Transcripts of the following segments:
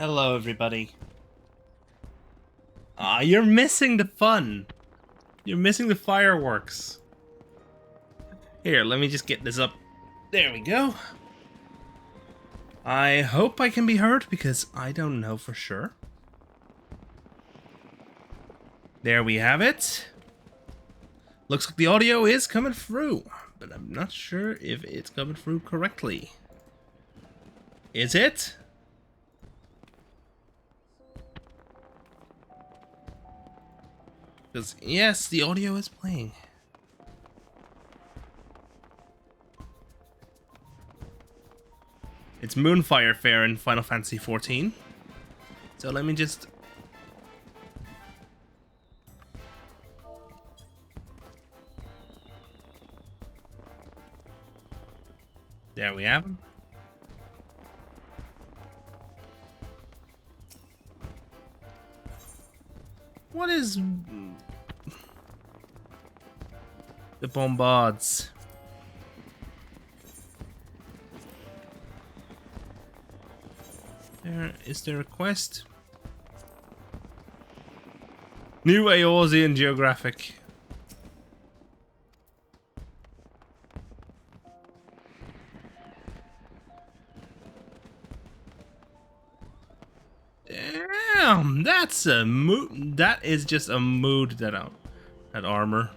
Hello, everybody. You're missing the fun. You're missing the fireworks. Here, let me just get this up. There we go. I hope I can be heard because I don't know for sure. There we have it. Looks like the audio is coming through, but I'm not sure if it's coming through correctly. Is it? Because, yes, the audio is playing. It's Moonfire Faire in Final Fantasy XIV. So let me just... There we have him. What is... the bombards? Is there a quest? New Eorzean Geographic. Damn, that's a mood. That is just a mood that armor.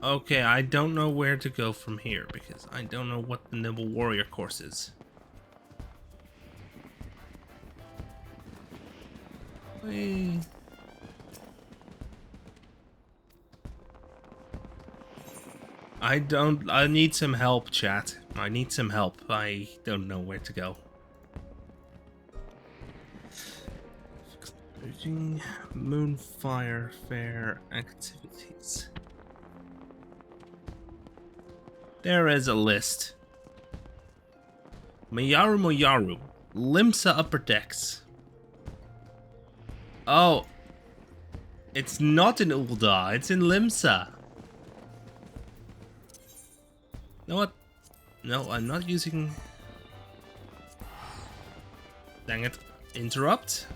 Okay, I don't know where to go from here because I don't know what the Nimble Warrior course is. Wait. I need some help, chat. I need some help. I don't know where to go. Moonfire Faire activities. There is a list. Moyaru, Limsa Upper Decks. Oh. It's not in Ul'dah, it's in Limsa. You know what? No, I'm not using... Dang it. Interrupt?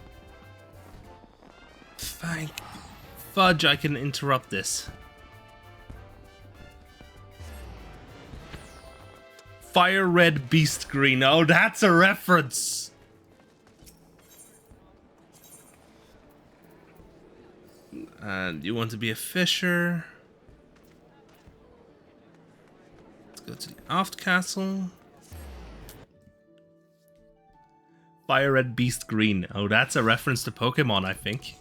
Thank fudge, I can interrupt this. Fire red, beast green. Oh, that's a reference. And you want to be a fisher? Let's go to the Aft Castle. Fire red, beast green. Oh, that's a reference to Pokemon, I think.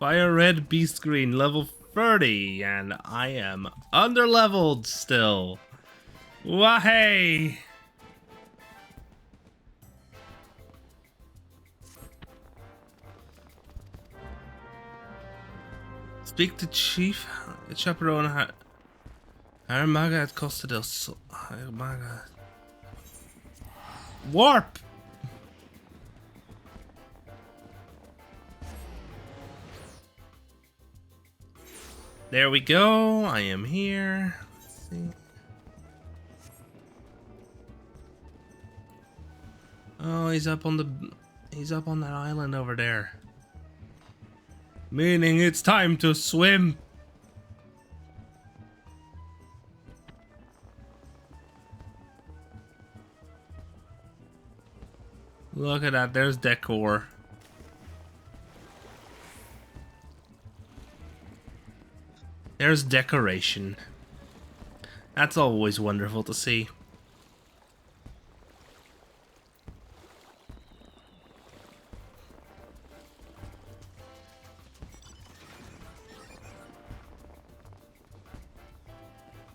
Fire red, beast green, level 30, and I am underleveled still. Wahey! Speak to Chief Chaperone Armaga at Costa del Sol. Armaga. Warp! There we go. I am here. Let's see. Oh, he's up on that island over there. Meaning it's time to swim. Look at that, there's decor. There's decoration. That's always wonderful to see.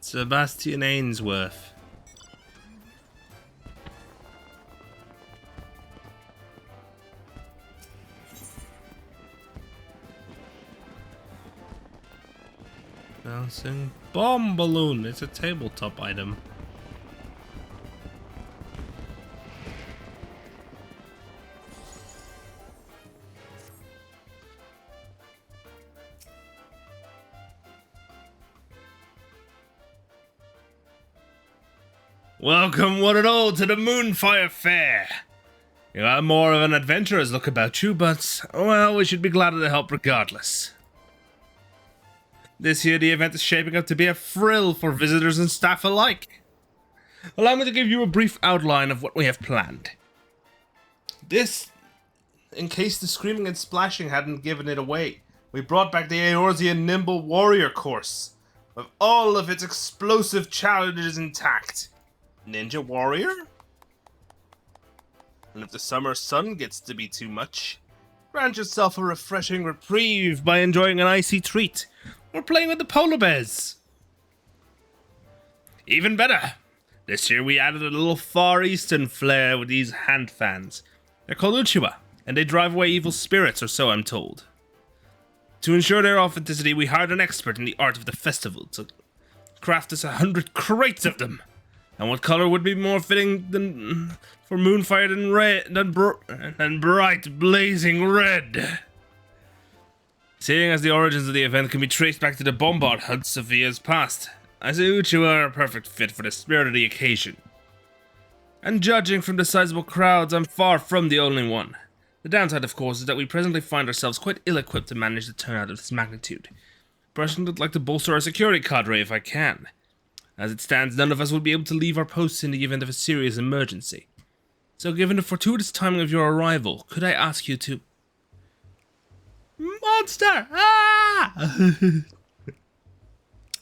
Sebastian Ainsworth. Bouncing bomb balloon. It's a tabletop item. Welcome one and all to the Moonfire Faire. You got more of an adventurer's look about you, but, well, we should be glad of the help regardless. This year the event is shaping up to be a thrill for visitors and staff alike. Allow me to give you a brief outline of what we have planned. This, in case the screaming and splashing hadn't given it away, we brought back the Eorzean Nimble Warrior course, with all of its explosive challenges intact. Ninja Warrior? And if the summer sun gets to be too much, grant yourself a refreshing reprieve by enjoying an icy treat, or playing with the polar bears. Even better, this year we added a little Far Eastern flair with these hand fans. They're called Uchiwa, and they drive away evil spirits, or so I'm told. To ensure their authenticity, we hired an expert in the art of the festival to craft us 100 crates of them. And what color would be more fitting than for Moonfire than bright blazing red? Seeing as the origins of the event can be traced back to the Bombard hunts of years past, I say Uchiwa are a perfect fit for the spirit of the occasion. And judging from the sizable crowds, I'm far from the only one. The downside, of course, is that we presently find ourselves quite ill-equipped to manage the turnout of this magnitude. Personally, I'd like to bolster our security cadre if I can. As it stands, none of us will be able to leave our posts in the event of a serious emergency. So given the fortuitous timing of your arrival, could I ask you to... Monster! Ah!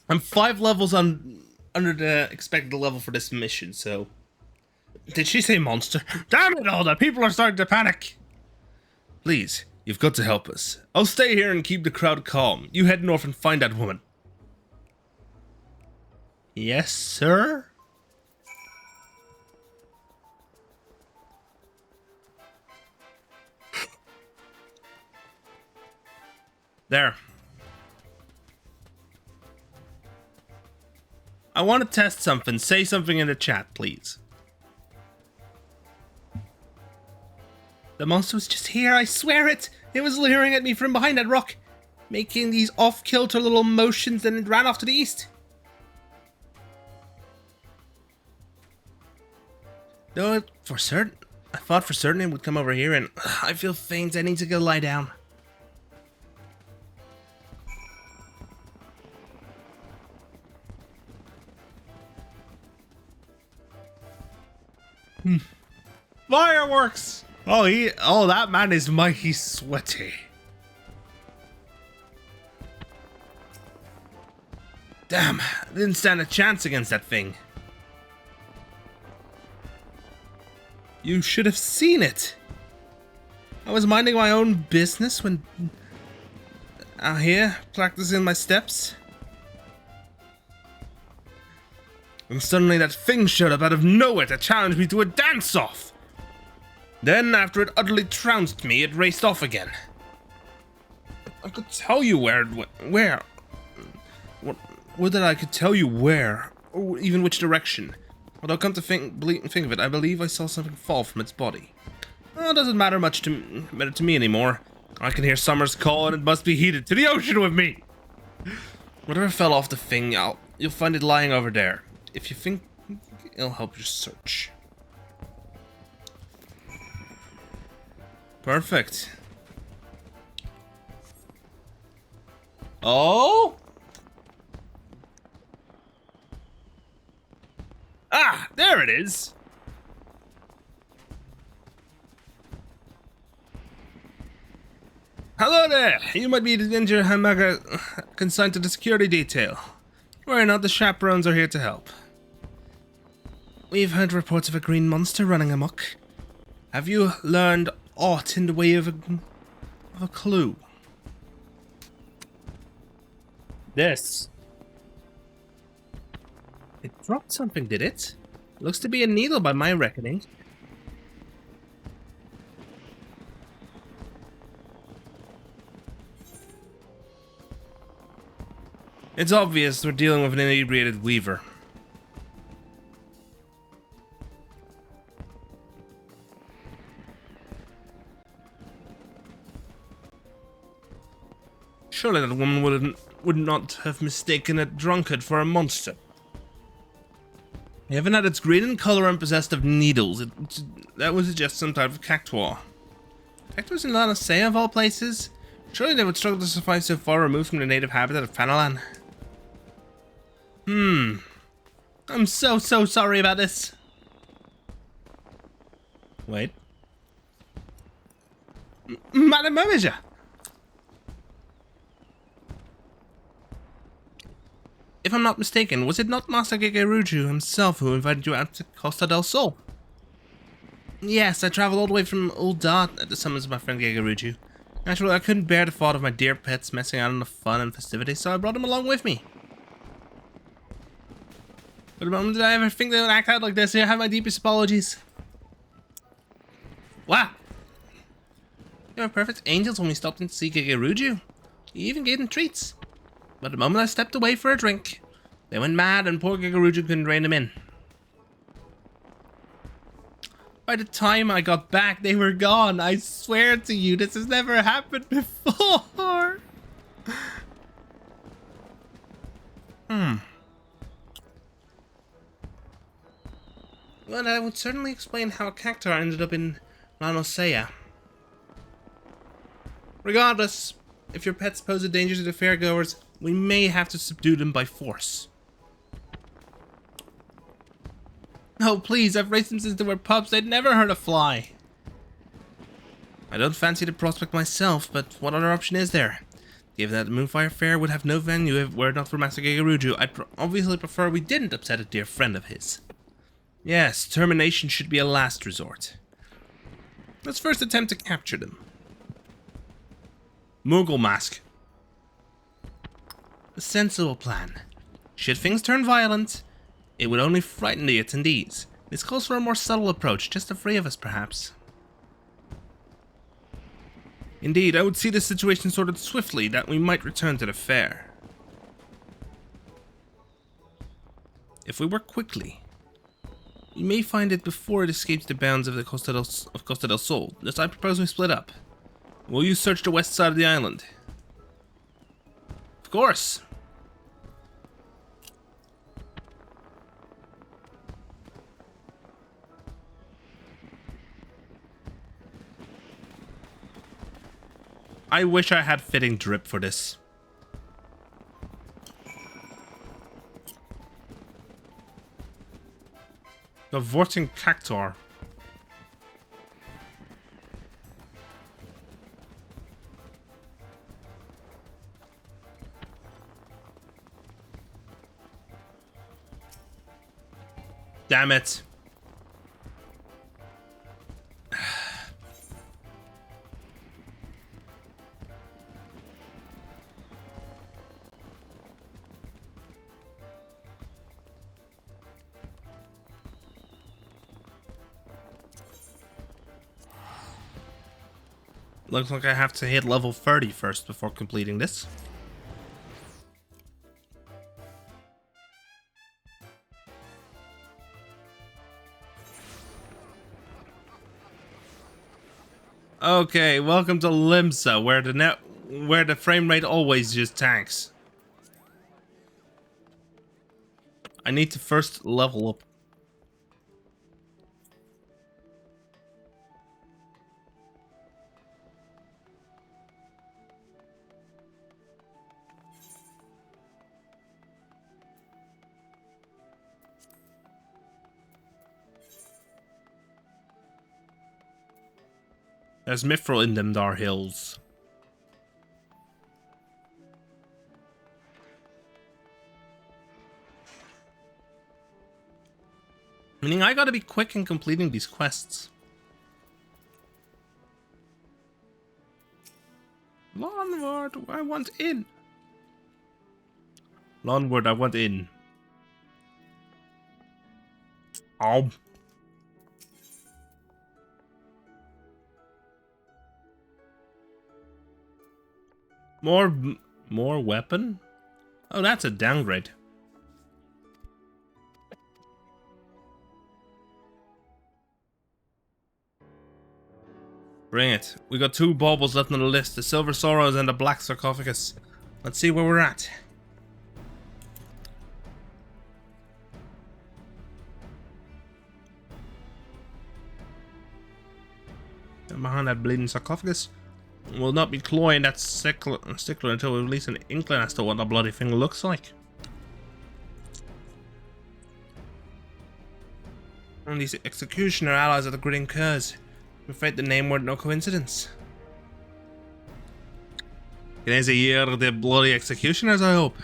I'm 5 levels under the expected level for this mission, so... Did she say monster? Damn it all, the people are starting to panic! Please, you've got to help us. I'll stay here and keep the crowd calm. You head north and find that woman. Yes, sir? There. I want to test something. Say something in the chat, please. The monster was just here, I swear it! It was leering at me from behind that rock, making these off-kilter little motions, and it ran off to the east. No, for certain. I thought for certain it would come over here, and I feel faint. I need to go lie down. Fireworks! Oh, that man is mighty sweaty. Damn, I didn't stand a chance against that thing. You should have seen it. I was minding my own business when... out here, practicing my steps. And suddenly that thing showed up out of nowhere to challenge me to a dance-off. Then, after it utterly trounced me, it raced off again. I could tell you where. Would that I could tell you where, or even which direction. Although, come to think of it, I believe I saw something fall from its body. Well, it doesn't matter much to me anymore. I can hear Summer's call, and it must be heeded. To the ocean with me! Whatever fell off the thing, you'll find it lying over there. If you think it'll help your search. Perfect. Oh? Ah, there it is. Hello there. You might be the Ninja Hamaga consigned to the security detail. Worry not, the chaperones are here to help. We've heard reports of a green monster running amok. Have you learned aught in the way of a clue? This. It dropped something, did it? Looks to be a needle by my reckoning. It's obvious we're dealing with an inebriated weaver. Surely that woman would not have mistaken a drunkard for a monster. Even at its green in color and possessed of needles, that would suggest some type of cactuar. Cactuars in Lanacea of all places? Surely they would struggle to survive so far removed from the native habitat of Fanalan. I'm so sorry about this. Wait. Madam Manager! If I'm not mistaken, was it not Master Gegeruju himself who invited you out to Costa del Sol? Yes, I traveled all the way from Old Dart at the summons of my friend Gegeruju. Naturally, I couldn't bear the thought of my dear pets messing out on the fun and festivities, so I brought them along with me. But did I ever think they would act out like this? I have my deepest apologies. Wow! They were perfect angels when we stopped in to see Gegeruju. You even gave them treats. But the moment I stepped away for a drink, they went mad and poor Gegeruju couldn't rein them in. By the time I got back, they were gone. I swear to you, this has never happened before. Well, that would certainly explain how a cactuar ended up in Lanacea. Regardless, if your pets pose a danger to the fairgoers, we may have to subdue them by force. Oh, please, I've raised them since they were pups. They'd never hurt a fly. I don't fancy the prospect myself, but what other option is there? Given that the Moonfire Faire would have no venue if it were not for Master Gegeruju, I'd obviously prefer we didn't upset a dear friend of his. Yes, termination should be a last resort. Let's first attempt to capture them. Moogle Mask. A sensible plan. Should things turn violent, it would only frighten the attendees. This calls for a more subtle approach, just the three of us perhaps. Indeed, I would see the situation sorted swiftly that we might return to the fair. If we work quickly, we may find it before it escapes the bounds of the Costa del Sol. Thus I propose we split up. Will you search the west side of the island? Of course. I wish I had fitting drip for this. The Vorting Cactuar. Damn it. Looks like I have to hit level 30 first before completing this. Okay, welcome to Limsa, where the frame rate always just tanks. I need to first level up. There's mithril in them dar hills. Meaning I gotta be quick in completing these quests. Onward, I want in. Onward, I want in. Oh. More weapon? Oh, that's a downgrade. Bring it. We got 2 baubles left on the list, the Silver Sorrows and the Black Sarcophagus. Let's see where we're at. And behind that bleeding sarcophagus, we'll not be cloying that stickler until we release an inkling as to what the bloody thing looks like. And these executioner allies of the Grinning Curs. I'm afraid the name were no coincidence. It is a year of the bloody executioners, I hope.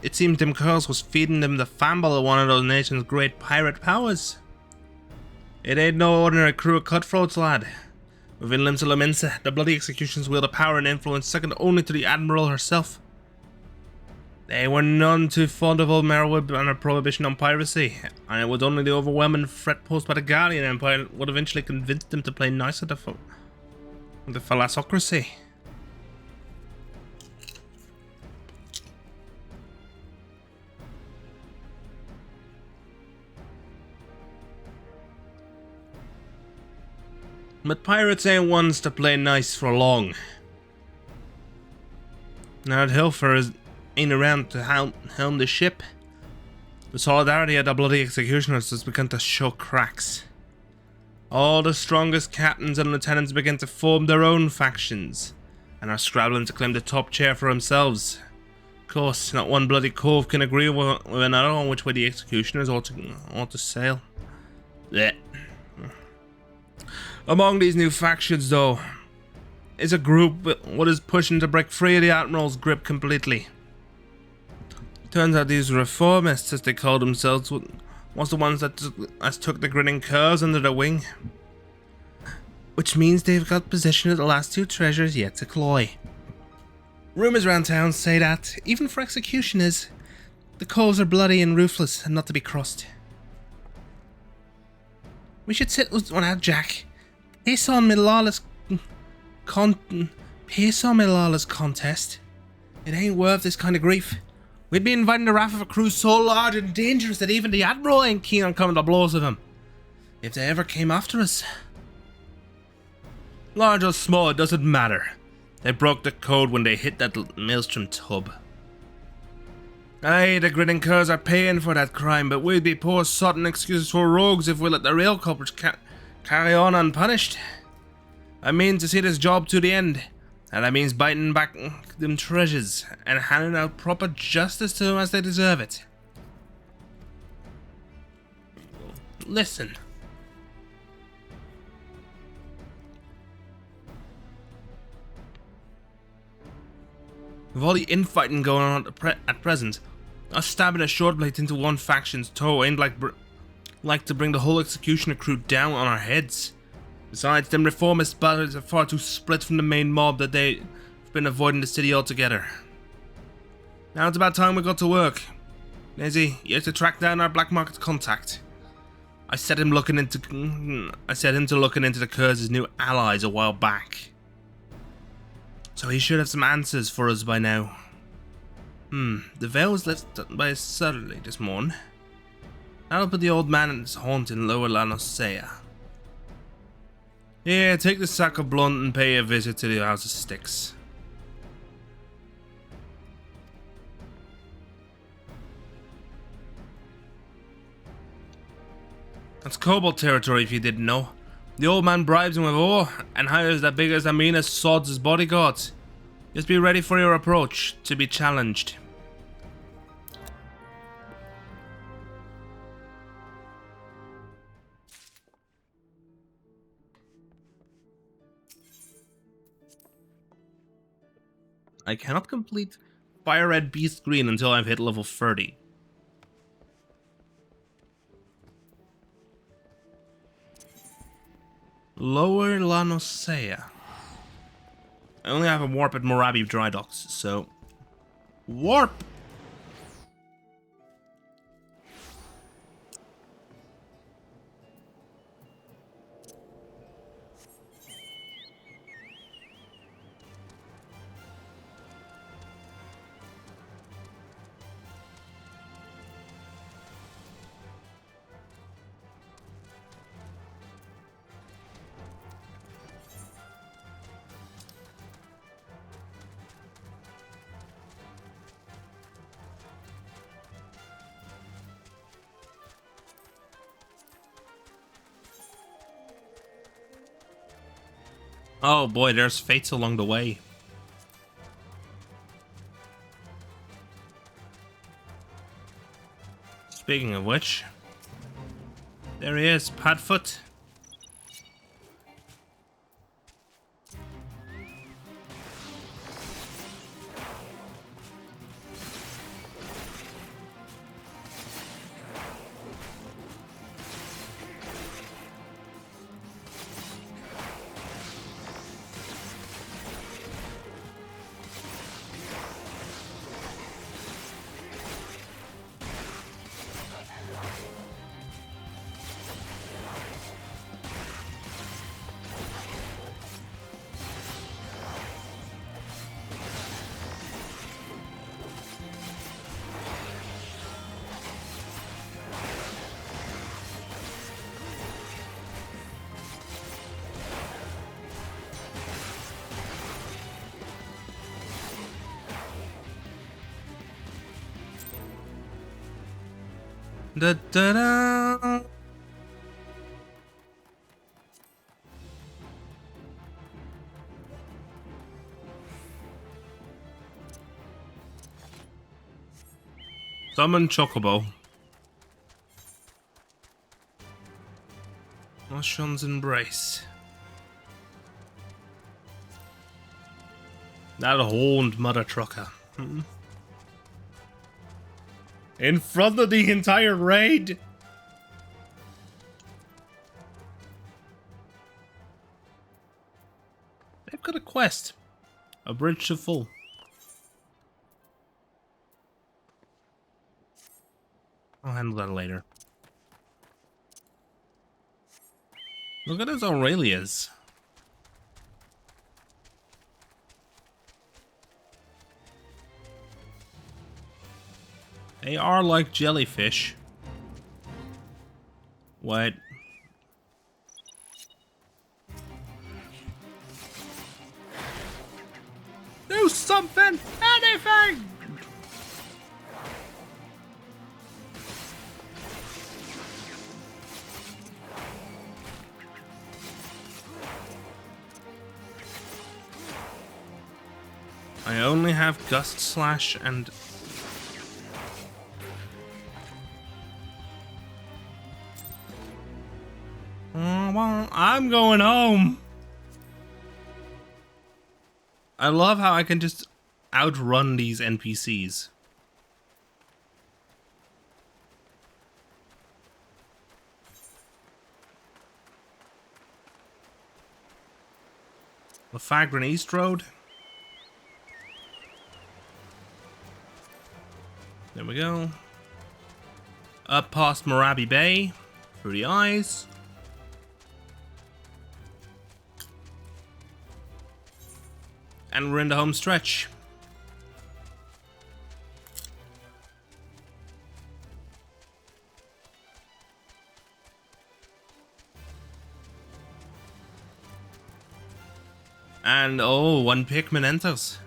It seems them Curs was feeding them the fable of one of those nation's great pirate powers. It ain't no ordinary crew of cutthroats, lad. Within Limsa Lominsa, the bloody executions wield a power and influence second only to the Admiral herself. They were none too fond of old Merwood and her prohibition on piracy, and it was only the overwhelming threat posed by the Guardian Empire that would eventually convince them to play nice at the thalassocracy. But pirates ain't ones to play nice for long. Now that Hilfer ain't around to helm the ship, the solidarity of the bloody executioners has begun to show cracks. All the strongest captains and lieutenants begin to form their own factions, and are scrabbling to claim the top chair for themselves. Of course, not one bloody cove can agree with another on which way the executioners ought to sail. Blech. Among these new factions, though, is a group what is pushing to break free of the Admiral's grip completely. Turns out these reformists, as they call themselves, was the ones that took the Grinning Curs under their wing. Which means they've got possession of the last 2 treasures yet to cloy. Rumours around town say that, even for executioners, the coves are bloody and ruthless and not to be crossed. We should sit with one out, Jack. Piss on me lawless contest. It ain't worth this kind of grief. We'd be inviting the wrath of a crew so large and dangerous that even the Admiral ain't keen on coming to blows with him. If they ever came after us. Large or small, it doesn't matter. They broke the code when they hit that maelstrom tub. Aye, the Grinning Curs are paying for that crime, but we'd be poor sodden excuses for rogues if we let the real culprits carry on unpunished. I mean to see this job to the end, and that means biting back them treasures and handing out proper justice to them as they deserve it. Listen. With all the infighting going on at present, us stabbing a short blade into one faction's toe ain't like to bring the whole executioner crew down on our heads. Besides, them reformist bastards are far too split from the main mob that they've been avoiding the city altogether. Now it's about time we got to work. Nezzy, you have to track down our black market contact. I set him to looking into the Kurz' new allies a while back. So he should have some answers for us by now. The veil was lifted by suddenly this morning. That'll put the old man in his haunt in Lower Lanosea. Yeah, take the sack of blunt and pay a visit to the House of Styx. That's Cobalt territory if you didn't know. The old man bribes him with ore and hires that big as Amina sods as bodyguards. Just be ready for your approach to be challenged. I cannot complete Fire Red Beast Green until I've hit level 30. Lower Lanosea. I only have a warp at Morabi Dry Docks, so... Warp! Oh boy, there's fates along the way. Speaking of which, there he is, Padfoot. Da da da. Summon Chocobo. Oshun's Embrace. That horned mother trucker. In front of the entire raid. They've got a quest. A bridge to full. I'll handle that later. Look at those Aurelias. They are like jellyfish. What? Do something! Anything! I only have Gust Slash and... well, I'm going home. I love how I can just outrun these NPCs. Lafagran East Road. There we go. Up past Morabi Bay. Pretty eyes. And we're in the home stretch. And oh, one Pikmin enters.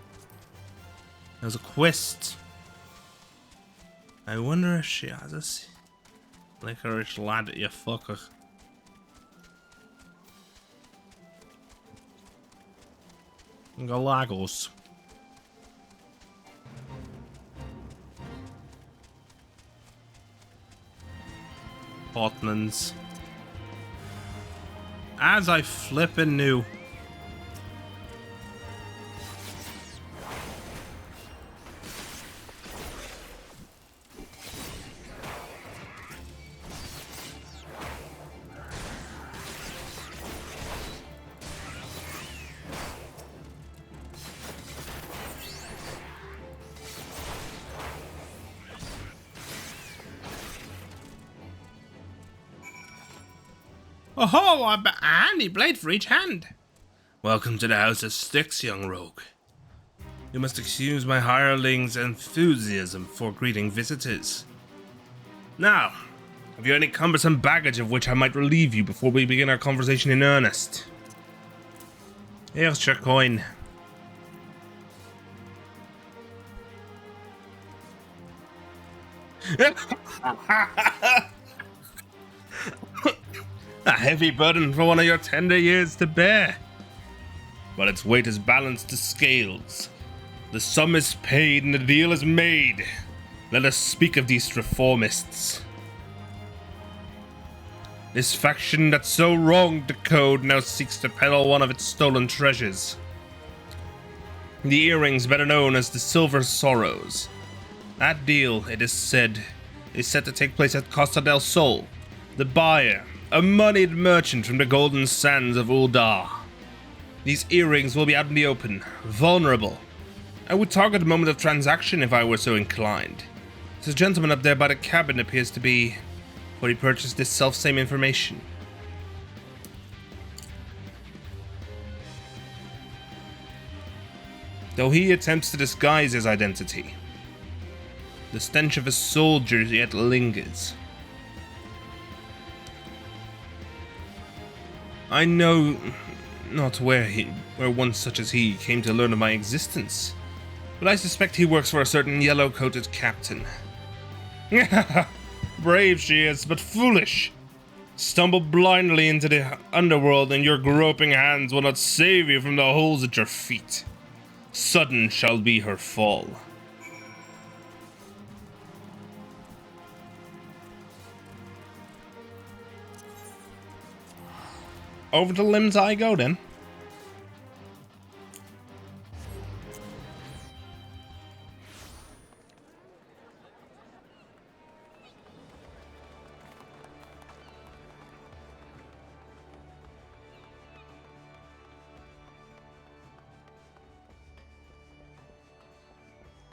There's a quest. I wonder if she has us. Licorice lad, you fucker. Galagos. Hotmans. As I flippin' knew. Oh, a handy blade for each hand. Welcome to the House of Styx, young rogue. You must excuse my hireling's enthusiasm for greeting visitors. Now, have you any cumbersome baggage of which I might relieve you before we begin our conversation in earnest? Here's your coin. A heavy burden for one of your tender years to bear. But its weight has balanced the scales. The sum is paid and the deal is made. Let us speak of these reformists. This faction that so wronged the code now seeks to peddle one of its stolen treasures. The earrings, better known as the Silver Sorrows. That deal, it is said, is set to take place at Costa del Sol. The buyer, a moneyed merchant from the golden sands of Uldar. These earrings will be out in the open, vulnerable. I would target a moment of transaction if I were so inclined. This gentleman up there by the cabin appears to be where he purchased this self-same information. Though he attempts to disguise his identity, the stench of a soldier yet lingers. I know not where one such as he came to learn of my existence, but I suspect he works for a certain yellow-coated captain. Brave she is, but foolish. Stumble blindly into the underworld, and your groping hands will not save you from the holes at your feet. Sudden shall be her fall. Over to limbs I go then.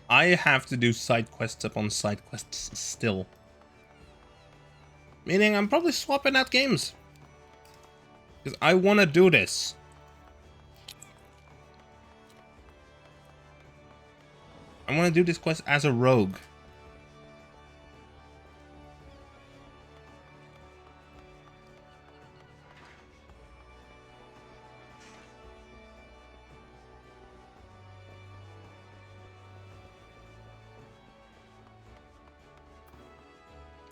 I have to do side quests upon side quests still. Meaning I'm probably swapping out games. Because I want to do this. I want to do this quest as a rogue.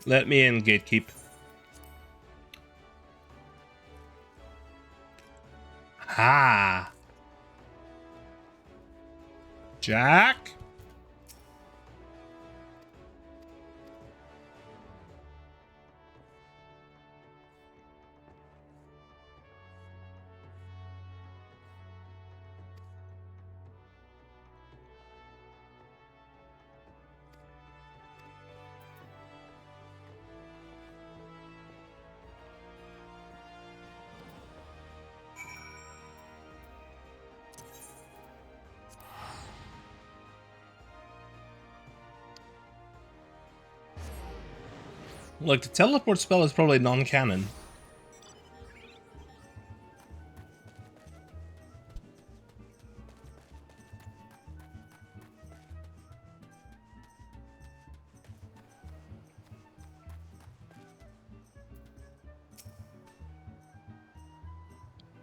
Let me in, gatekeep. Ha! Jack? Look, the teleport spell is probably non-canon.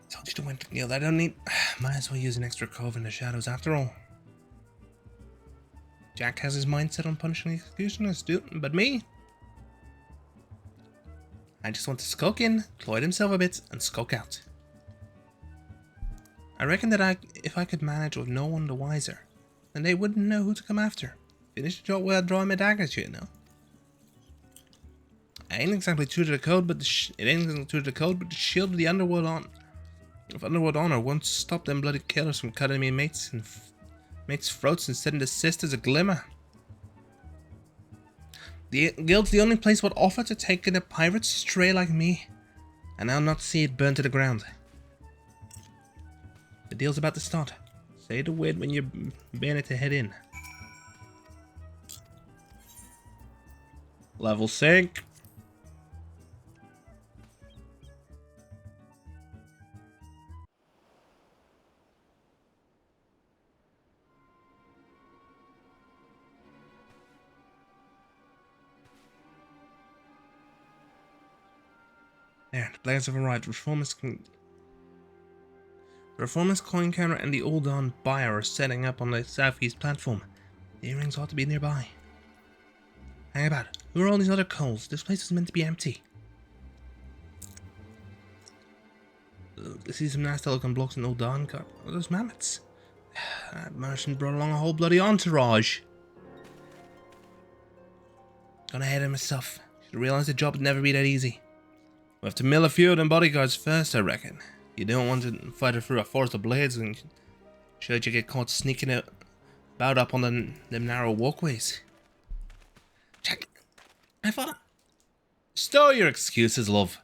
Told you to win the guild. I don't need... Might as well use an extra cove in the shadows after all. Jack has his mind set on punishing the executioners, but me? I just want to skulk in, cloyd himself a bit, and skulk out. I reckon that if I could manage with no one the wiser, then they wouldn't know who to come after. Finish the job without drawing my daggers, you know. I ain't exactly true to the code, but the shield of the Underworld honor won't stop them bloody killers from cutting me mates throats and setting the sisters a glimmer. The guild's the only place what offer to take in a pirate stray like me, and I'll not see it burn to the ground. The deal's about to start. Say the word when you're beginning to head in. Level sync. There, the players have arrived. Reformers coin counter and the Old On buyer are setting up on the southeast platform. The earrings ought to be nearby. Hang about. Who are all these other coals? This place is meant to be empty. I see some nasty looking blocks in Old Don. God, what are those mammoths? That merchant brought along a whole bloody entourage. Gone ahead of myself. Should realize the job would never be that easy. We'll have to mill a few of them bodyguards first, I reckon. You don't want to fight her through a forest of blades and should you get caught sneaking about up on them narrow walkways. Jack, I thought... Stow your excuses, love.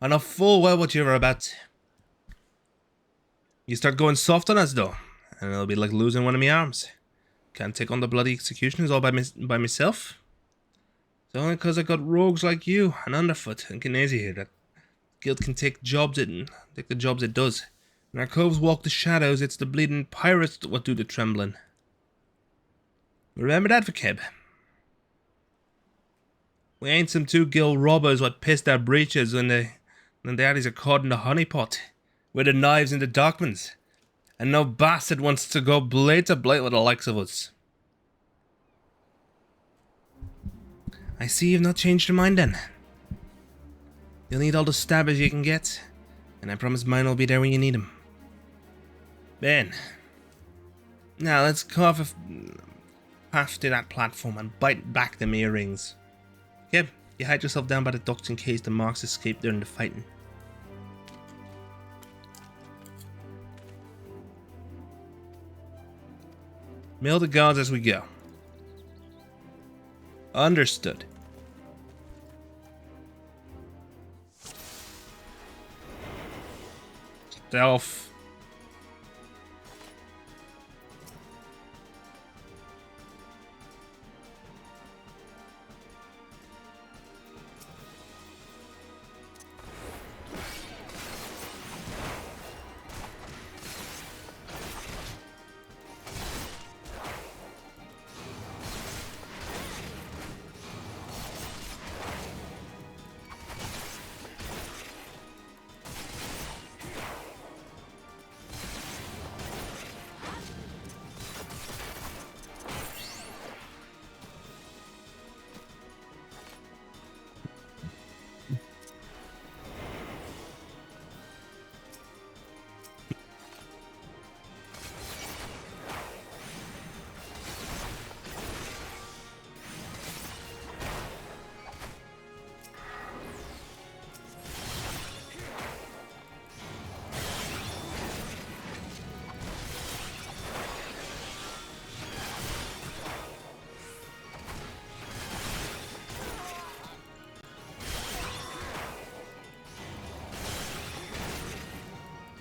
I know full well what you're about. You start going soft on us, though, and it'll be like losing one of my arms. Can't take on the bloody executioners all by myself. It's only because I got rogues like you and Underfoot and Kinesi here that guild can take the jobs it does. When our coves walk the shadows, it's the bleeding pirates what do the trembling. Remember that, Vakeb? We ain't some two guild robbers what pissed our breeches when the daddies are caught in the honeypot with the knives and the dockmans, and no bastard wants to go blade to blade with the likes of us. I see you've not changed your mind then. You'll need all the stabbers you can get, and I promise mine will be there when you need them. Ben, now let's carve a path to that platform and bite back them earrings. Yep, you hide yourself down by the docks in case the marks escape during the fighting. Mill the guards as we go. Understood. Stealth.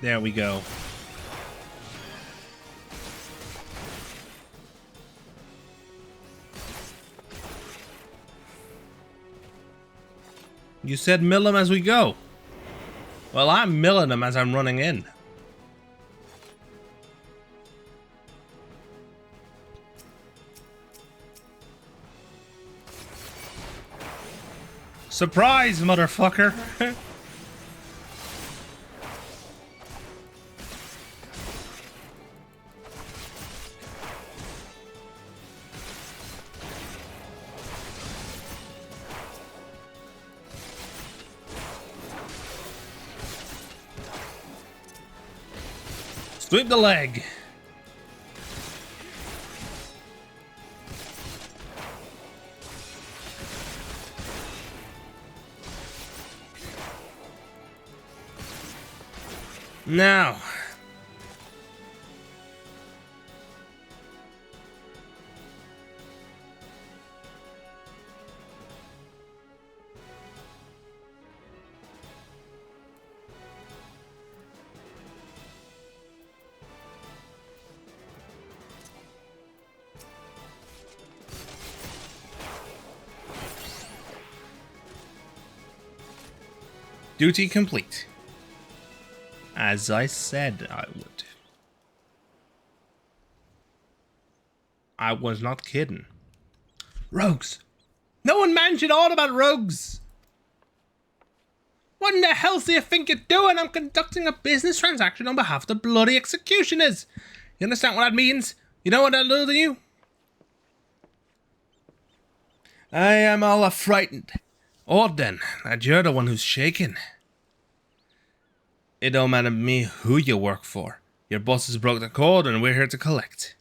There we go. You said mill them as we go. Well, I'm milling them as I'm running in. Surprise, motherfucker! Sweep the leg. Now. Duty complete. As I said I would. I was not kidding. Rogues! No one mentioned all about rogues! What in the hell do you think you're doing? I'm conducting a business transaction on behalf of the bloody executioners! You understand what that means? You know what that'll do to you? I am all frightened. Odd then, that you're the one who's shaking. It don't matter to me who you work for. Your boss has broke the code and we're here to collect.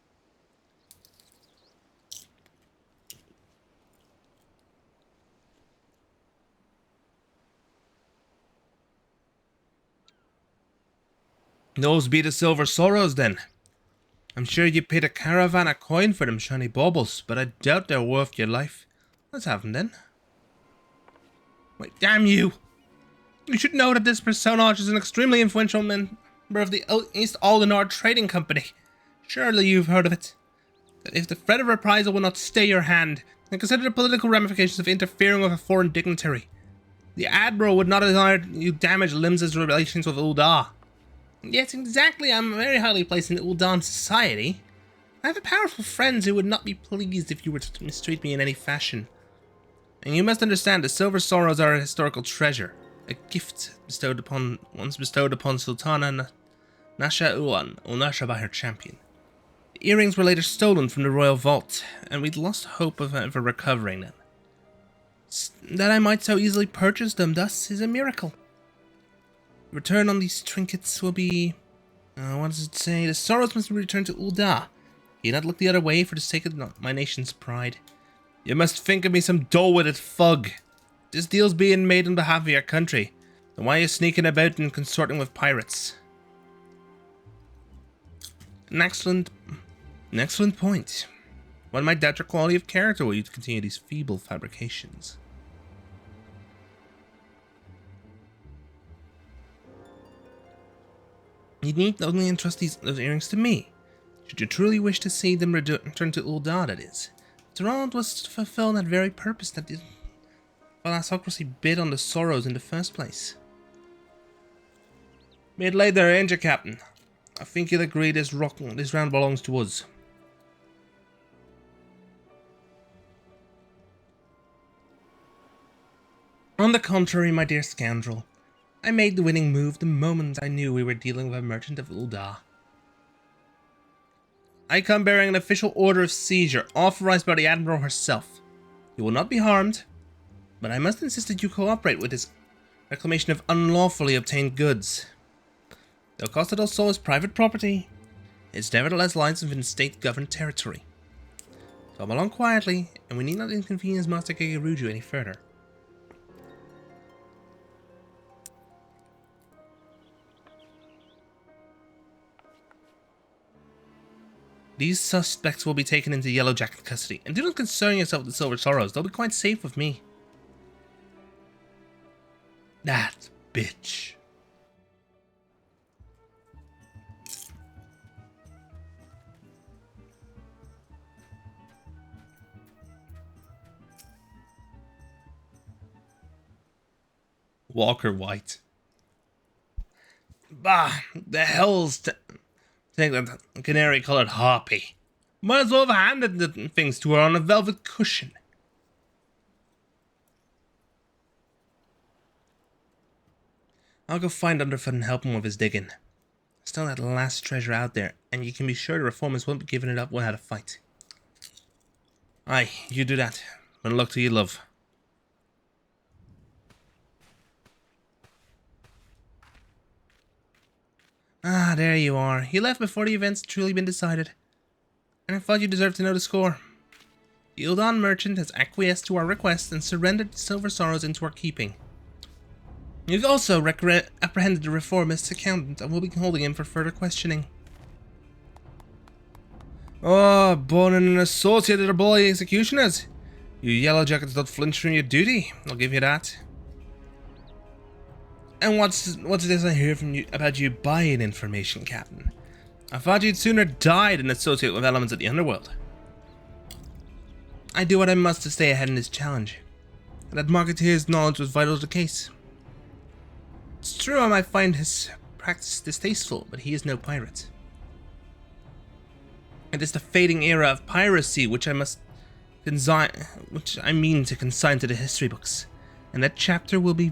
Those be the silver sorrows then. I'm sure you paid a caravan a coin for them shiny baubles, but I doubt they're worth your life. Let's have them then. Wait, damn you! You should know that this personage is an extremely influential member of the East Aldenard Trading Company. Surely you've heard of it. That if the threat of reprisal will not stay your hand, then consider the political ramifications of interfering with a foreign dignitary. The Admiral would not desire you damage Limsa's relations with Ul'dah. Yet exactly, I'm very highly placed in Ul'dan society. I have powerful friends who would not be pleased if you were to mistreat me in any fashion. And you must understand, the Silver Sorrows are a historical treasure. A gift once bestowed upon Sultana Nasha Ulan, or Nasha by her champion. The earrings were later stolen from the royal vault, and we'd lost hope of ever recovering them. That I might so easily purchase them thus is a miracle. The return on these trinkets will be... what does it say? The sorrows must be returned to Ul'dah. You not look the other way for the sake of my nation's pride. You must think of me some dull-witted fug. This deal's being made on behalf of your country. Then why are you sneaking about and consorting with pirates? An excellent point. One might doubt your quality of character were you to continue these feeble fabrications. You need only entrust those earrings to me. Should you truly wish to see them return to Ul'dah, that is. Durand was to fulfill that very purpose that the Thalassocracy bid on the sorrows in the first place. Be it laid there, Ranger Captain. I think you'll agree this round belongs to us. On the contrary, my dear scoundrel, I made the winning move the moment I knew we were dealing with a merchant of Ul'dah. I come bearing an official order of seizure, authorized by the Admiral herself. You will not be harmed, but I must insist that you cooperate with this reclamation of unlawfully obtained goods. Though Costa Sol is private property, it nevertheless lies within state-governed territory. So come along quietly, and we need not inconvenience Master Gegeruju any further. These suspects will be taken into Yellow Jacket custody, and do not concern yourself with the Silver Sorrows, they'll be quite safe with me. That bitch. Walker White. Bah, the hell's take that canary-colored harpy. Might as well have handed the things to her on a velvet cushion. I'll go find Underfoot and help him with his digging. Still that last treasure out there, and you can be sure the reformers won't be giving it up without a fight. Aye, you do that. Good luck to you, love. Ah, there you are. You left before the events had truly been decided. And I thought you deserved to know the score. The Ildon merchant has acquiesced to our request and surrendered the Silver Sorrows into our keeping. You've also apprehended the reformist's accountant and will be holding him for further questioning. Oh, born in an associate of the bloody executioners. You yellow jackets don't flinch from your duty, I'll give you that. And what's this I hear from you about you buying information, Captain? I thought you'd sooner die than associate with elements of the underworld. I do what I must to stay ahead in this challenge. And that Marketeer's knowledge was vital to the case. It's true I might find his practice distasteful, but he is no pirate. It is the fading era of piracy which I mean to consign to the history books. And that chapter will never be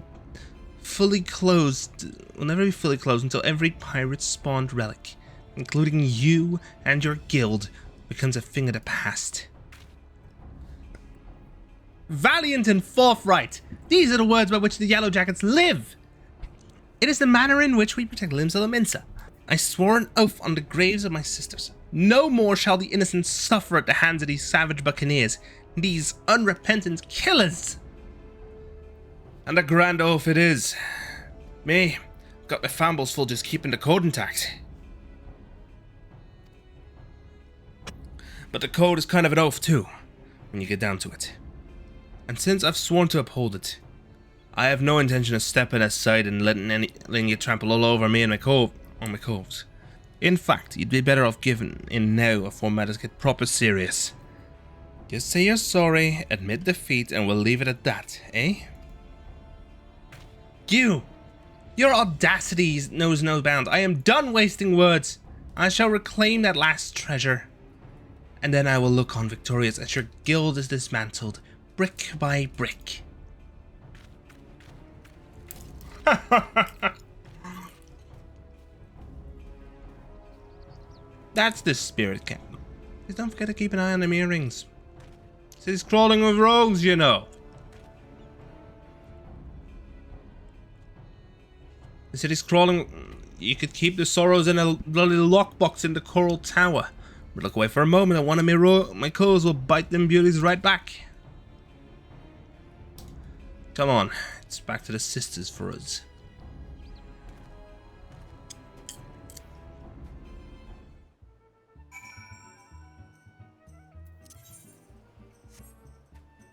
fully closed until every pirate-spawned relic, including you and your guild, becomes a thing of the past. Valiant and forthright! These are the words by which the Yellow Jackets live! It is the manner in which we protect Limsa la Minsa. I swore an oath on the graves of my sisters. No more shall the innocent suffer at the hands of these savage buccaneers, these unrepentant killers! And a grand oath it is. Me, got my fambles full just keeping the code intact. But the code is kind of an oath too, when you get down to it. And since I've sworn to uphold it, I have no intention of stepping aside and letting you trample all over me and my coves. In fact, you'd be better off giving in now before matters get proper serious. Just say you're sorry, admit defeat, and we'll leave it at that, eh? Your audacity knows no bounds. I am done wasting words. I shall reclaim that last treasure. And then I will look on victorious as your guild is dismantled, brick by brick. That's the spirit, Captain. Just don't forget to keep an eye on them earrings. City's crawling with rogues, you know. The city's crawling. You could keep the sorrows in a bloody lockbox in the coral tower. But look away for a moment and one of my coves will bite them beauties right back. Come on, it's back to the sisters for us.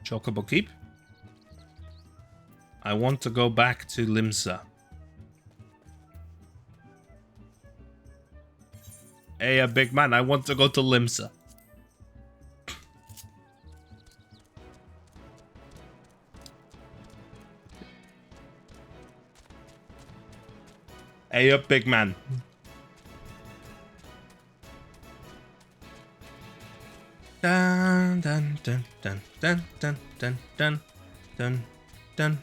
Chocobo Keep. I want to go back to Limsa. Hey, big man, I want to go to Limsa. Hey, big man. Dun dun dun dun dun dun dun dun dun dun.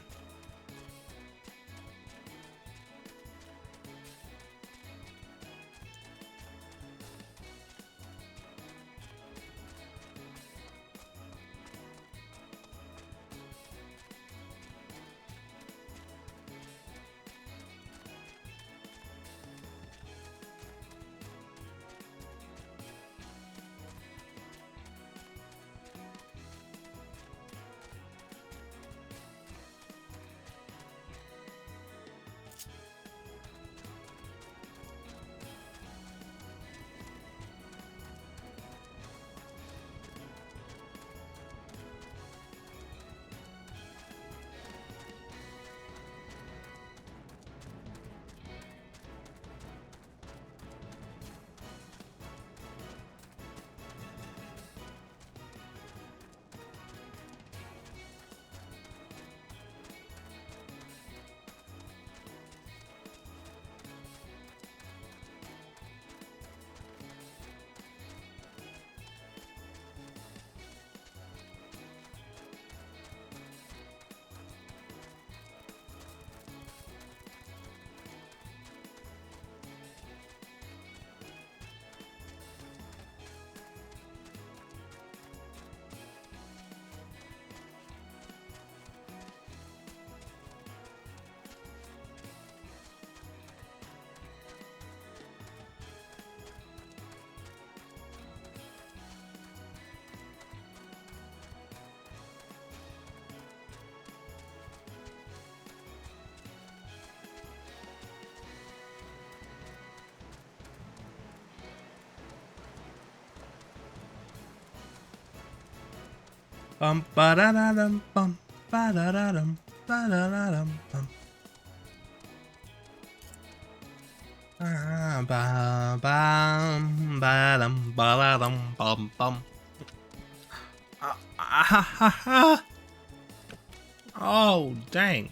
Bum ba da da dum bum ba da da dum ba da da dum bum. Ba bum ba dum ba da dum bum bum. Oh dang.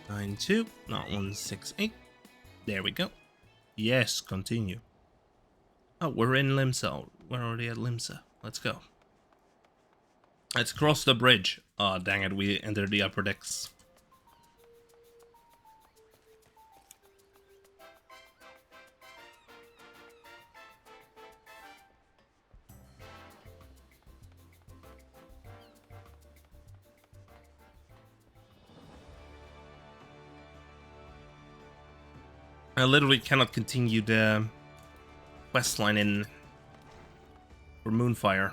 92, not 168. There we go. Yes, continue. Oh, we're in Limsa. We're already at Limsa. Let's go. Let's cross the bridge. Oh, dang it, we entered the upper decks. I literally cannot continue the questline in for Moonfire.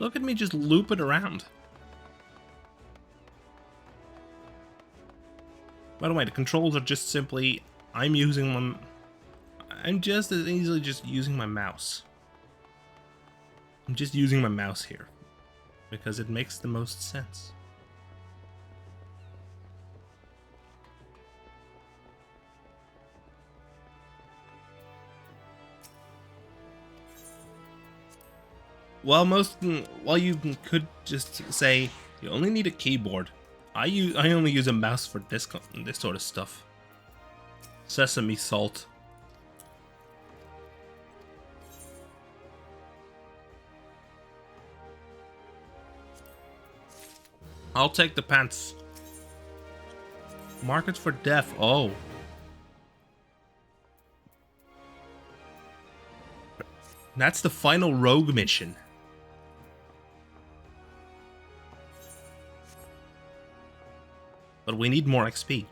Look at me just loop it around. By the way, the controls are just simply, I'm just as easily just using my mouse. I'm just using my mouse here because it makes the most sense. While you could just say you only need a keyboard, I only use a mouse for this sort of stuff. Sesame salt. I'll take the pants. Market for death. Oh. That's the final rogue mission. But we need more XP.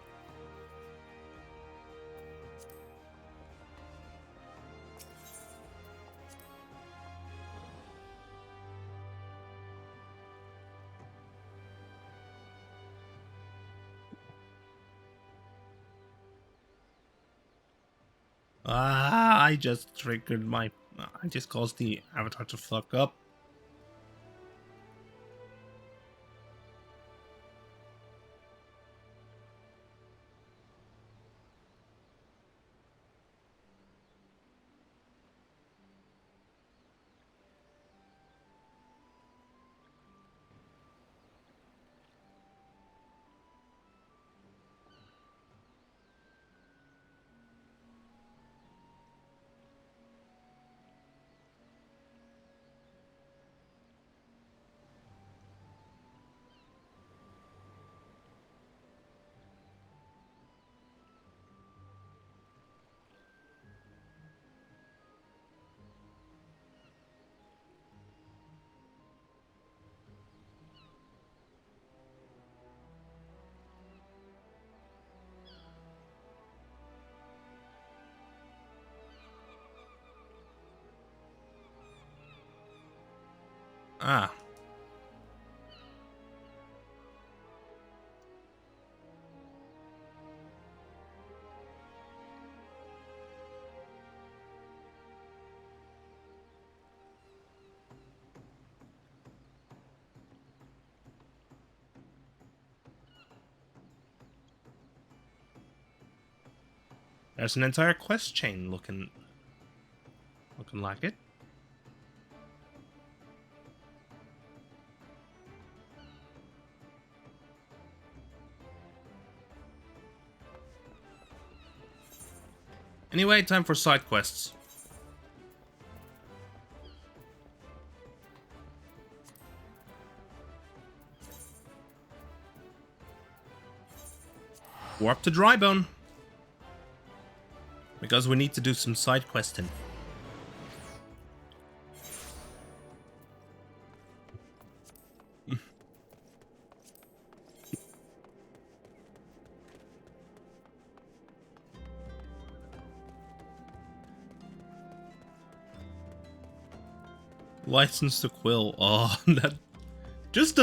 I just triggered my... I just caused the avatar to fuck up. Ah. There's an entire quest chain looking like it. Anyway, time for side quests. Warp to Drybone. Because we need to do some side questing. License to Quill. Oh, that just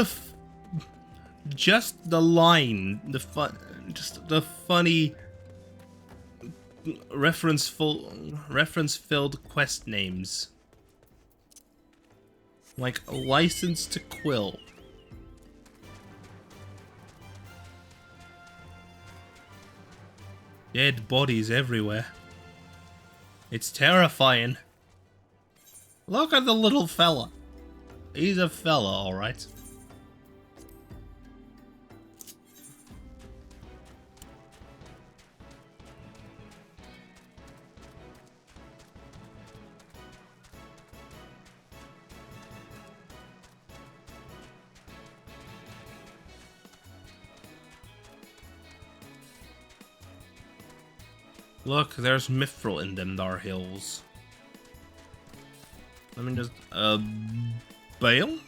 the line, just the funny reference-filled quest names. Like License to Quill. Dead bodies everywhere. It's terrifying. Look at the little fella. He's a fella, alright. Look, there's Mithril in them dar hills. Let me just, bail?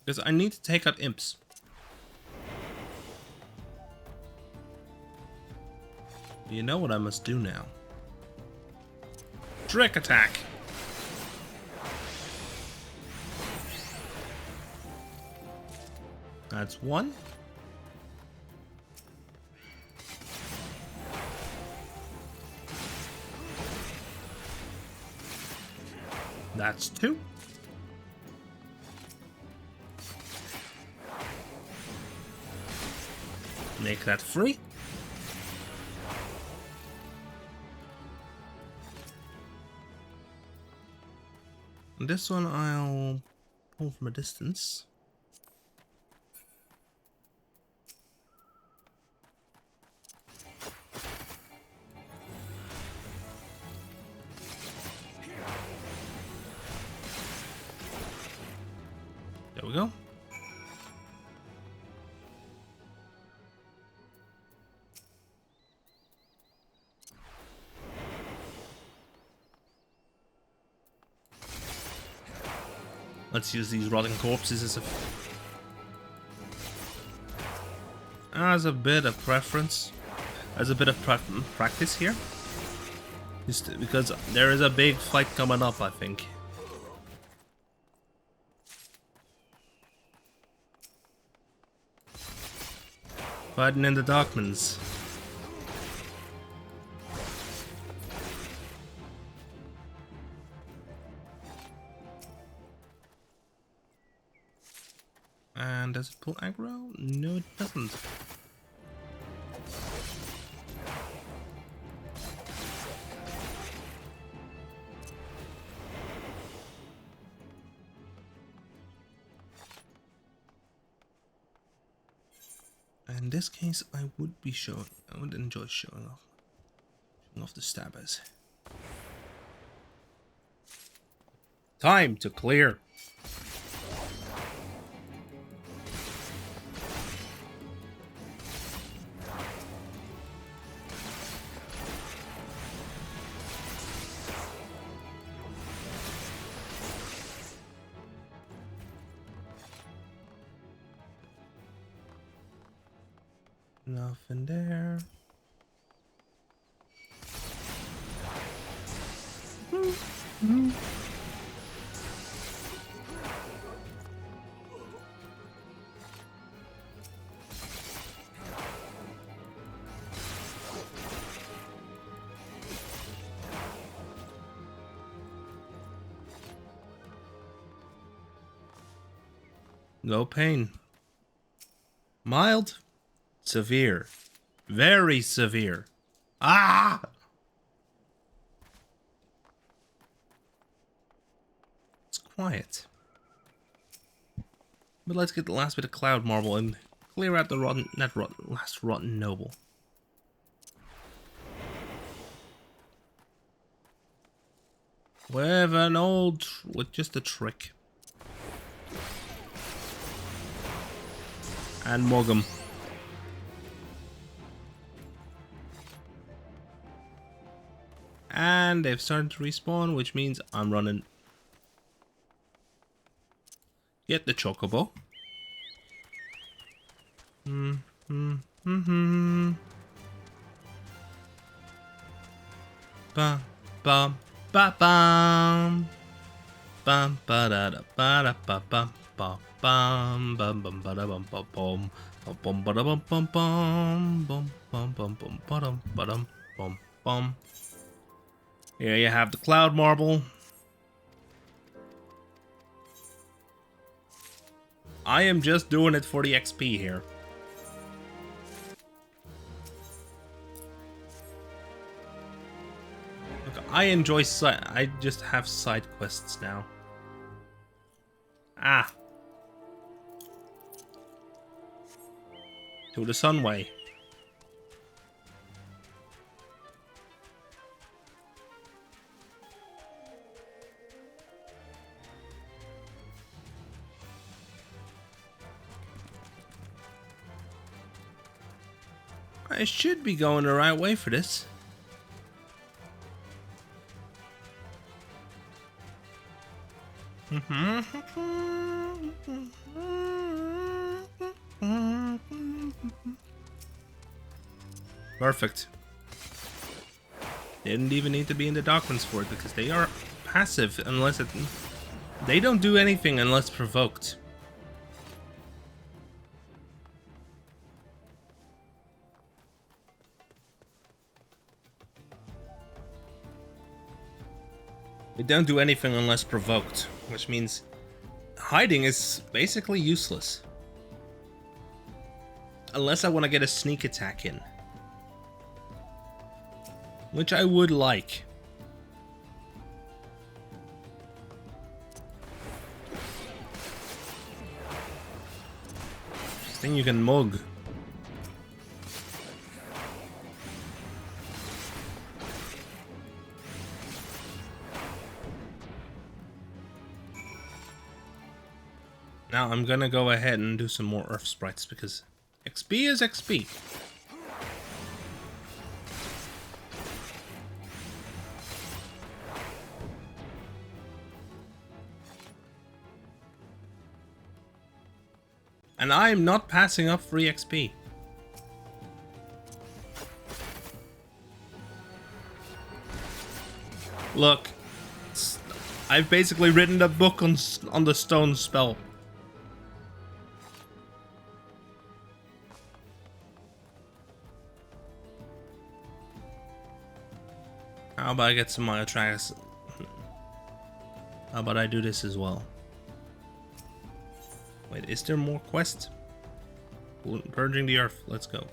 Because I need to take out imps. You know what I must do now. Trick attack! That's one. That's two. Make that free. And this one I'll pull from a distance. There we go. Let's use these rotting corpses as a bit of preference, as a bit of practice here. Just because there is a big fight coming up, I think. Fighting in the Darkmans. And does it pull aggro? No, it doesn't. In this case, I would enjoy showing off the stabbers. Time to clear. Nothing there. No pain. Mild. Severe. Very severe. Ah! It's quiet. But let's get the last bit of cloud marble and clear out the last rotten noble. With just a trick. And mug 'em. And they've started to respawn, which means I'm running. Get the chocobo. Bum bum ba bum. Bum ba da da ba da ba bum bum bum bum bum ba da bum bum bum bum ba da bum bum bum bum bum bum bum ba dum ba dum bum bum. Here you have the cloud marble. I am just doing it for the XP here. Look, I enjoy I just have side quests now. Ah. To the Sunway. I should be going the right way for this. Perfect. Didn't even need to be in the doctrines for it because they are passive unless it... They don't do anything unless provoked. They don't do anything unless provoked, which means hiding is basically useless. Unless I want to get a sneak attack in. Which I would like. This thing you can mug. Now I'm gonna go ahead and do some more Earth Sprites because XP is XP. And I am not passing up free XP. Look, I've basically written a book on the stone spell. How about I get some more tracks? How about I do this as well? Wait, is there more quest? Purging the earth. Let's go.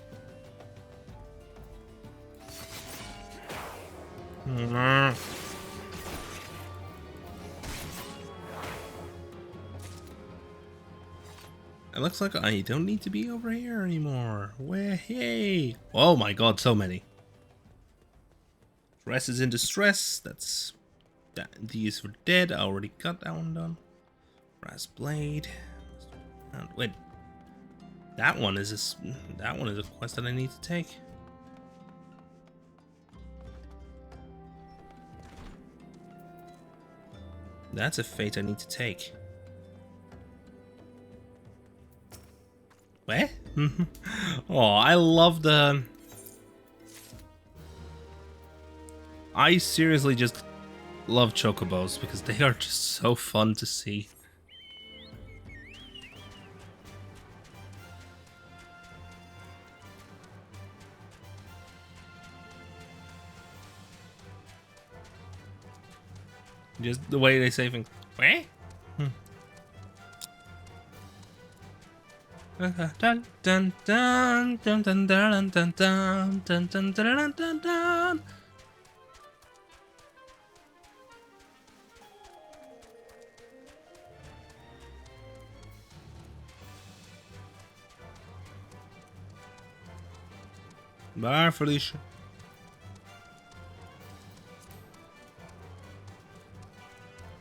It looks like I don't need to be over here anymore. Yay! Oh my god, so many. Dress is in distress. That's that. These were dead. I already got that one done. Brass blade. Wait, that one is a quest that I need to take. That's a fate I need to take. Where? Oh, I love the... I seriously just love chocobos because they are just so fun to see. Just the way they say things. Where? Dun dun dun dun dun dun dun dun dun dun dun dun dun dun. Bye, Felicia.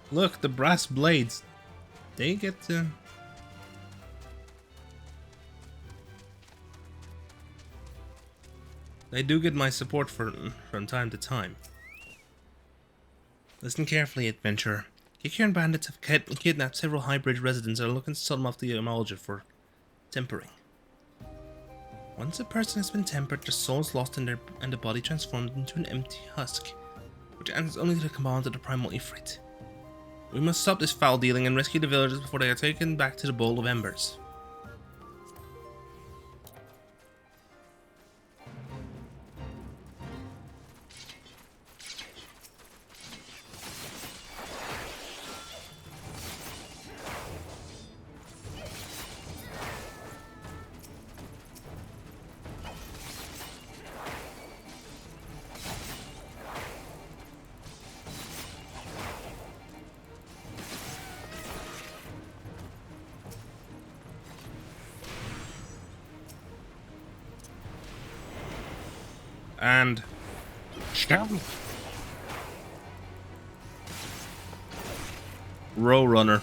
Look, the brass blades. They get to... They do get my support from time to time. Listen carefully, adventurer. Kikian bandits have kidnapped several Highbridge residents and are looking to sell them off the Emolger for tempering. Once a person has been tempered, their soul is lost and the body transformed into an empty husk, which ends only to come on to the primal Ifrit. We must stop this foul dealing and rescue the villagers before they are taken back to the Bowl of Embers. And Row-runner.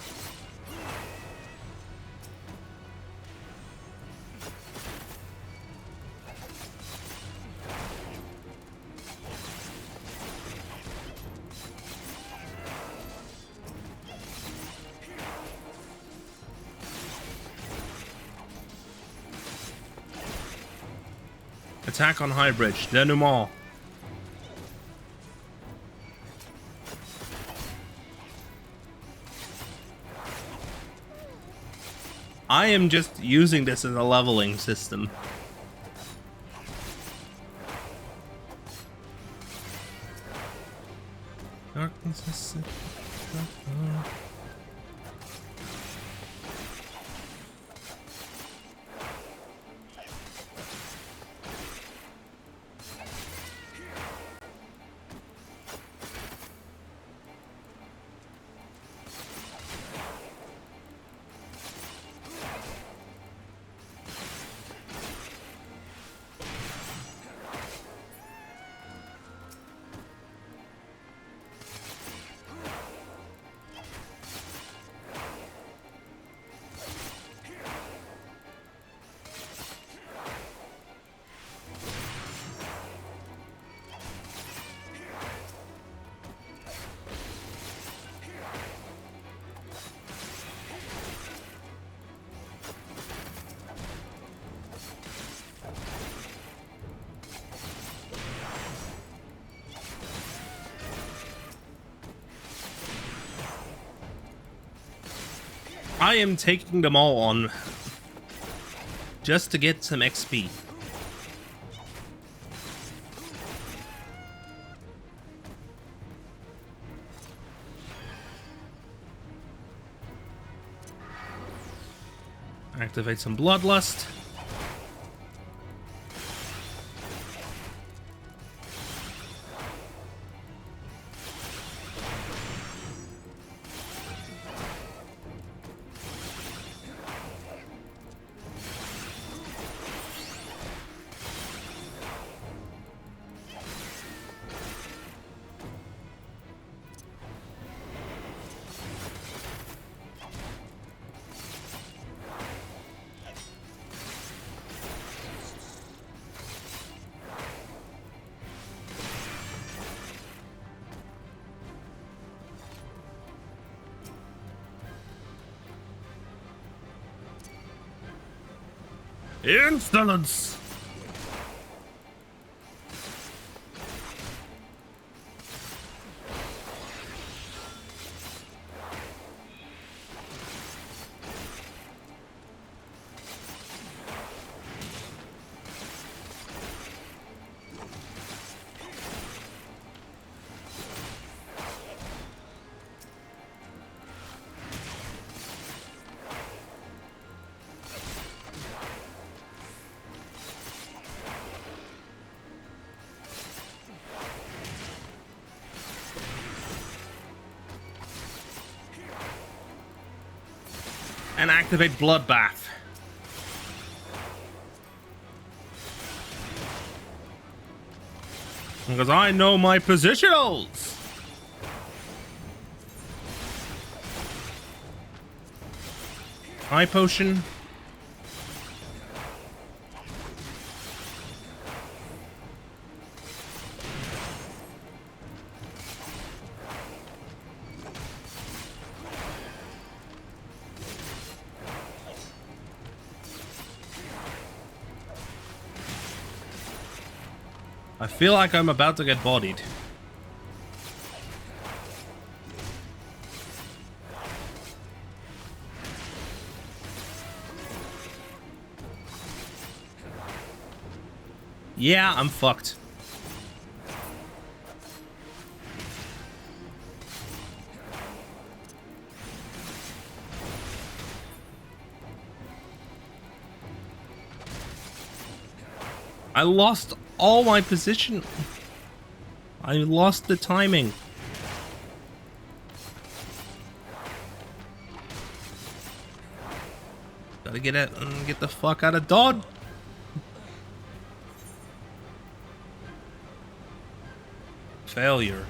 Attack on Highbridge, denouement. I am just using this as a leveling system. Darkness is... I am taking them all on just to get some XP. Activate some Bloodlust. Insolence! And activate Bloodbath. Because I know my positionals. High potion. I feel like I'm about to get bodied. Yeah, I'm fucked. I lost all my position. I lost the timing. Gotta get the fuck out of Dodge. Failure.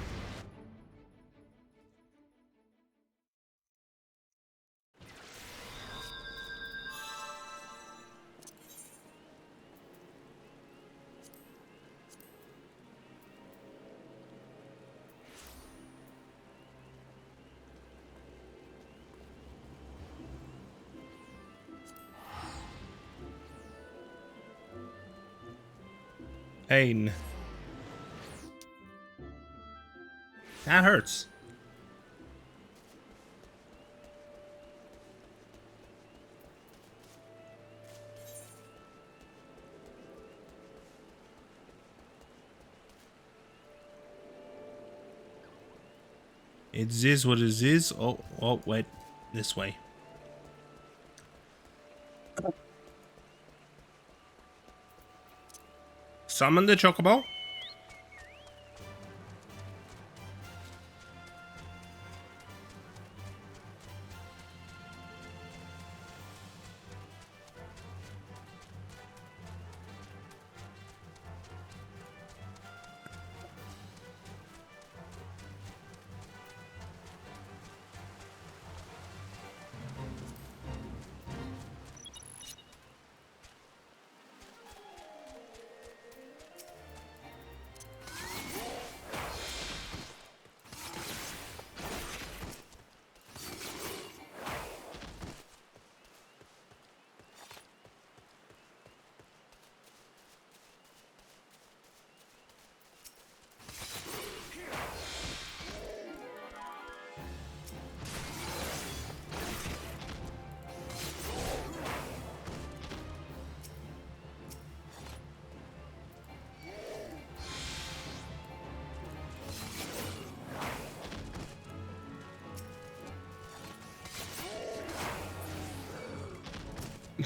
Pain. That hurts. It is what it is. Oh, wait. This way. Summon the chocobo.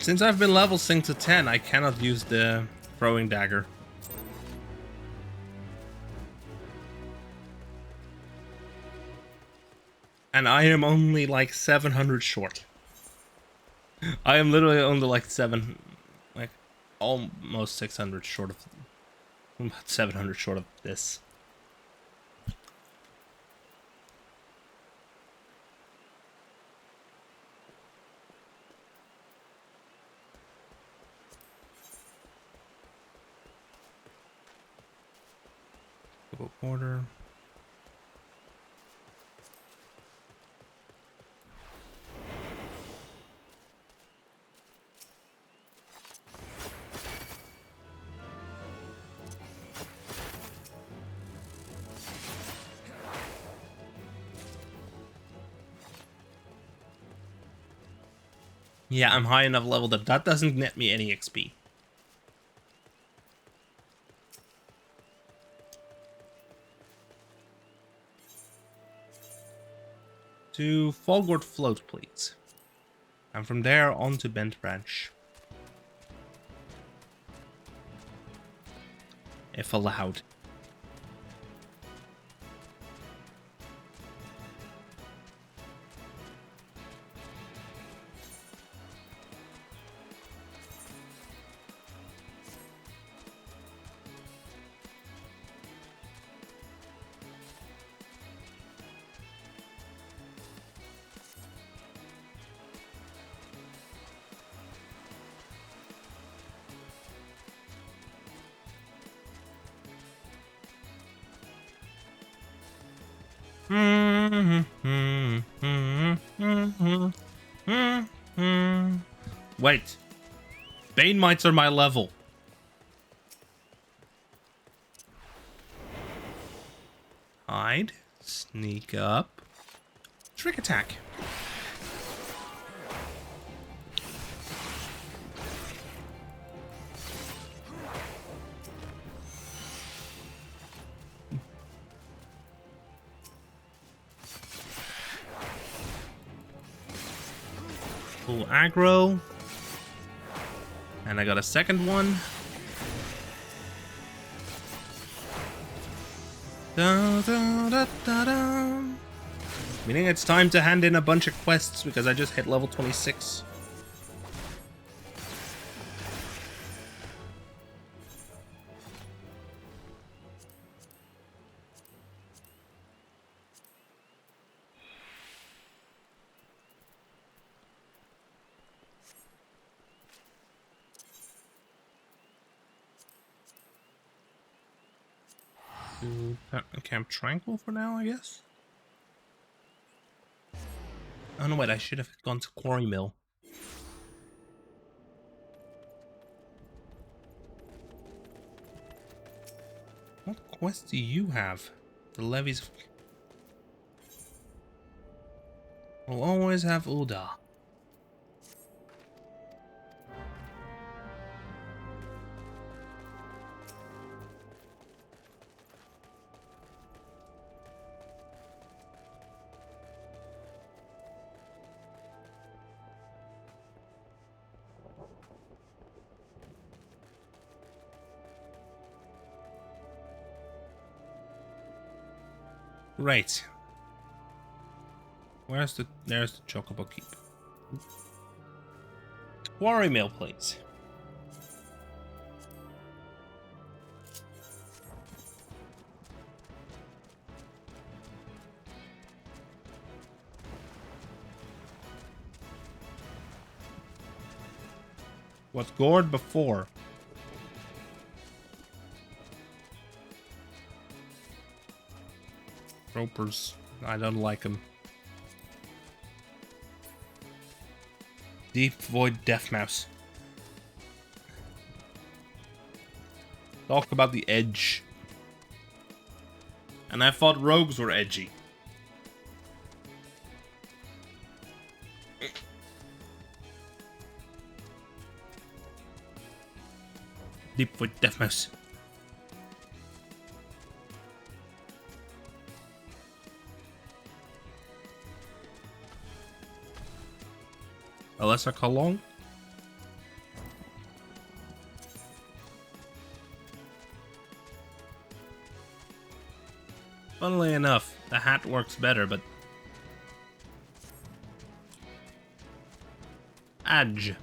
Since I've been level synced to 10, I cannot use the throwing dagger. And I am only like 700 short. I am literally only like almost 600 short of, about 700 short of this. Order. Yeah, I'm high enough level that that doesn't net me any XP. To Falgord Float, please. And from there on to Bent Branch. If allowed. Wait. Bane Mites are my level. Hide. Sneak up. Trick attack. Full aggro. And I got a second one. Da, da, da, da, da. Meaning it's time to hand in a bunch of quests because I just hit level 26. Camp Tranquil for now, I guess. Oh no, wait, I should have gone to Quarry Mill. What quest do you have? The levies. We'll always have Uda. Right. There's the Chocobo Keep. Quarry Mill, please. Was gored before. Ropers. I don't like them. Deep Void Death Mouse. Talk about the edge. And I thought rogues were edgy. Deep Void Death Mouse. Alessa Colon. Funnily enough, the hat works better, but... Adge.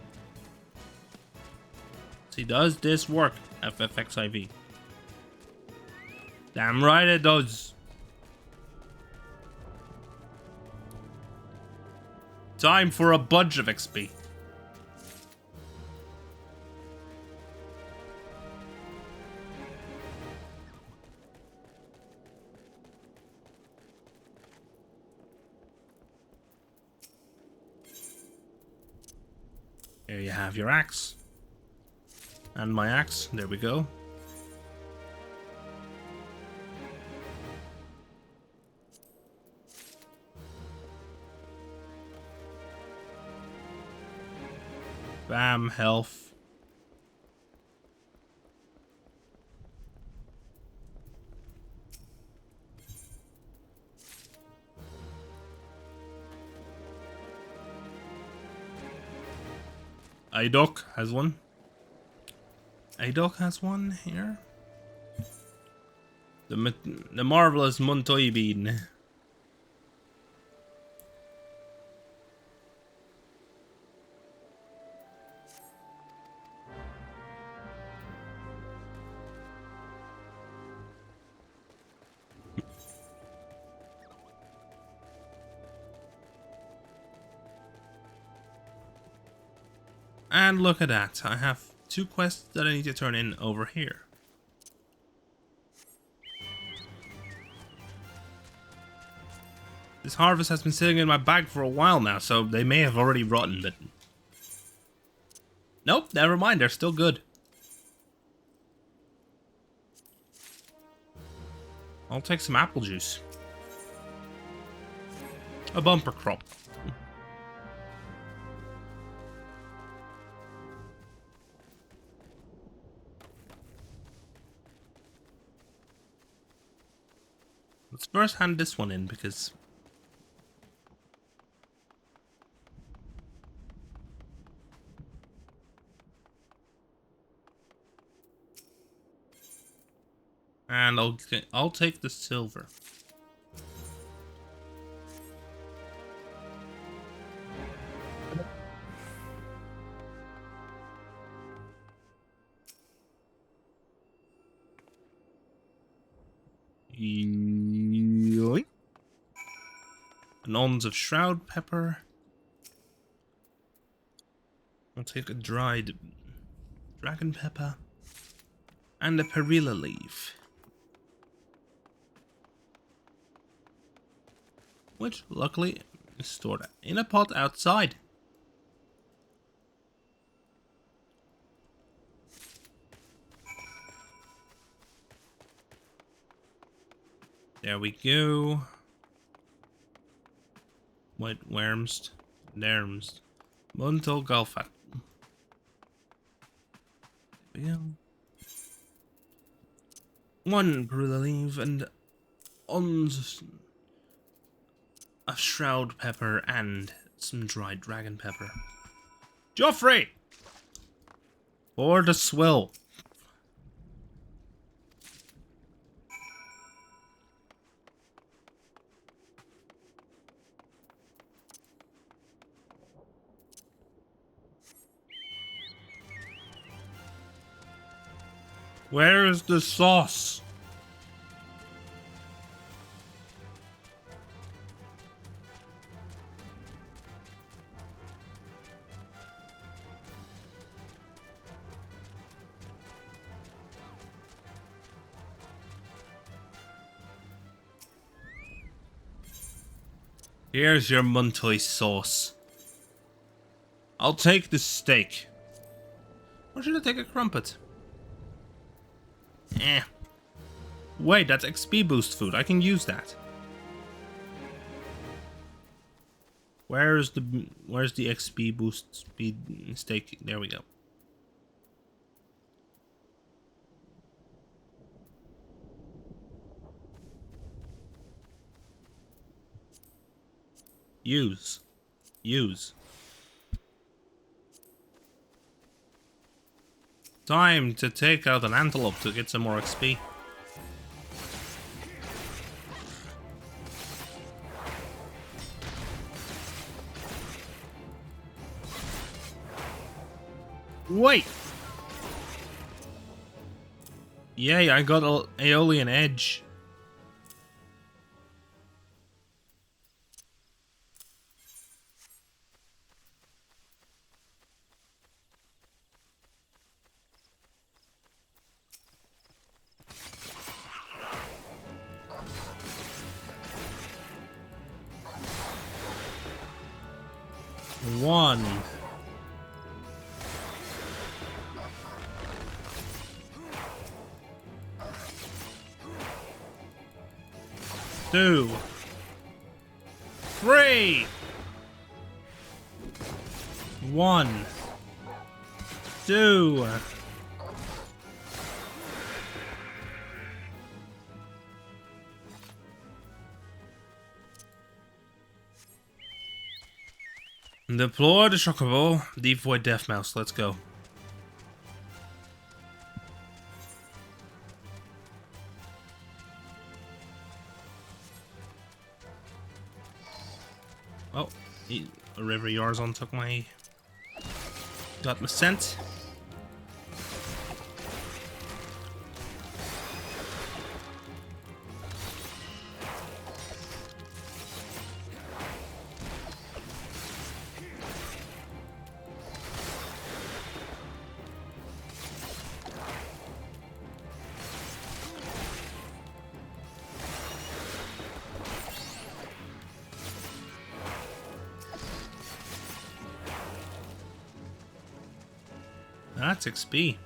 See, does this work? XIV. Damn right it does. Time for a bunch of XP. Here you have your axe. And my axe. There we go. Bam, health. Idok has one. Idok has one here. The marvelous Montoy Bean. And look at that, I have 2 quests that I need to turn in over here. This harvest has been sitting in my bag for a while now, so they may have already rotten, but... Nope, never mind, they're still good. I'll take some apple juice. A bumper crop. Let's first hand this one in because... And I'll take the silver. Yoink. Nons of shroud pepper. I'll take a dried dragon pepper. And a perilla leaf. Which, luckily, is stored in a pot outside. There we go. White worms, nerms, Muntel Galfat. There we go. One perilla leaf and ons of shroud pepper and some dried dragon pepper. Joffrey! For the swill. Where is the sauce? Here's your Muntoy sauce. I'll take the steak. Or should I take a crumpet? Eh. Wait, that's XP boost food. I can use that. Where's the XP boost speed steak? There we go. Use. Time to take out an antelope to get some more XP. Wait! Yay, I got Aeolian Edge. One. Two. Three. One. Two. Deploy the Chocobo, Deep Void Death Mouse, let's go. Oh, a River Yarzon took my... got my scent. That's XP.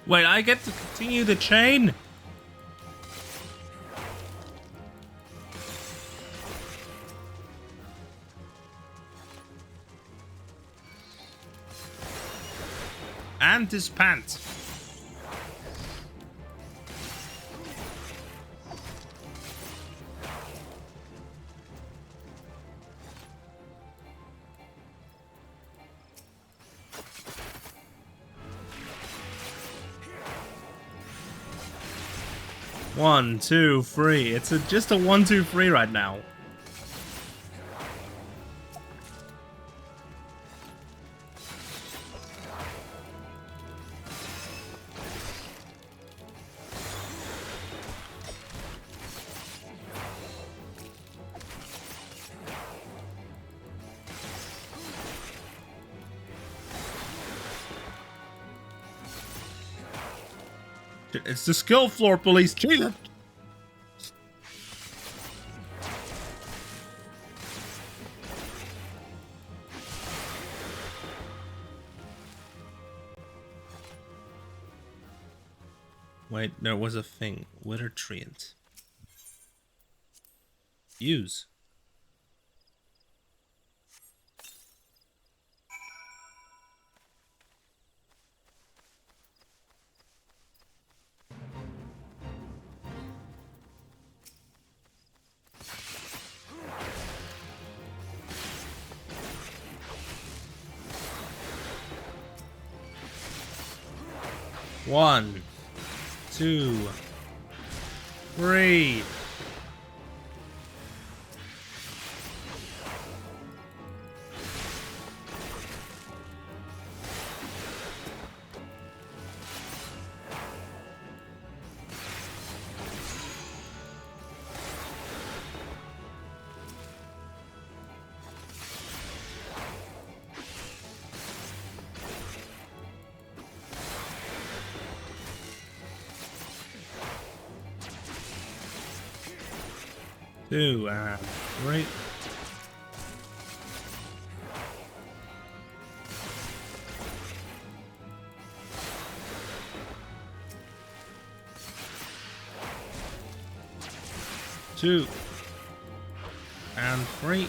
Wait, I get to continue the chain? And his pants. One, two, three. It's just a 1, 2, 3 right now. It's the skill floor police. Jesus. Wait, there was a thing. Wither treant. Use. One, 2, 3. Two, right. Two. And 3.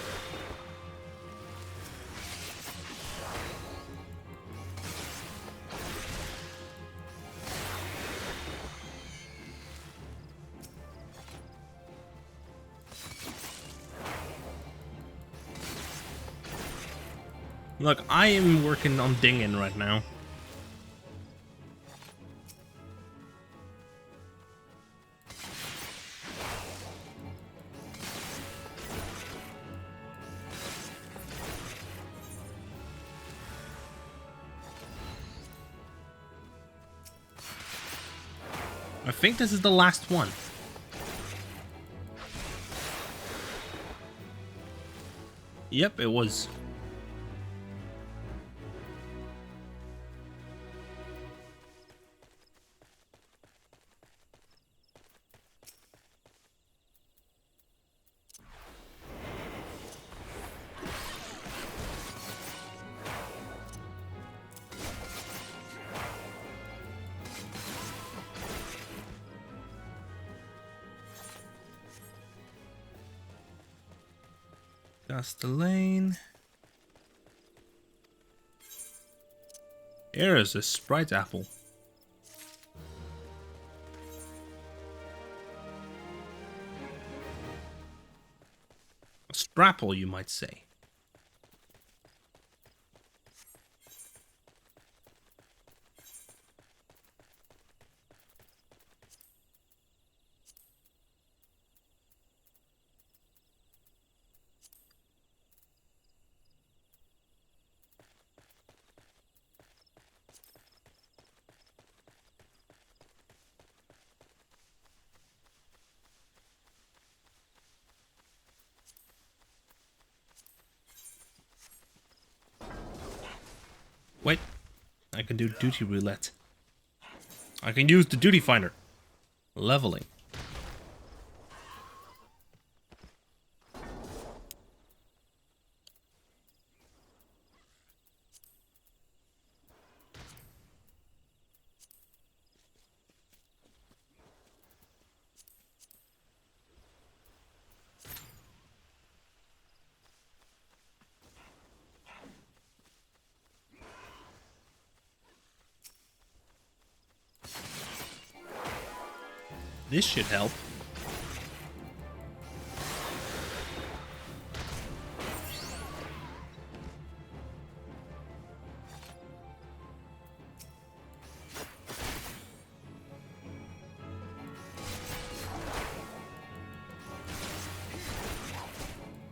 Look, I am working on dinging right now. I think this is the last one. Yep, it was. That's the lane. Here is a sprite apple. A strapple, you might say. Wait, I can do duty roulette. I can use the duty finder. Leveling. This should help.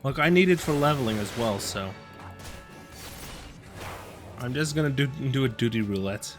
Look, I need it for leveling as well, so I'm just gonna do a duty roulette.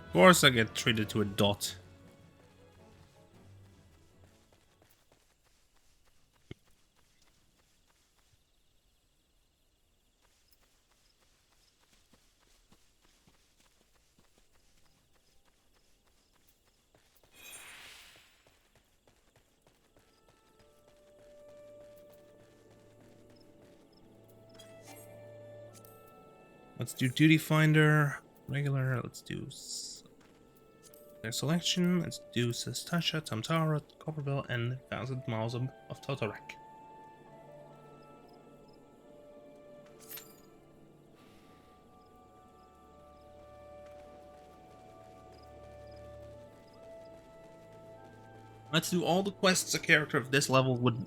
Of course I get treated to a dot. Let's do Duty Finder, regular, let's do their selection, let's do Sestasha, Tamtara, Copperbill, and 1,000 Miles of Totorek. Let's do all the quests a character of this level would...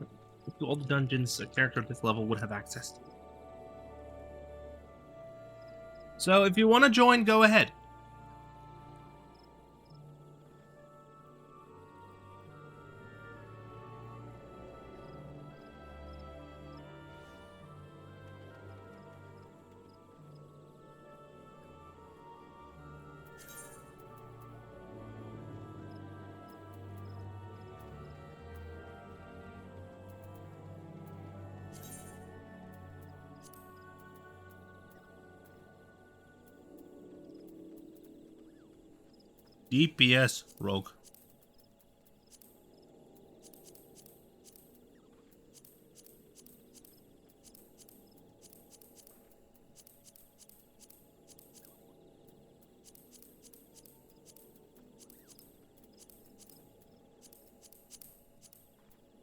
Let's do all the dungeons a character of this level would have access to. So if you want to join, go ahead. DPS rogue.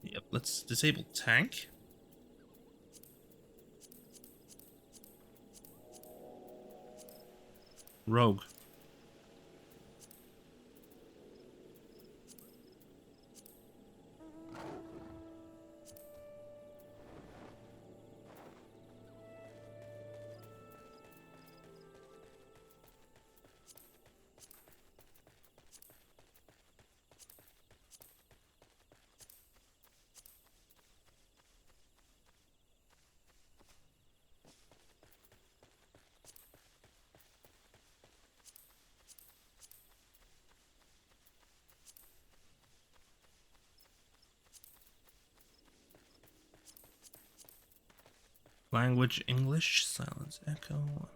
Yep, let's disable tank. Rogue. Language English, silence echo.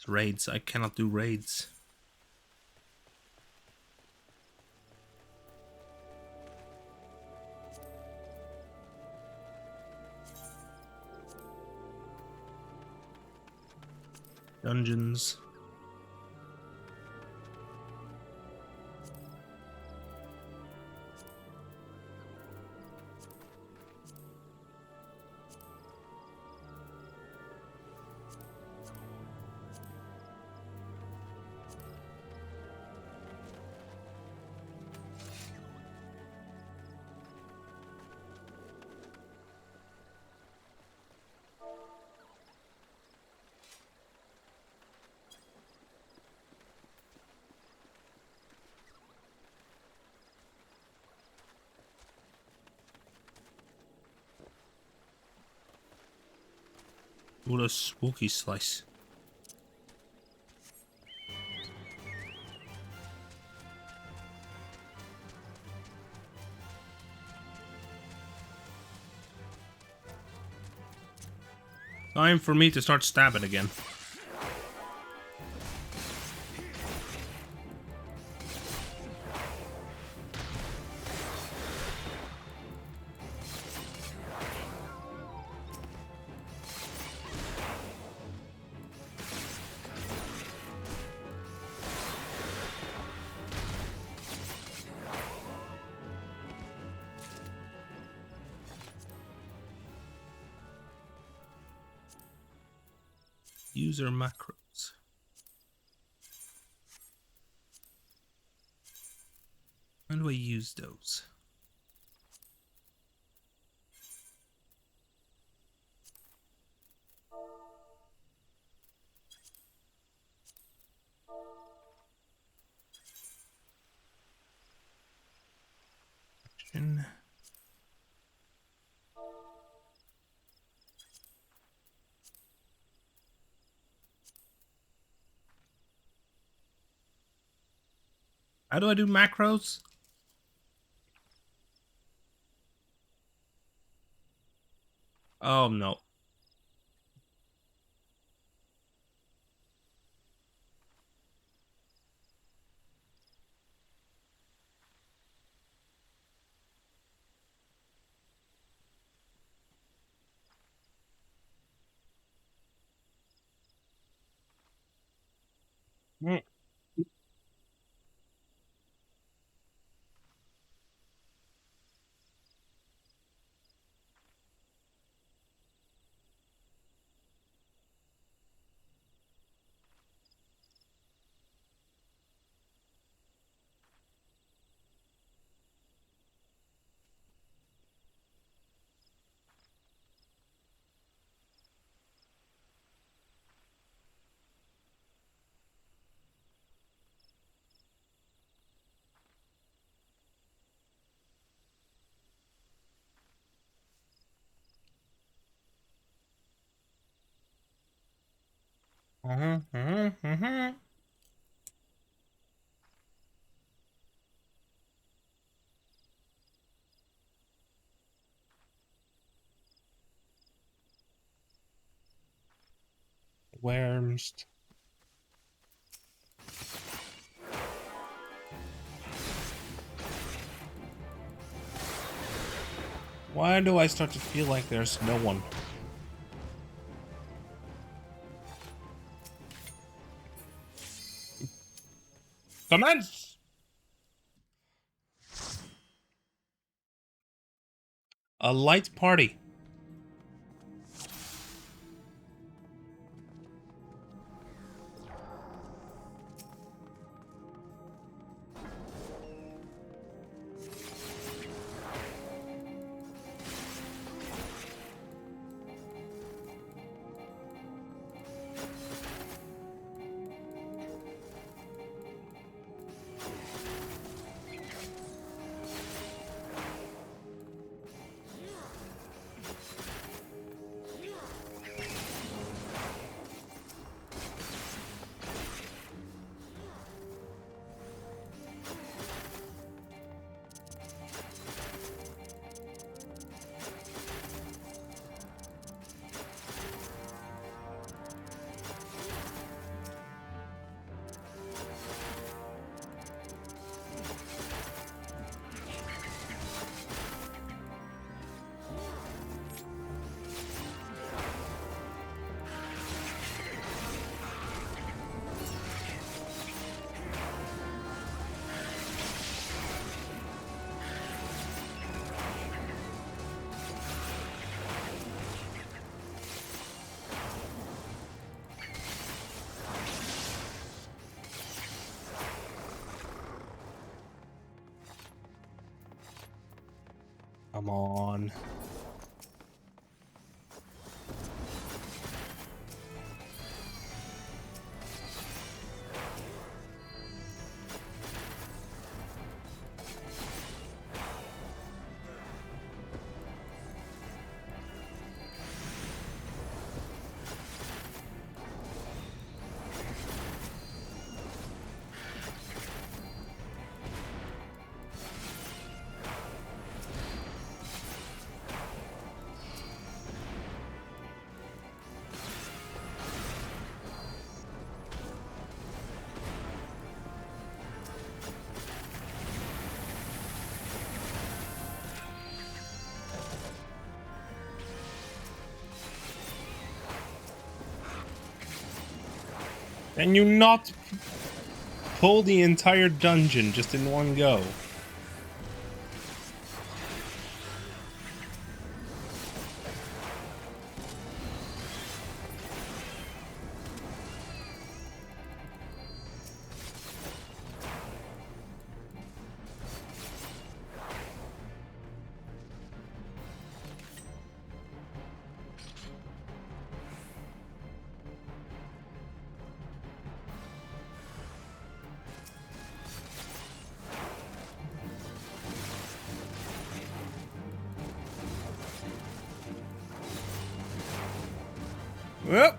Raids. I cannot do raids. Dungeons. What a spooky slice. Time for me to start stabbing again. User macros. When do I use those? Action. How do I do macros? Oh no. Worms. Why do I start to feel like there's no one? Commence! A light party. Come on. Can you not pull the entire dungeon just in one go? Well,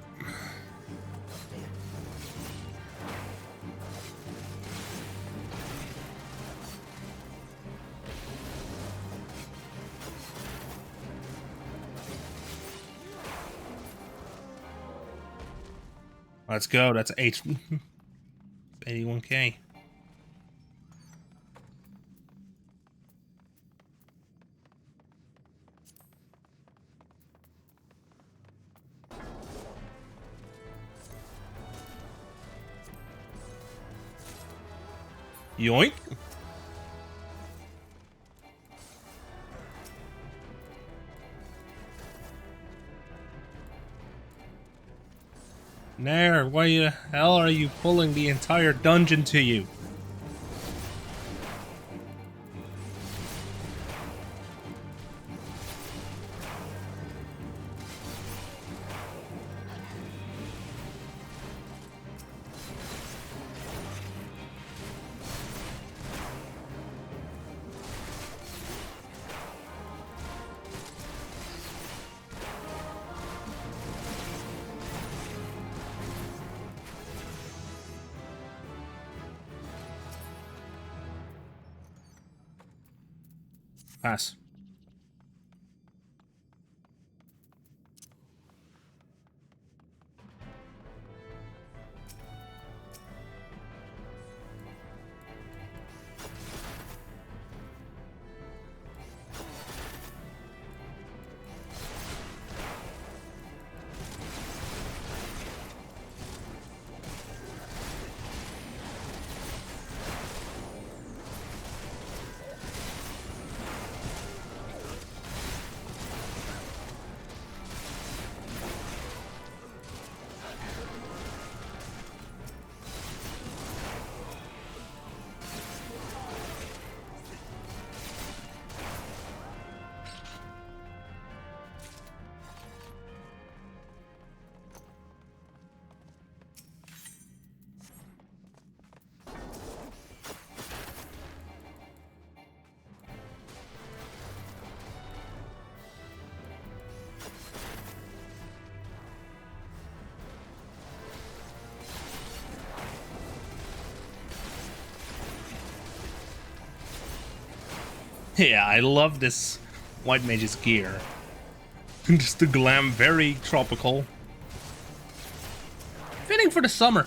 let's go. That's 81k. Yoink. Nair, why the hell are you pulling the entire dungeon to you? Pass. Yeah, I love this White Mage's gear. Just the glam, very tropical. Fitting for the summer.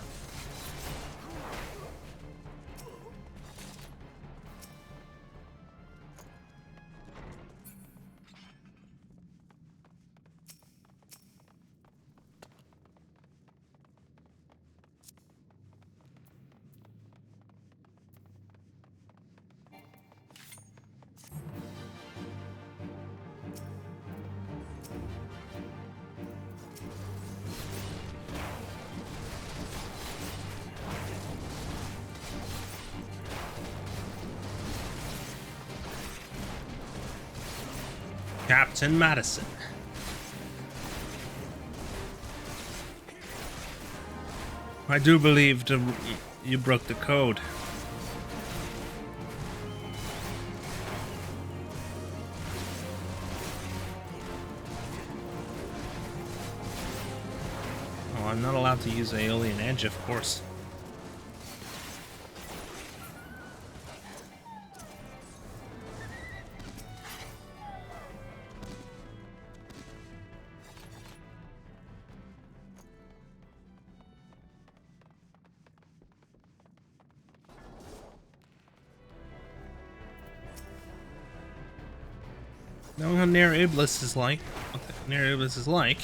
Captain Madison. I do believe you broke the code. Oh, I'm not allowed to use Aeolian Edge, of course. Knowing how near Iblis is like, what near Iblis is like.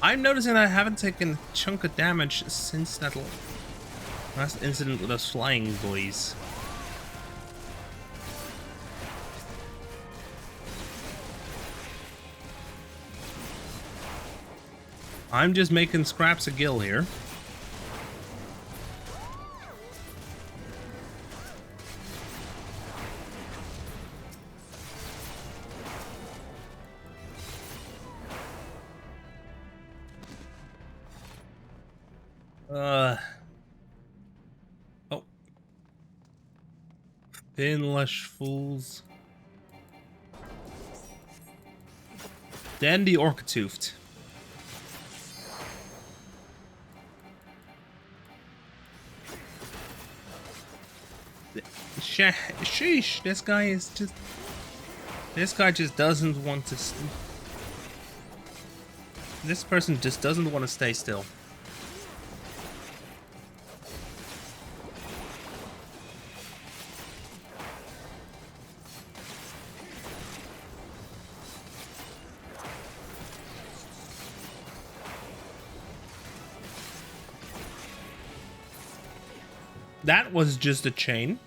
I'm noticing that I haven't taken a chunk of damage since that last incident with those flying boys. I'm just making scraps of Gil here. Oh. Thin lush fools. Dandy Orcatoofed. Sheesh, this guy is just... This guy just doesn't want to... This person just doesn't want to stay still. That was just a chain.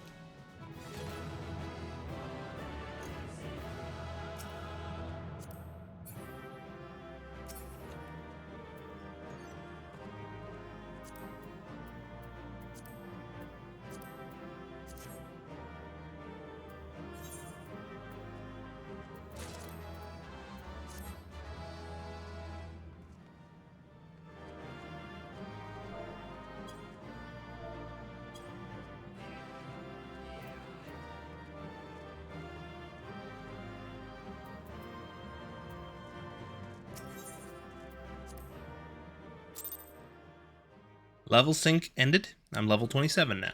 Level sync ended. I'm level 27 now.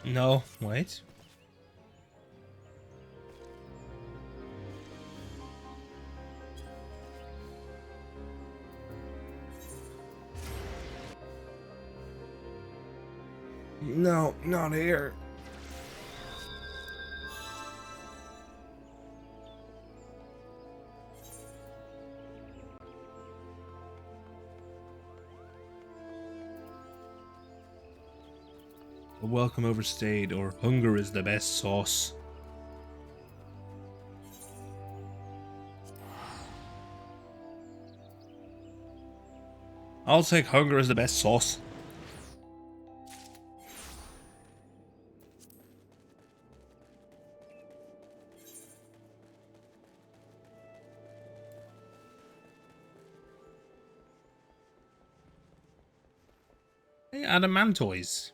No, wait. No, not here. A welcome overstayed, or hunger is the best sauce. I'll take hunger is the best sauce. Hey, adamantoids.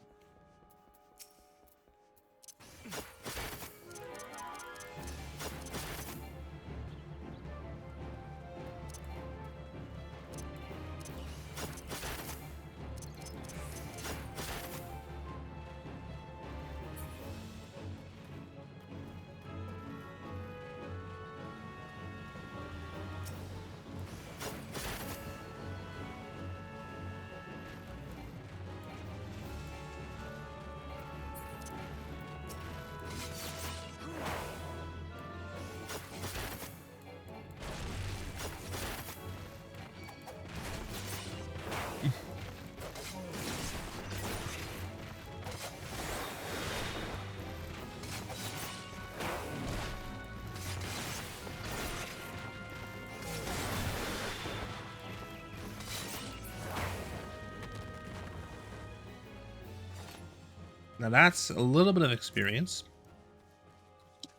Now that's a little bit of experience.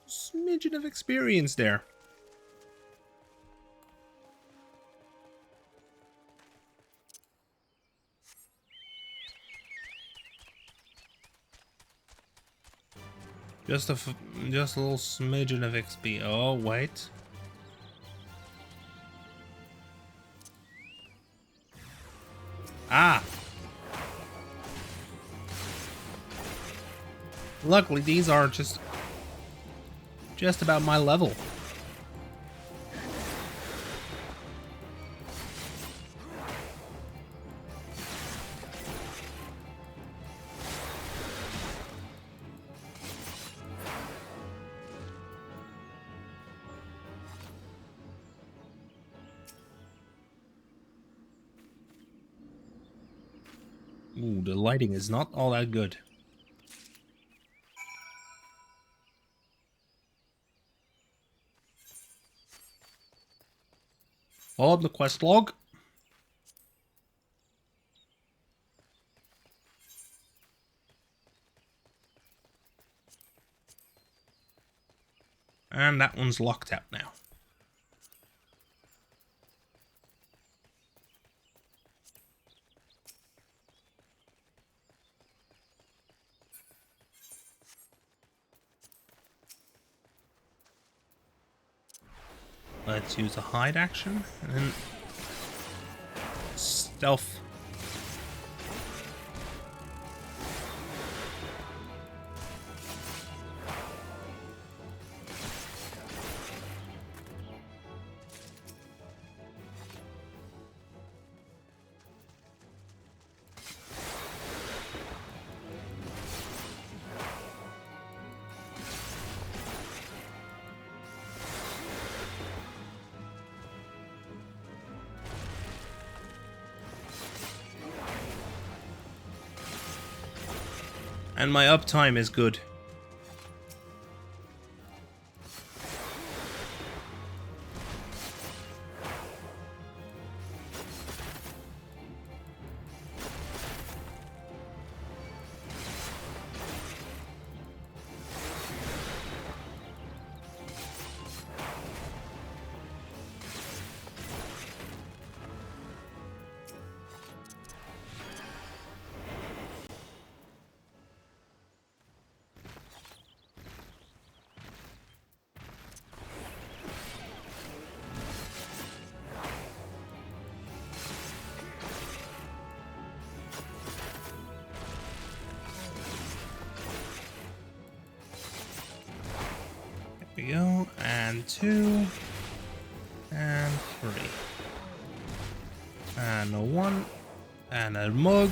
Smidgen of experience there. Just a little smidgen of XP. Oh, wait. Ah! Luckily, these are just about my level. Ooh, the lighting is not all that good. Oh, the quest log. And that one's locked out now. Let's use a hide action and then stealth. And my uptime is good. There we go. And 2. And 3. And a 1. And a mug.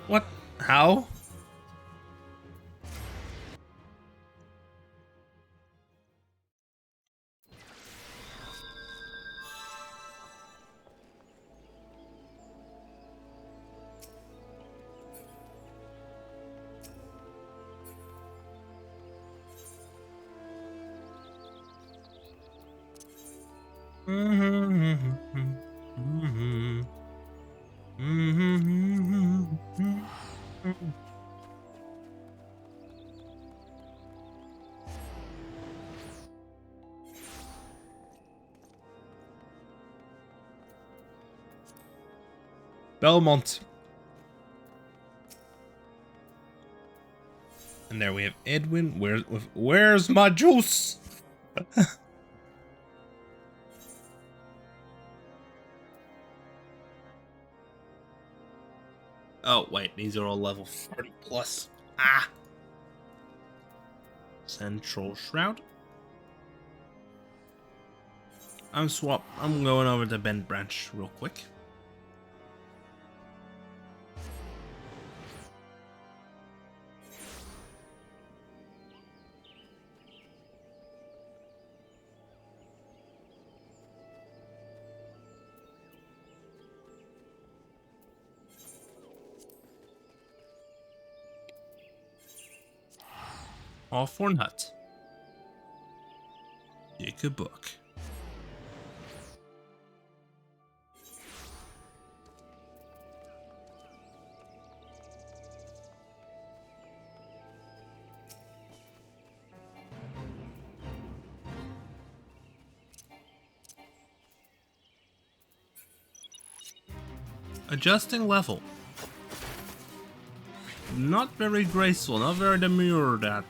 What? How? Belmont. And there we have Edwin. Where's my juice? Oh, wait. These are all level 40 plus. Ah. Central Shroud. I'm going over to Bend Branch real quick. Hawthorne Hut. Take a book. Adjusting level. Not very graceful, not very demure, that.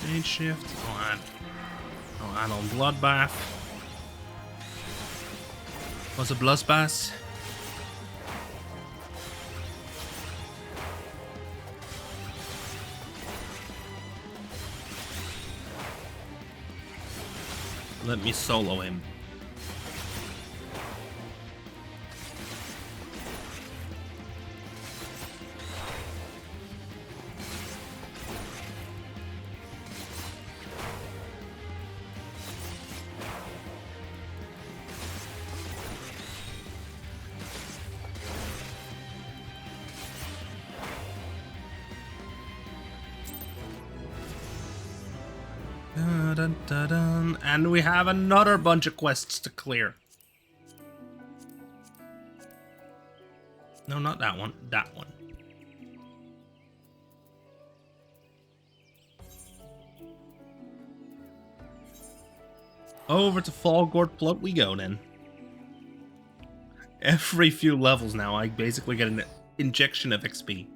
Stage shift. Oh, and on Bloodbath. What's a Bloodbath? Let me solo him. Dun, dun, dun. And we have another bunch of quests to clear. No, not that one. That one. Over to Fallgort Plot we go then. Every few levels now, I basically get an injection of XP.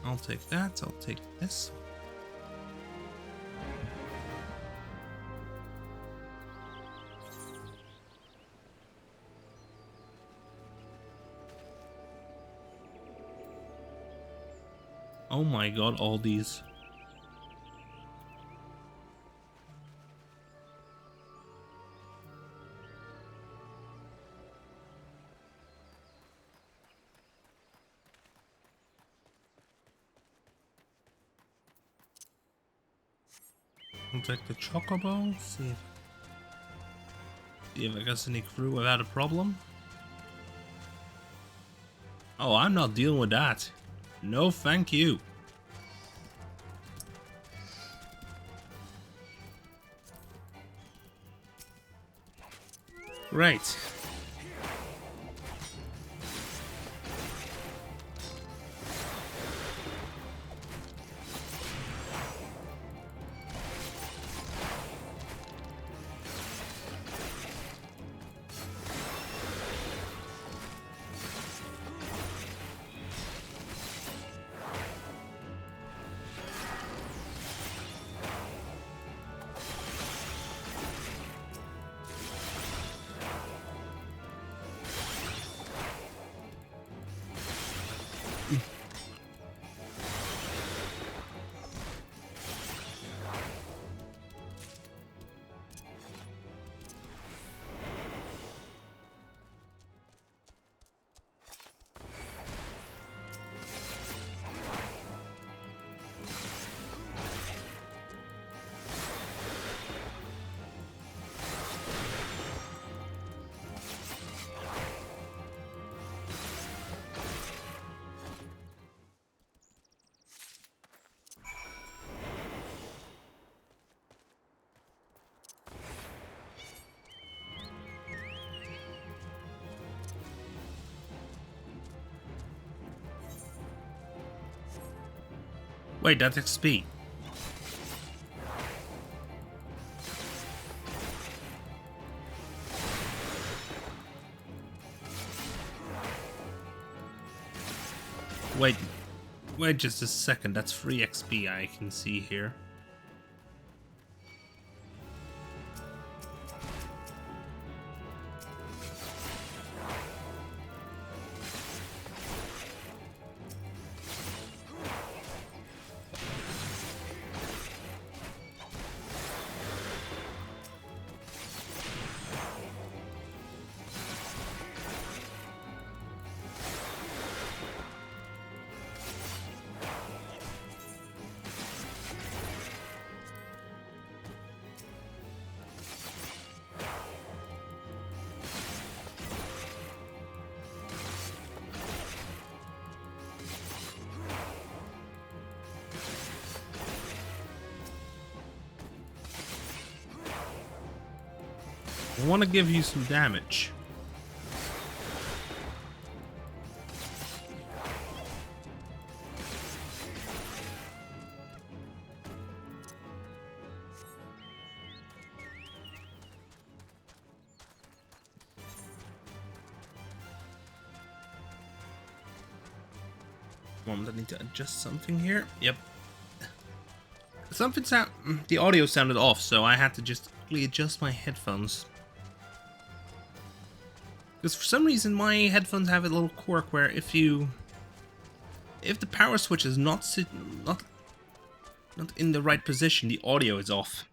I'll take that, I'll take this. Oh my god, all these. I'll take the Chocobo, see if I can sneak through without a problem. Oh, I'm not dealing with that. No, thank you. Right. Wait, that's XP. Wait, wait just a second. That's free XP I can see here. I want to give you some damage. Moment, I need to adjust something here. Yep. Something sound. The audio sounded off, so I had to just quickly adjust my headphones. Because for some reason my headphones have a little quirk where if the power switch is not in the right position, the audio is off.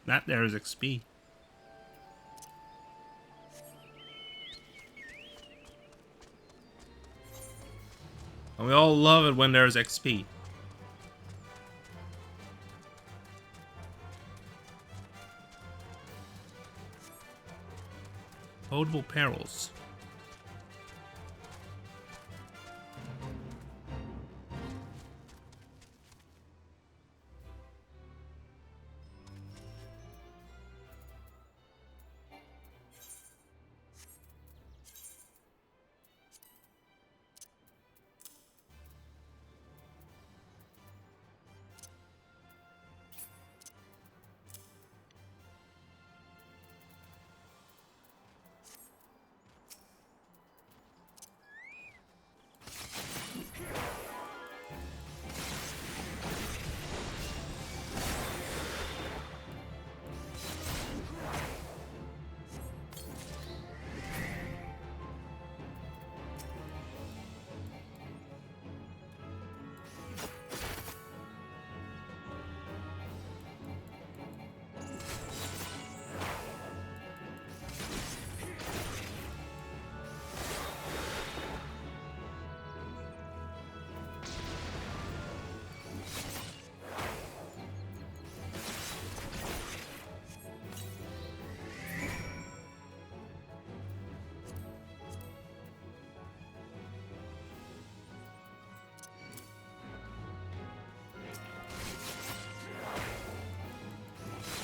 That there is XP. And we all love it when there's XP. Potable perils.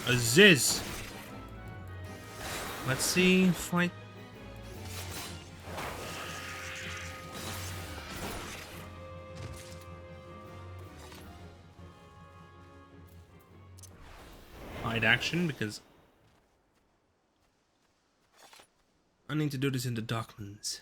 A Ziz. Let's see, fight. Hide action because I need to do this in the Docklands.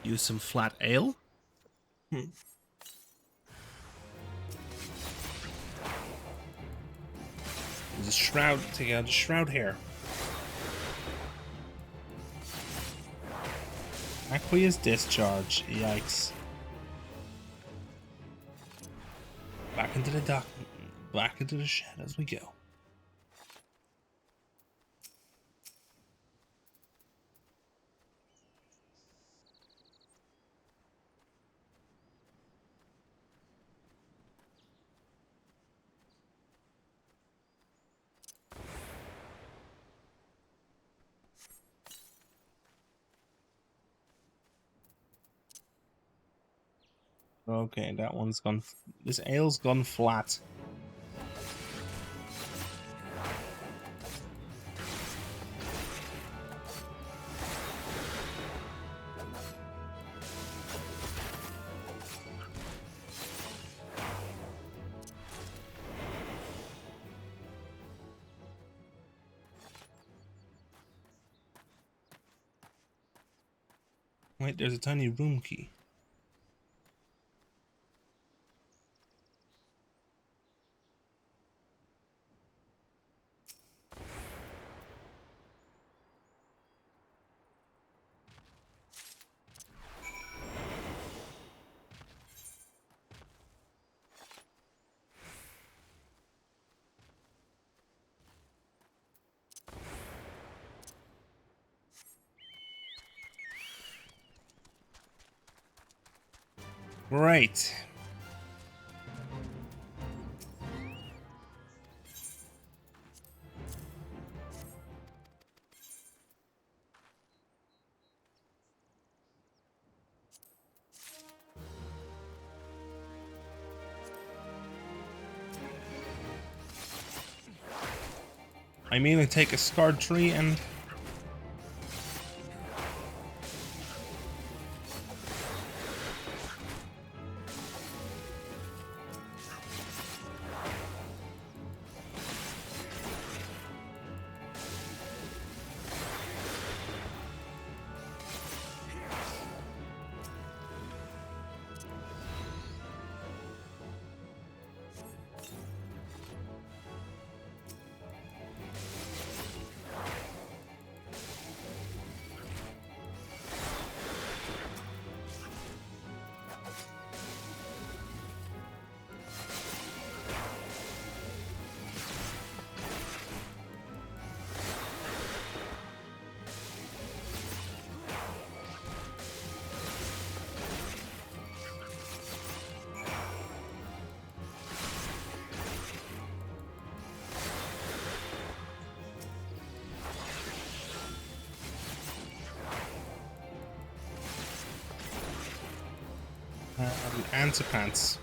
Use some flat ale. There's a shroud. Take out the shroud here. Aqueous discharge. Yikes. Back into the dock. Back into the shed as we go. Okay, that one's gone. This ale's gone flat. Wait, there's a tiny room key. Great. I mean, to take a scarred tree and... answer pants.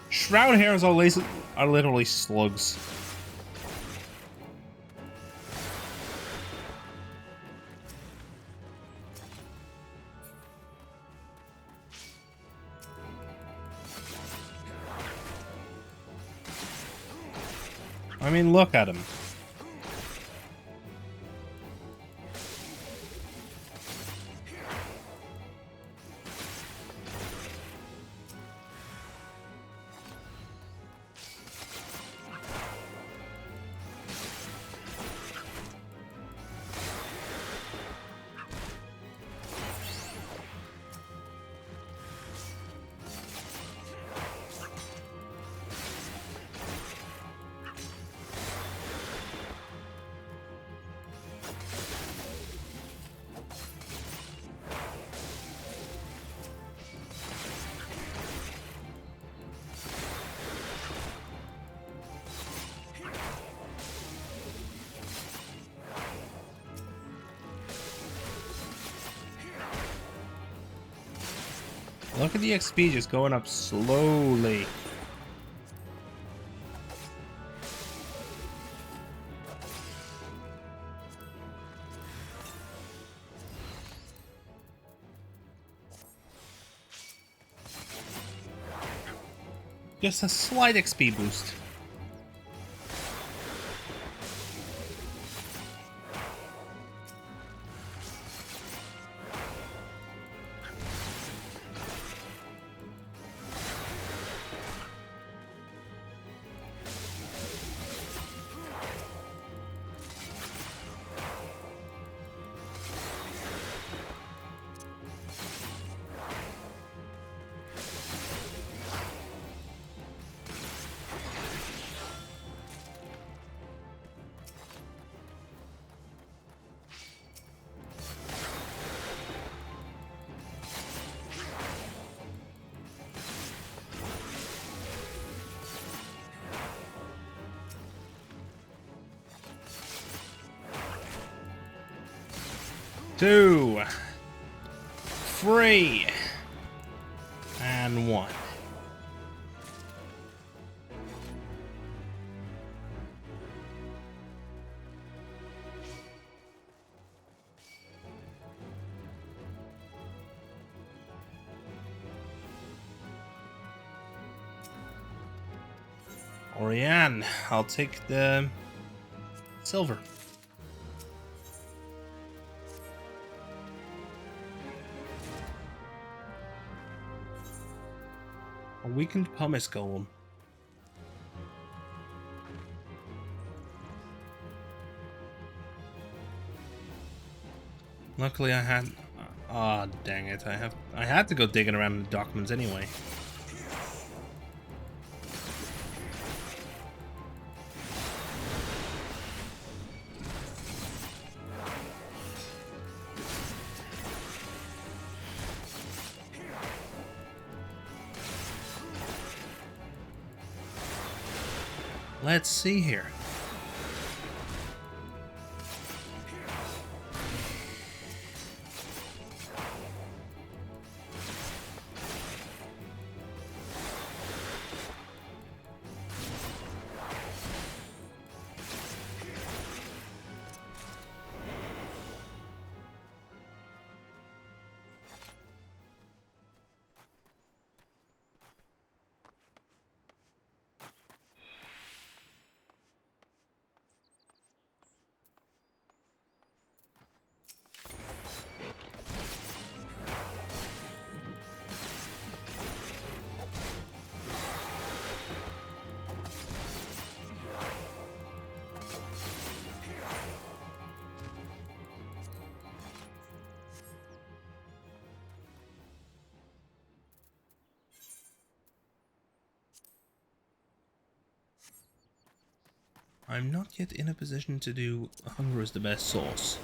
Shroud hairs are literally slugs. I mean, look at him. Look at the XP just going up slowly. Just a slight XP boost. 2, 3, and 1. Oriane, I'll take the silver. A weakened pumice golem. Luckily I had... Ah, oh, dang it. I had to go digging around in the documents anyway. Let's see here. I'm not yet in a position to do hunger is the best sauce.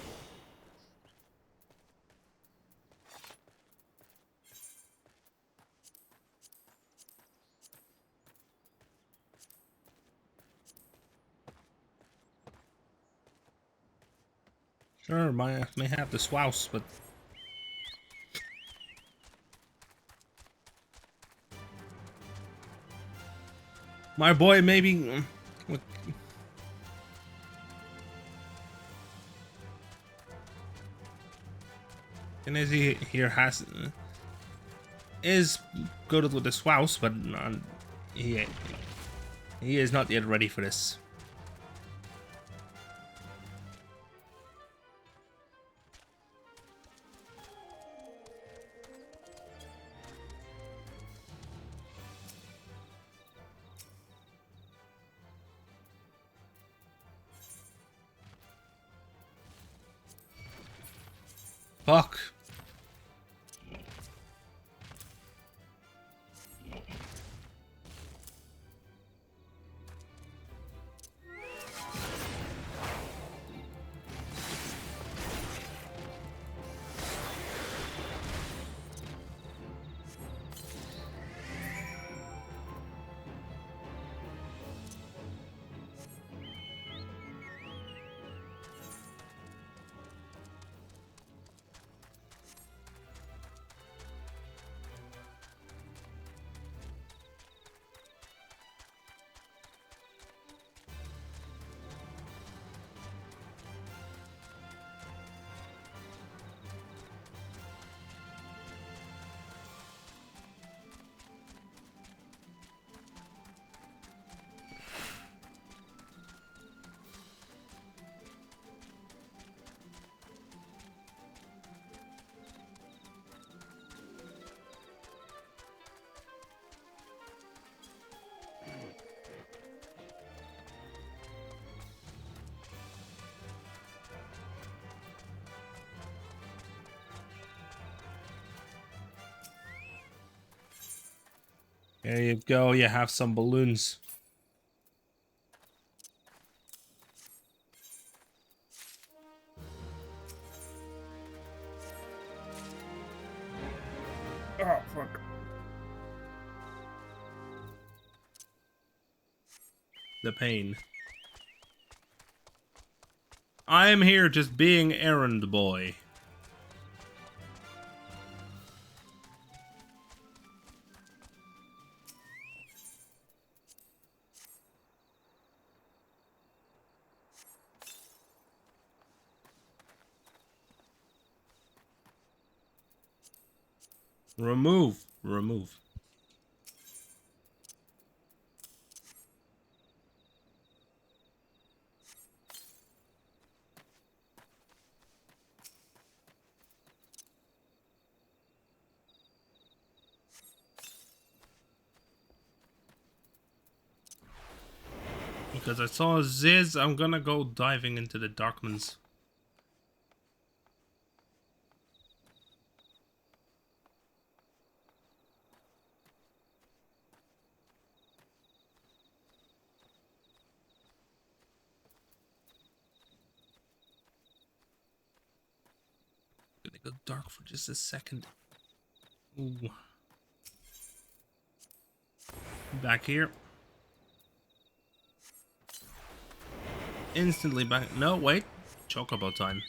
Sure, may have the swouse, but my boy maybe. And as he here is good with the swouse, but he is not yet ready for this. Fuck. There you go, you have some balloons. Oh, fuck. The pain. I am here just being errand boy. Remove. Remove. Because I saw a Ziz, I'm gonna go diving into the Darkmans. Gonna go dark for just a second. Ooh. Back here. Instantly back. No, wait. Chocobo time.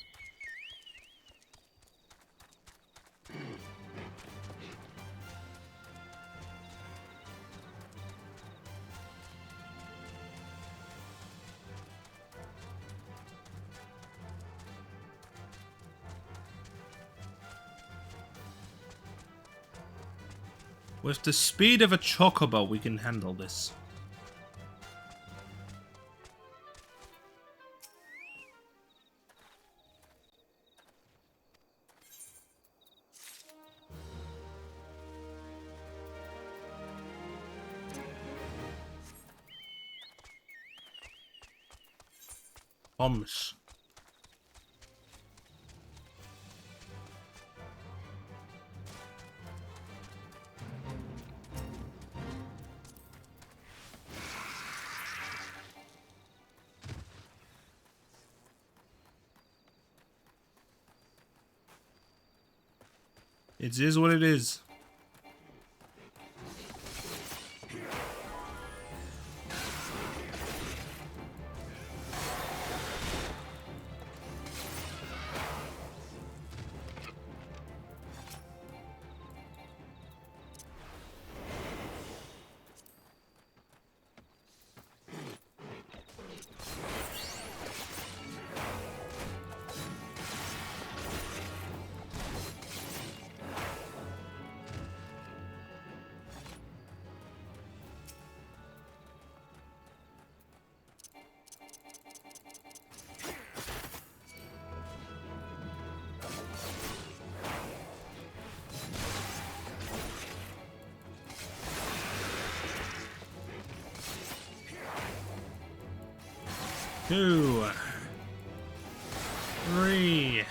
With the speed of a chocobo, we can handle this. Bombs. It is what it is. Two, three.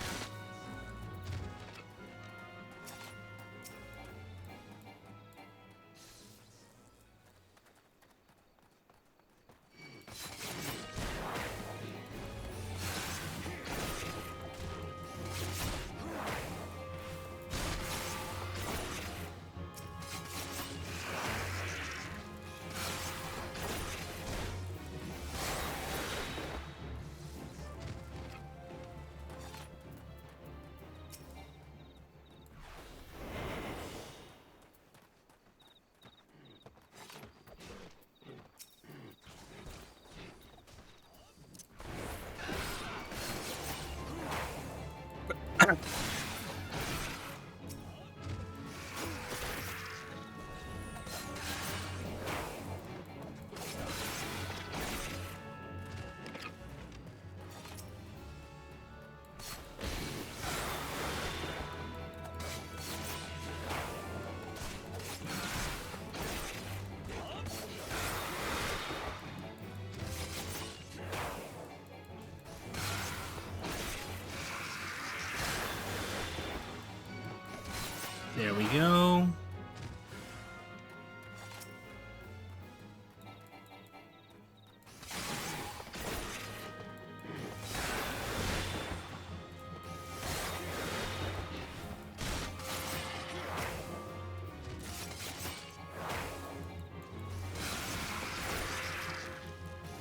There we go.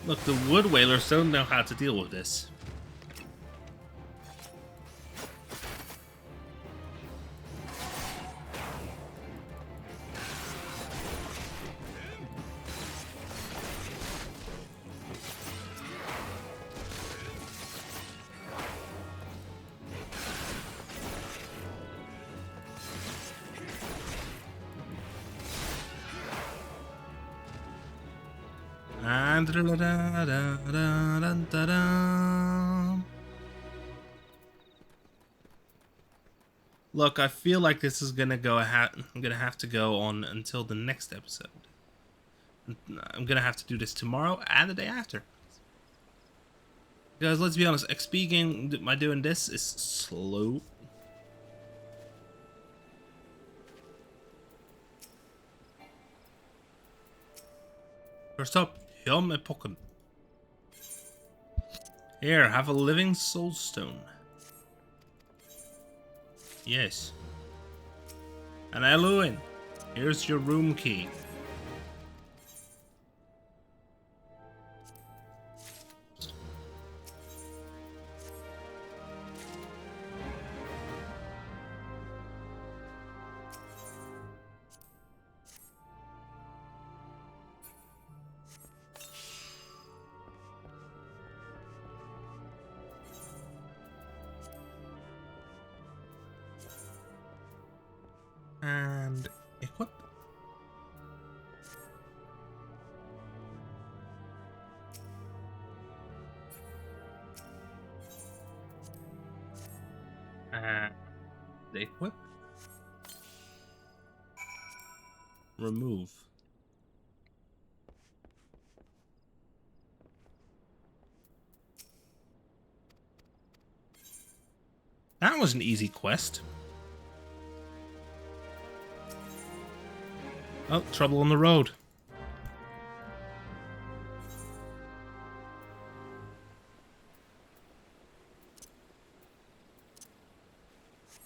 Look, the wood whalers don't know how to deal with this. And look, I feel like this is gonna go. I'm gonna have to go on until the next episode. I'm gonna have to do this tomorrow and the day after. Because let's be honest, XP game by doing this is slow. First up, Hjom Epochen. Here, have a living soul stone. Yes. And Eluin, here's your room key. And equip. And equip. Remove. That was an easy quest. Oh, trouble on the road.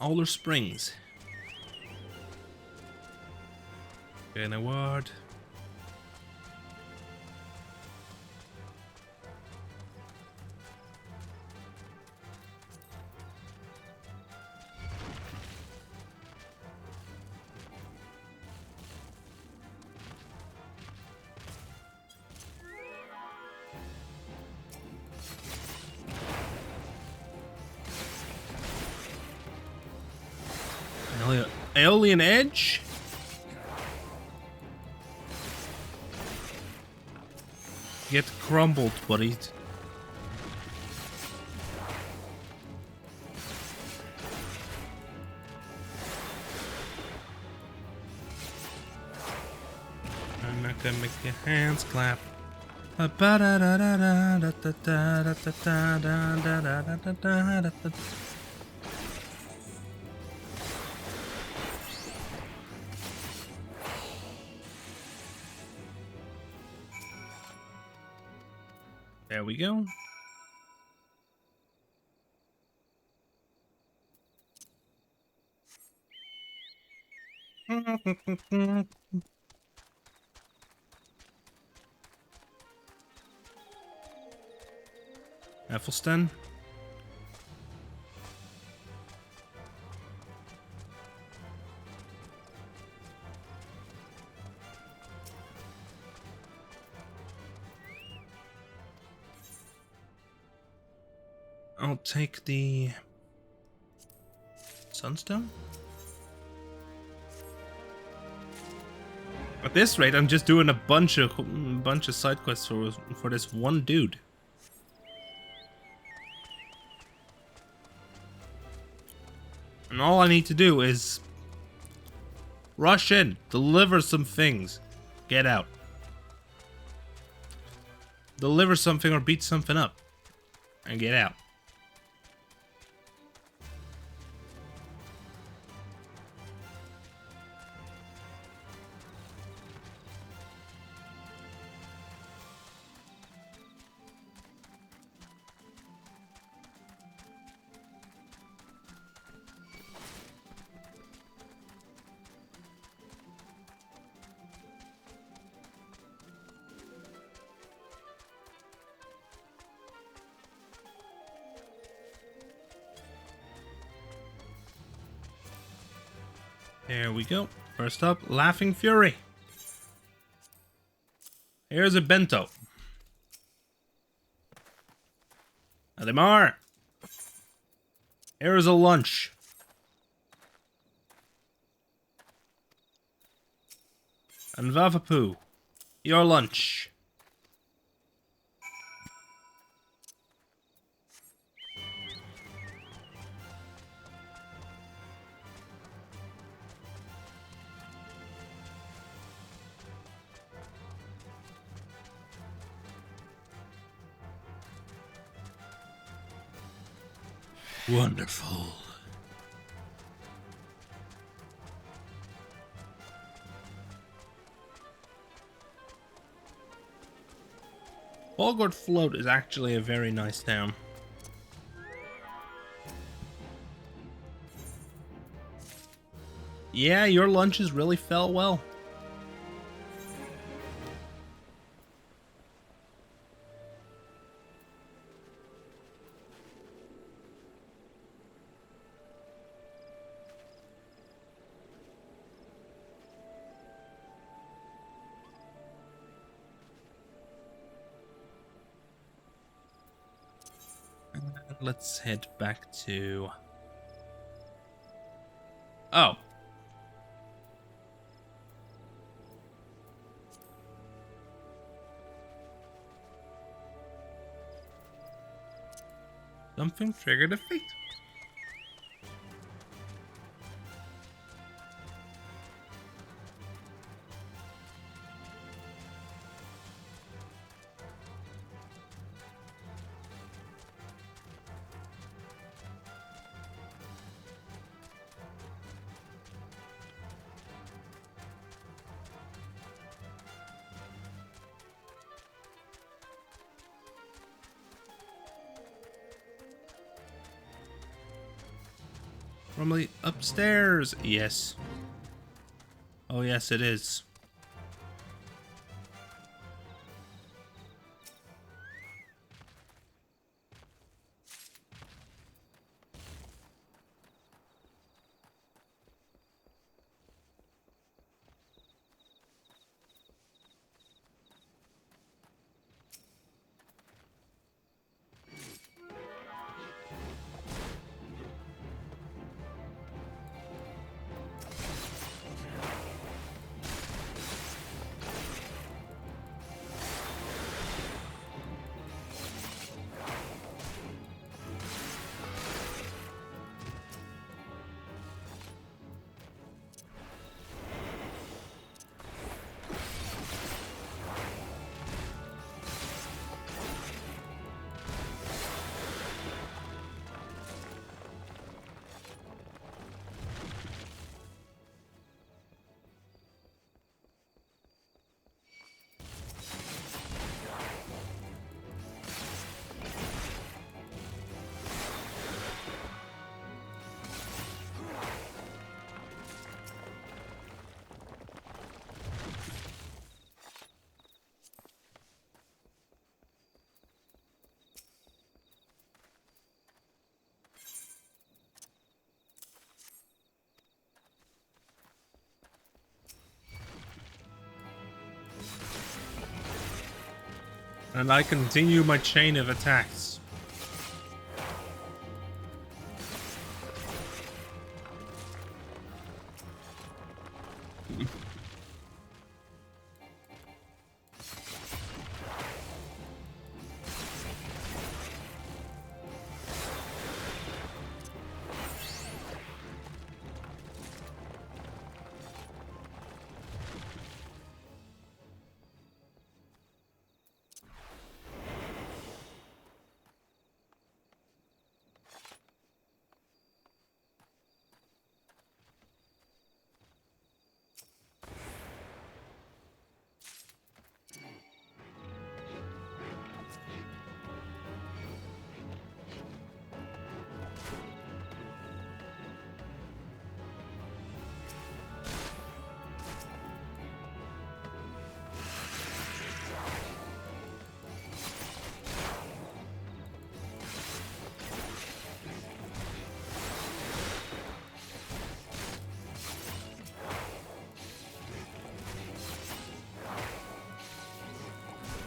Alder Springs. An award. Aeolian Edge. Get crumbled, buddy. I'm not gonna make your hands clap. There we go. Athelstan. I'll take the Sunstone. At this rate, I'm just doing a bunch of side quests for this one dude. And all I need to do is rush in, deliver some things, get out. Deliver something or beat something up, and get out. There we go. First up, Laughing Fury. Here's a bento. Ademar. Here is a lunch. And Vavapu, your lunch. Wonderful. Bogart Float is actually a very nice town. Yeah, your lunches really fell well. Let's head back to... Oh. Something triggered a fate. Normally upstairs. Yes. Oh, yes, it is. And I continue my chain of attacks.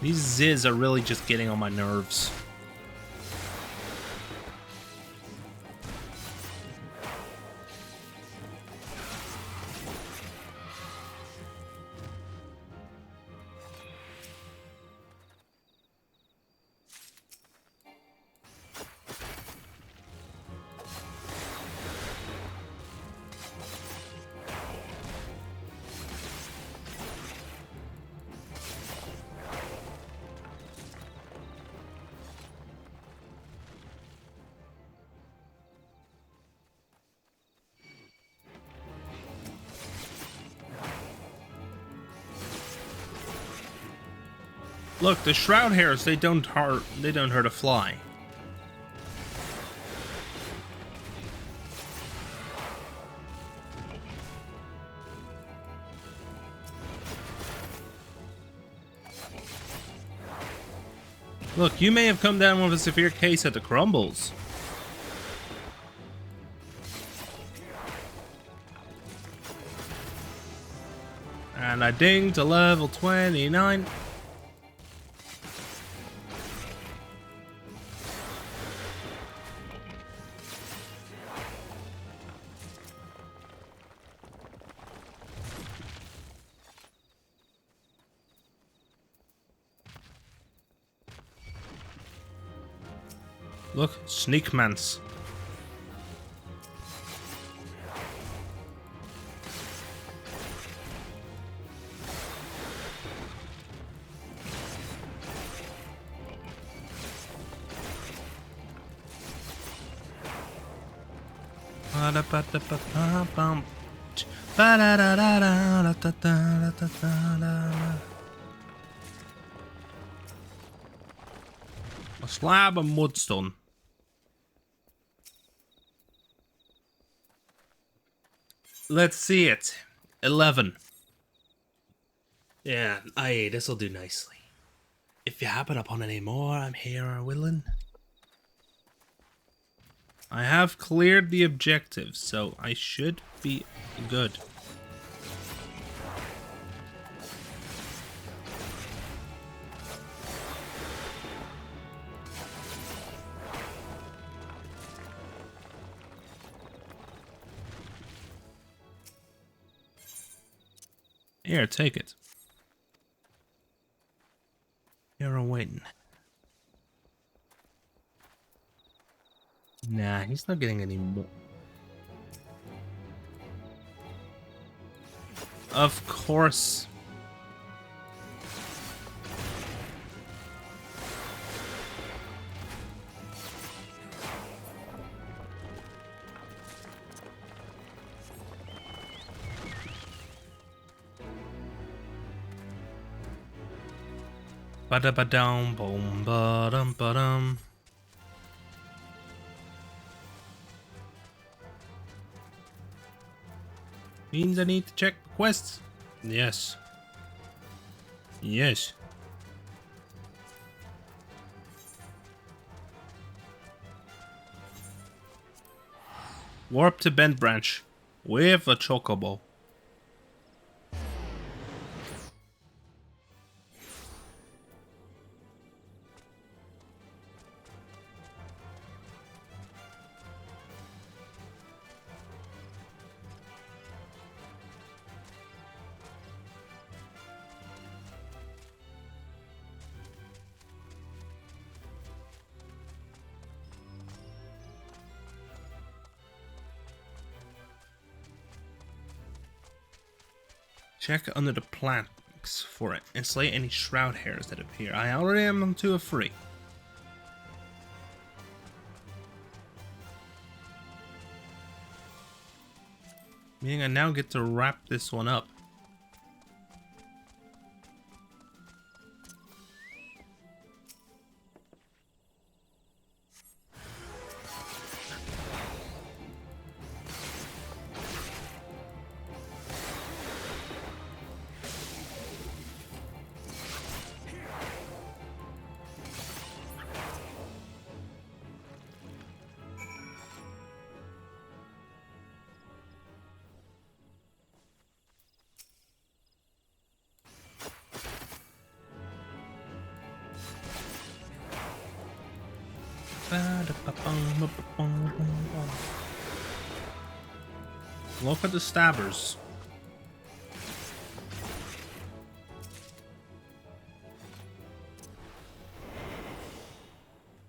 These Ziz are really just getting on my nerves. Look, the shroud hairs, they don't hurt a fly. Look, you may have come down with a severe case at the crumbles. And I ding to level 29. Look, sneak mans. A slab of mudstone. Let's see it. 11. Yeah, aye, this'll do nicely. If you happen upon any more, I'm here willing. I have cleared the objectives, so I should be good. Here, take it. You're waiting. Nah, he's not getting any more. Of course. Ba-da-ba-dum, boom, ba-dum, ba-dum. Means I need to check quests. Yes. Yes. Warp to Bent Branch with a chocobo. Check under the planks for it and slay any shroud hairs that appear. I already am to a free. Meaning I now get to wrap this one up. Look at the stabbers.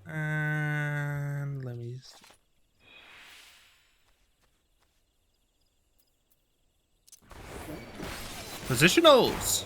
And let me see. Positionals.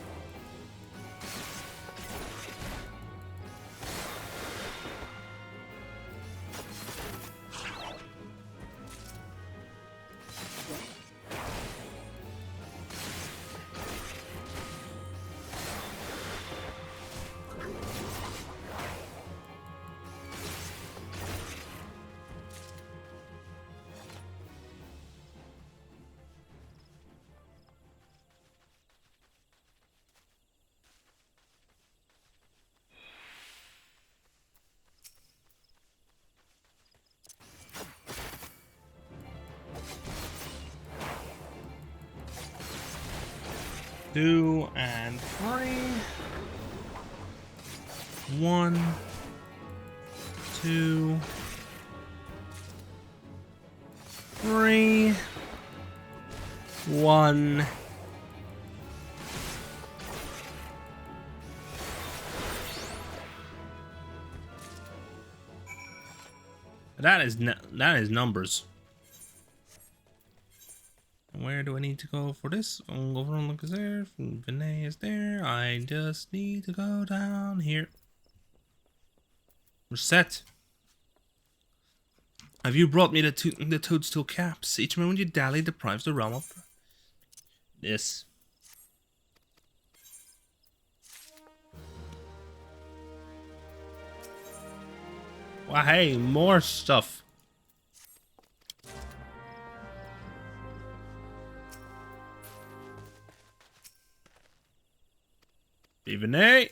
2 and 3. 1, 2, 3, 1. That is numbers. Where do I need to go for this? I'll go from look is there. Vinay is there. I just need to go down here. We're set. Have you brought me the toadstool caps? Each moment you dally deprives the realm of this. Well, hey, more stuff. Vinay.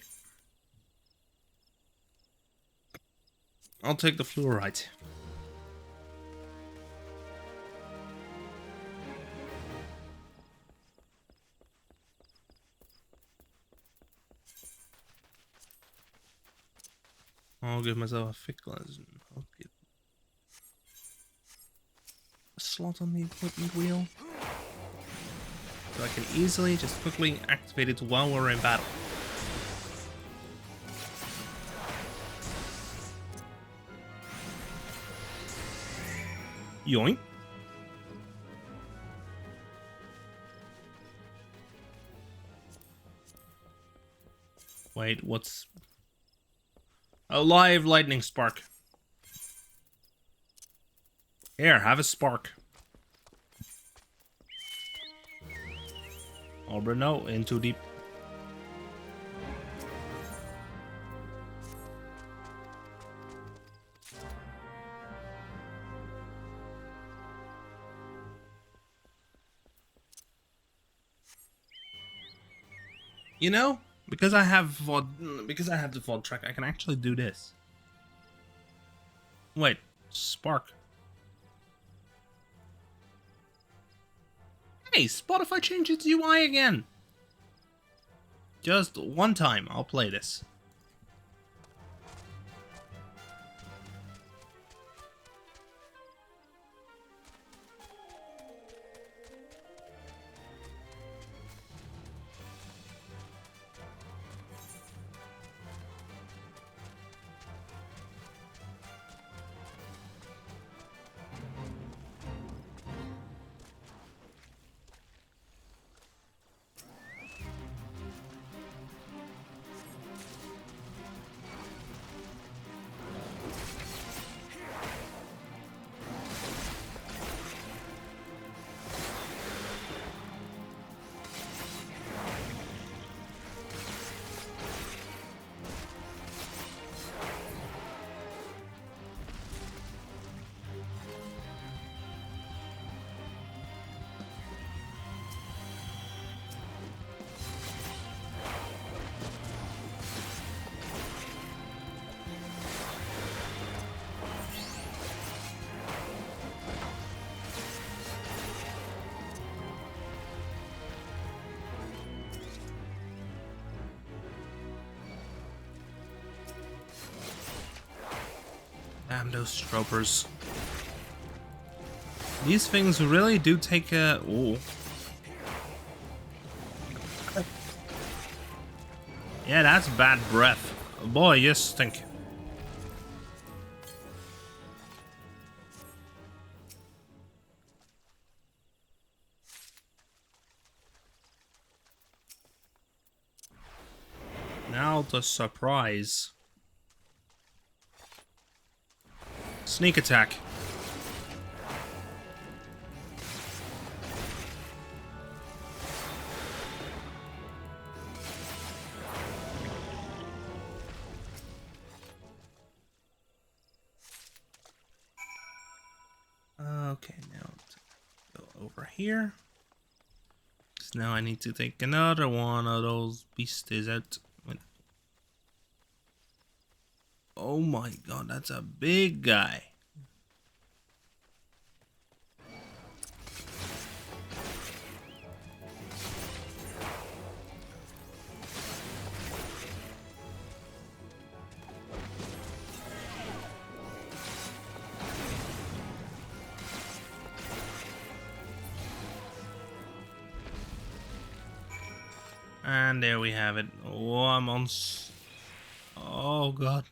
I'll take the fluorite. I'll give myself a thick glass and I'll get a slot on the equipment wheel. So I can easily just quickly activate it while we're in battle. Yoink. Wait, what's... A live lightning spark. Here, have a spark. Oh, but no, in too deep. You know, because I have the VOD track, I can actually do this. Wait, spark. Hey, Spotify changed its UI again. Just one time, I'll play this. Damn those stropers. These things really do take a... Ooh. Yeah, that's bad breath. Boy, you stink. Now the surprise. Sneak attack. Okay, now go over here. So now I need to take another one of those beasties out. Oh my god, that's a big guy. And there we have it. Oh, I'm on... Oh, God.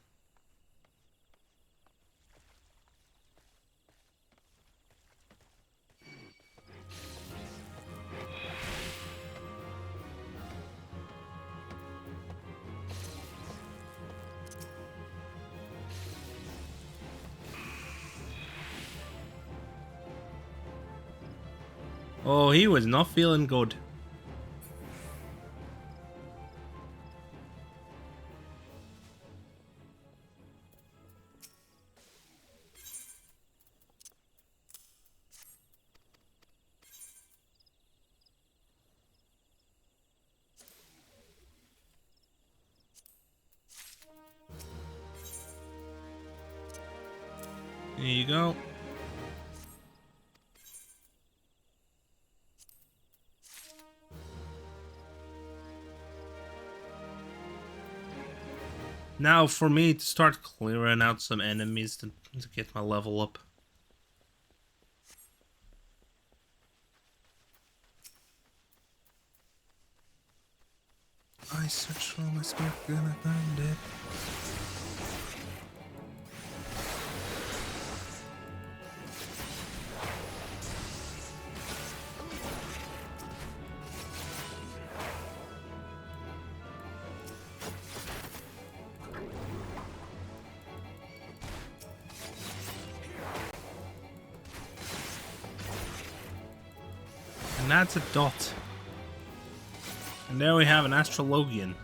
Oh, he was not feeling good. There you go. Now for me to start clearing out some enemies to get my level up. I search for my spirit, gonna find it. And that's a dot. And there we have an Astrologian.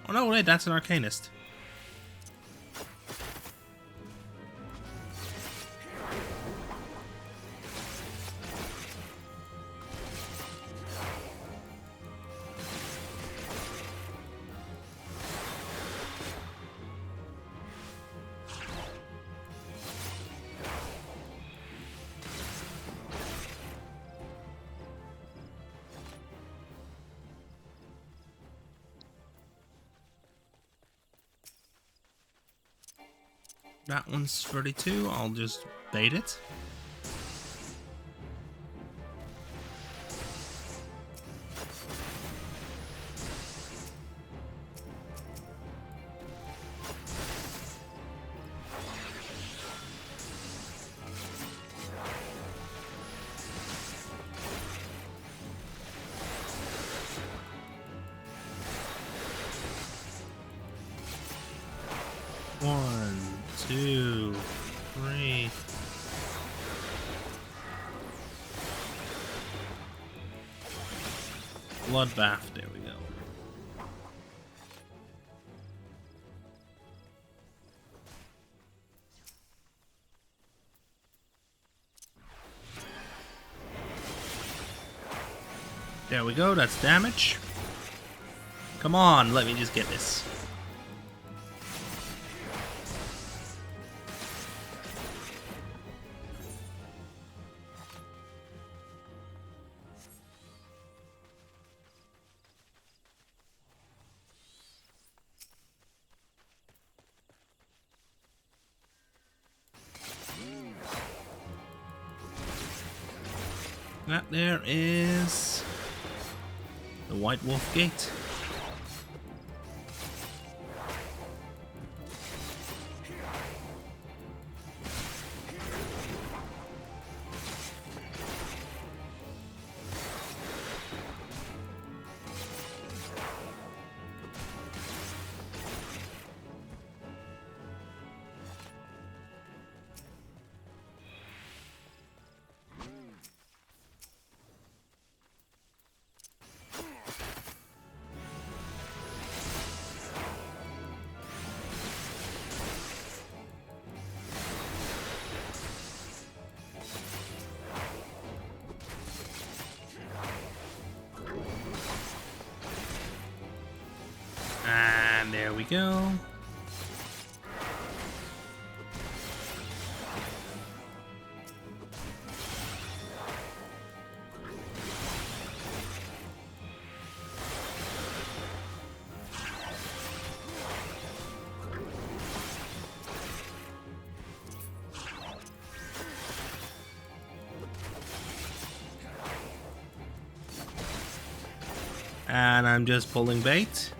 Oh no, wait, that's an Arcanist. That one's 32, I'll just bait it. One, two, three. Bloodbath, there we go. There we go, that's damage. Come on, let me just get this. That there is the White Wolf Gate. And there we go. And I'm just pulling bait.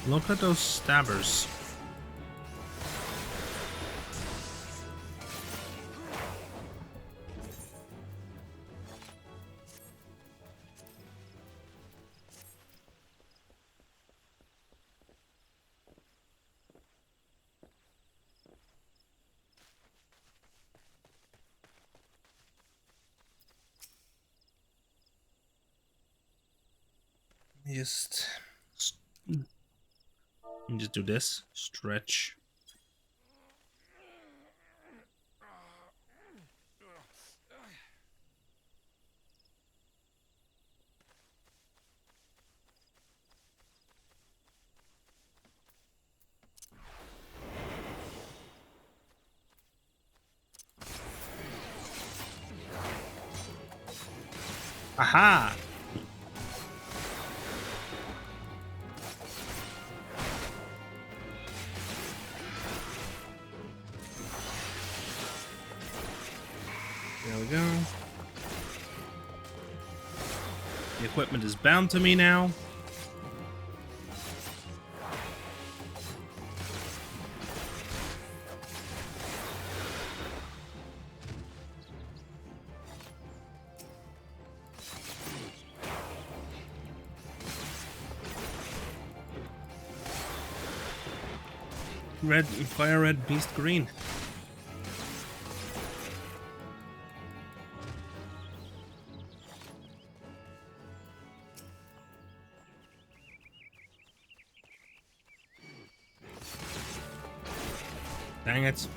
Look at those stabbers. Just do this. Stretch. Aha! There we go. The equipment is bound to me now. Red, fire red, beast green. Dang it.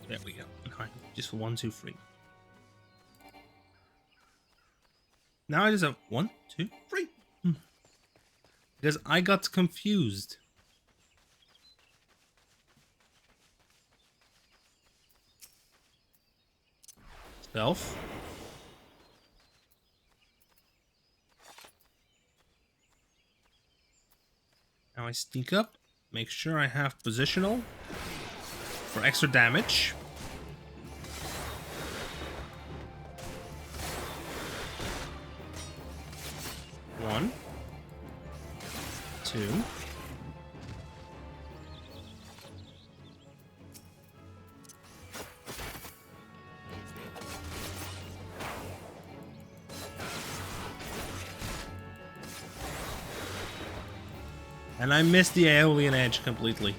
There we go. Alright, just 1, 2, 3. Now I just have 1, 2, 3. Because I got confused. Stealth. Now I sneak up, make sure I have positional for extra damage. One, 2. And I missed the Aeolian Edge completely.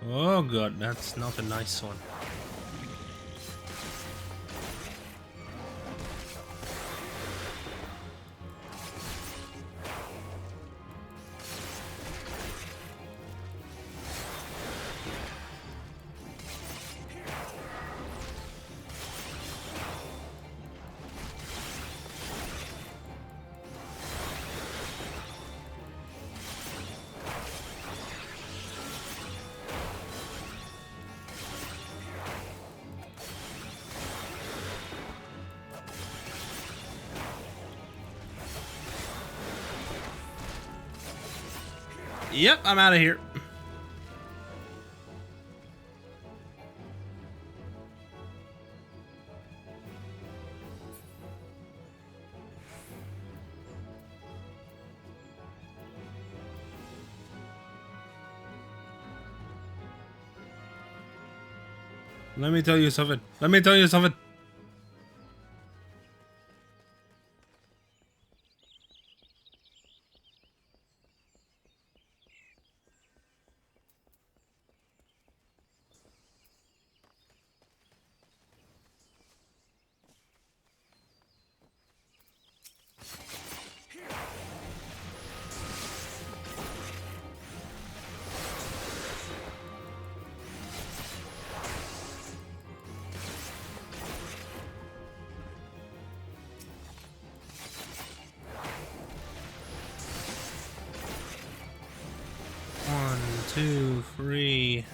Oh god, that's not a nice one. Yep, I'm out of here. Let me tell you something. Let me tell you something. One, two, three.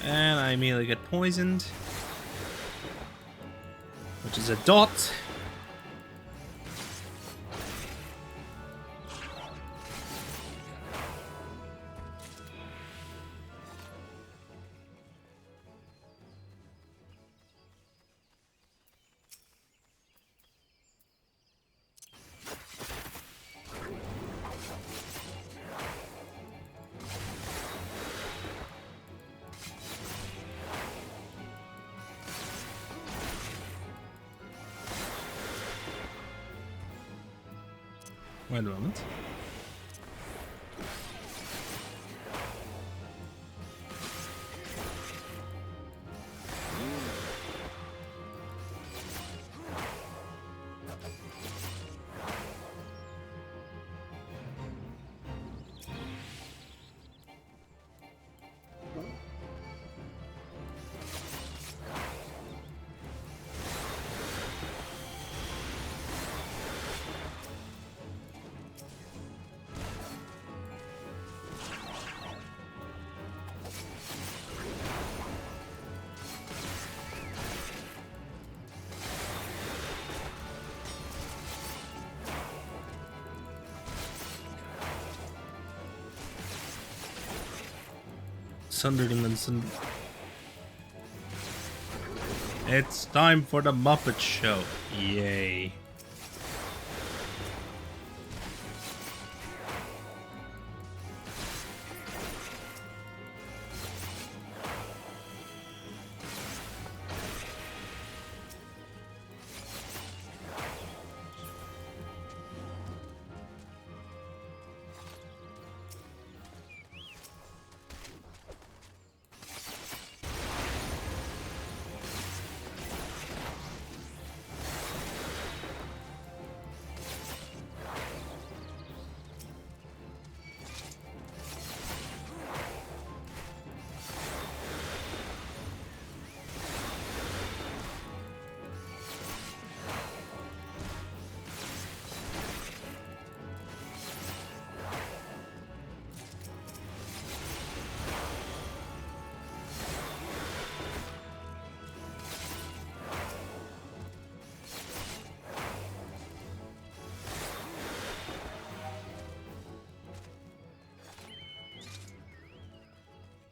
And I immediately get poisoned, which is a dot. Wait a moment. Sundered and then sundered. It's time for the Muppet Show. Yay.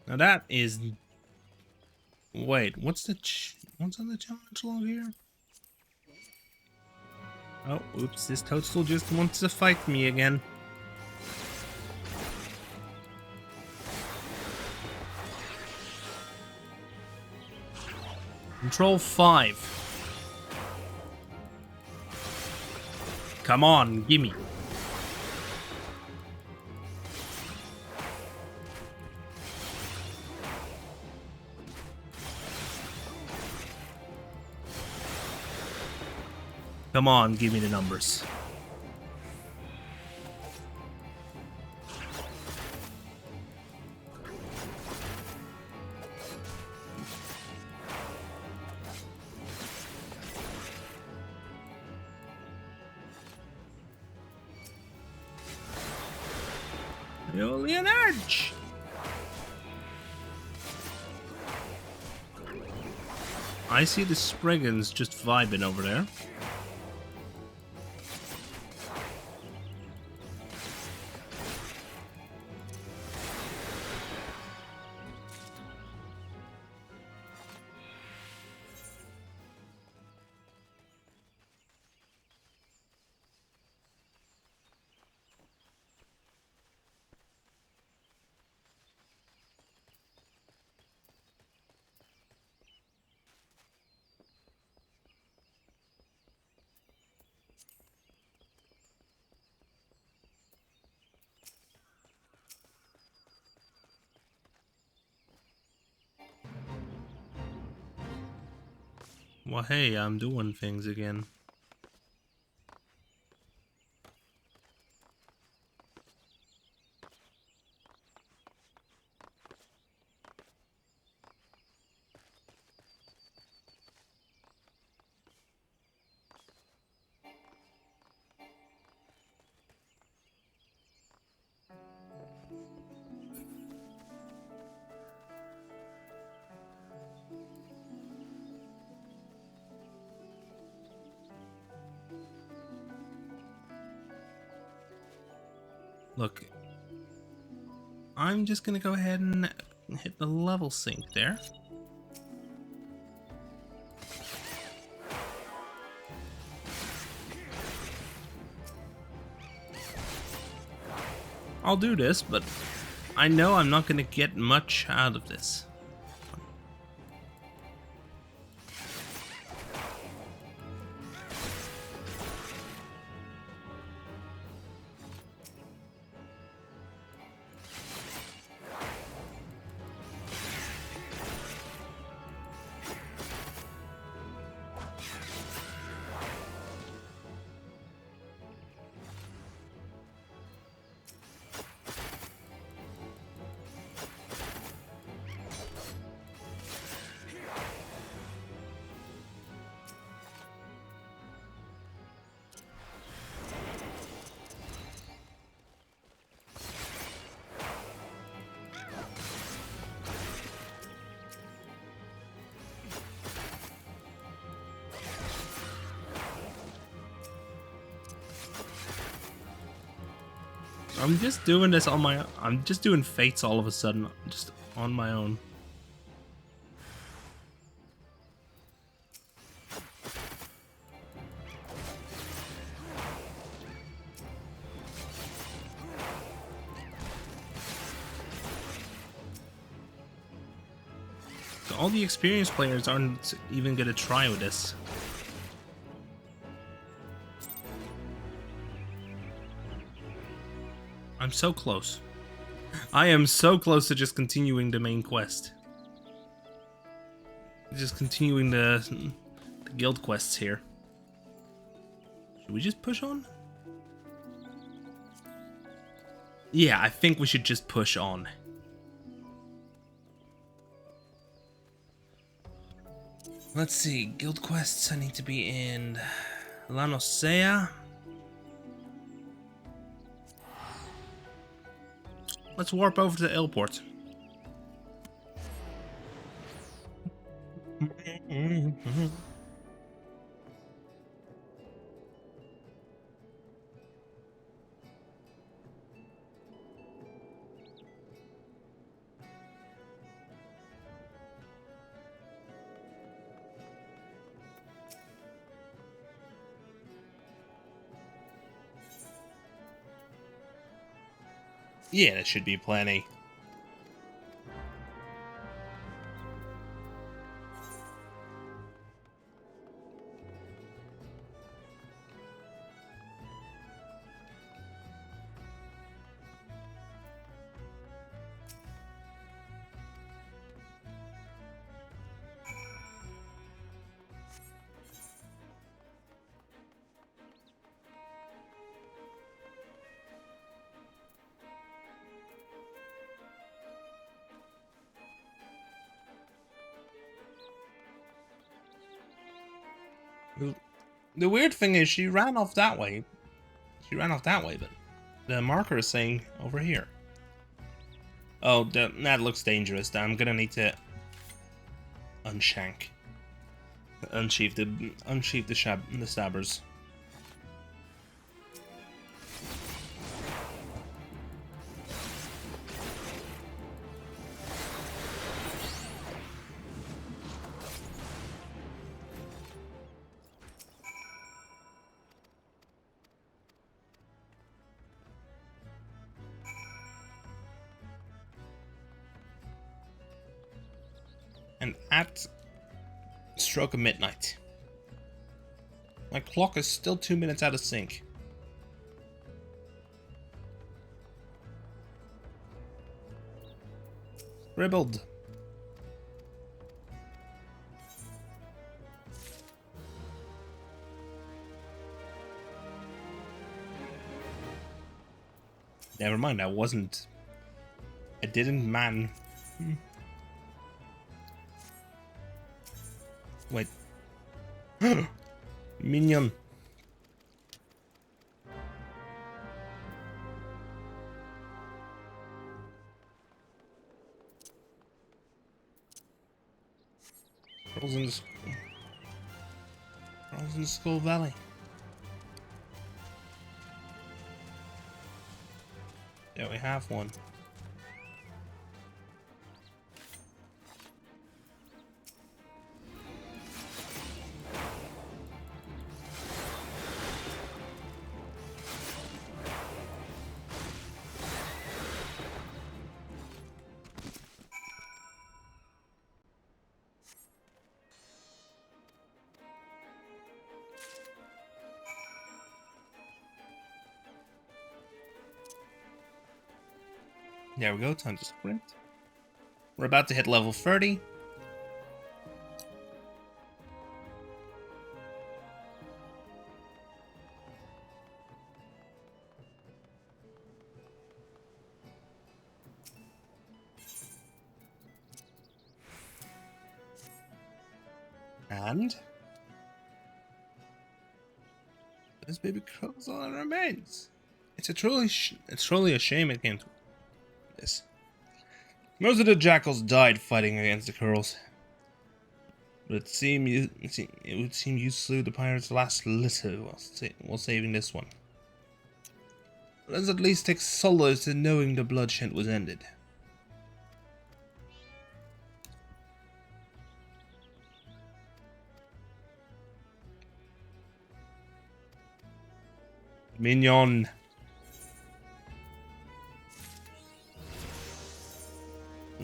Now that is... Wait, what's on the challenge log here? Oh, oops, this toadstool just wants to fight me again. Control 5. Come on, gimme. Come on, give me the numbers. Only an edge. I see the Spriggans just vibing over there. Well, hey, I'm doing things again. Look, I'm just gonna go ahead and hit the level sync there. I'll do this, but I know I'm not gonna get much out of this. I'm just doing this on my own. I'm just doing fates all of a sudden, just on my own. So all the experienced players aren't even gonna try with this. I'm so close. I am so close to just continuing the main quest. Just continuing the guild quests here. Should we just push on? Yeah, I think we should just push on. Let's see, guild quests I need to be in Lanosea. Let's warp over to the airport. Yeah, that should be plenty. The weird thing is she ran off that way. She ran off that way, but the marker is saying over here. Oh, that looks dangerous. I'm gonna need to unshank. Unsheath the stabbers. And at stroke of midnight, my clock is still 2 minutes out of sync. Scribbled. Never mind, I wasn't. I didn't, man. Wait. Minion. Frozen Skull Valley. Yeah, we have one. There we go, time to sprint. We're about to hit level 30. And this baby crawls all that remains. It's truly a shame it came to this. Most of the jackals died fighting against the Curls. But it would seem you slew the pirate's last litter while saving this one. Let's at least take solace in knowing the bloodshed was ended. Mignon.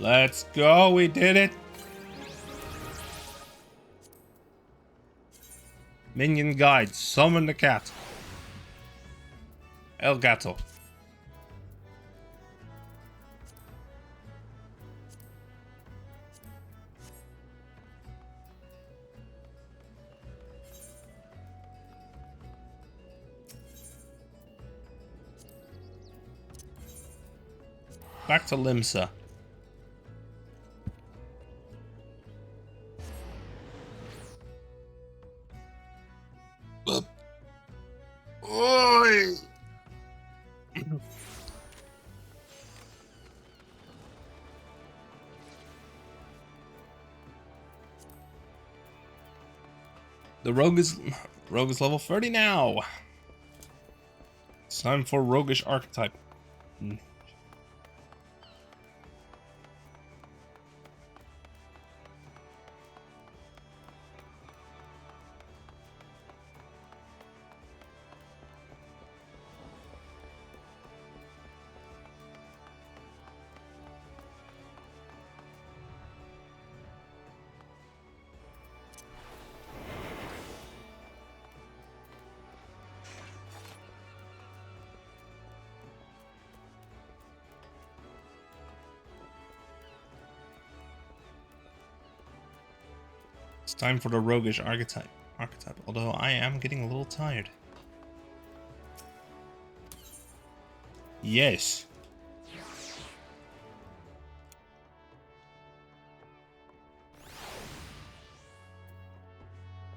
Let's go, we did it! Minion guide, summon the cat. El Gato. Back to Limsa. Oi! The rogue is level 30 now. It's time for roguish archetype. It's time for the roguish archetype, although I am getting a little tired. Yes.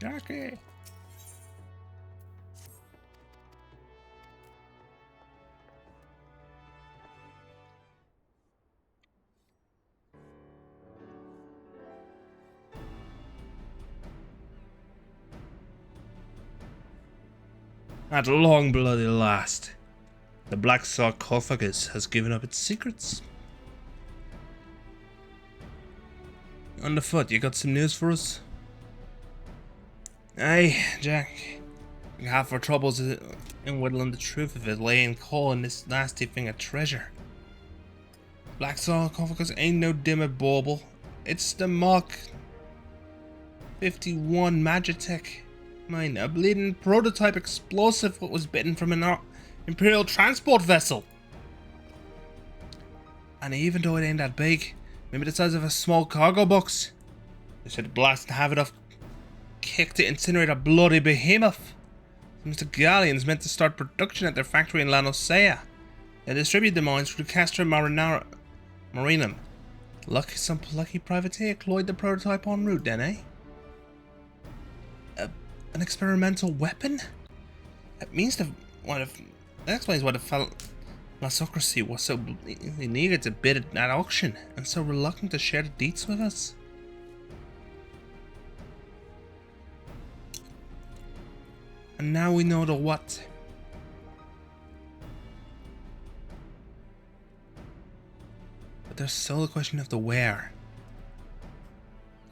Okay. At long bloody last, the black sarcophagus has given up its secrets. On the foot, you got some news for us? Aye, Jack. Half our troubles in whittling the truth of it lay in calling this nasty thing a treasure. Black sarcophagus ain't no dimmer bauble. It's the Mach 51 Magitech. Mine, a bleeding prototype explosive what was bitten from an Imperial transport vessel. And even though it ain't that big, maybe the size of a small cargo box, they should blast and have it off kick to incinerate a bloody behemoth. Mr. Galleon's meant to start production at their factory in Lanosea. They distribute the mines through Castra Marinum. Some lucky privateer cloyed the prototype en route then, eh? An experimental weapon? That means that explains why the Massocracy was so eager to bid at that auction and so reluctant to share the deets with us. And now we know the what. But there's still the question of the where.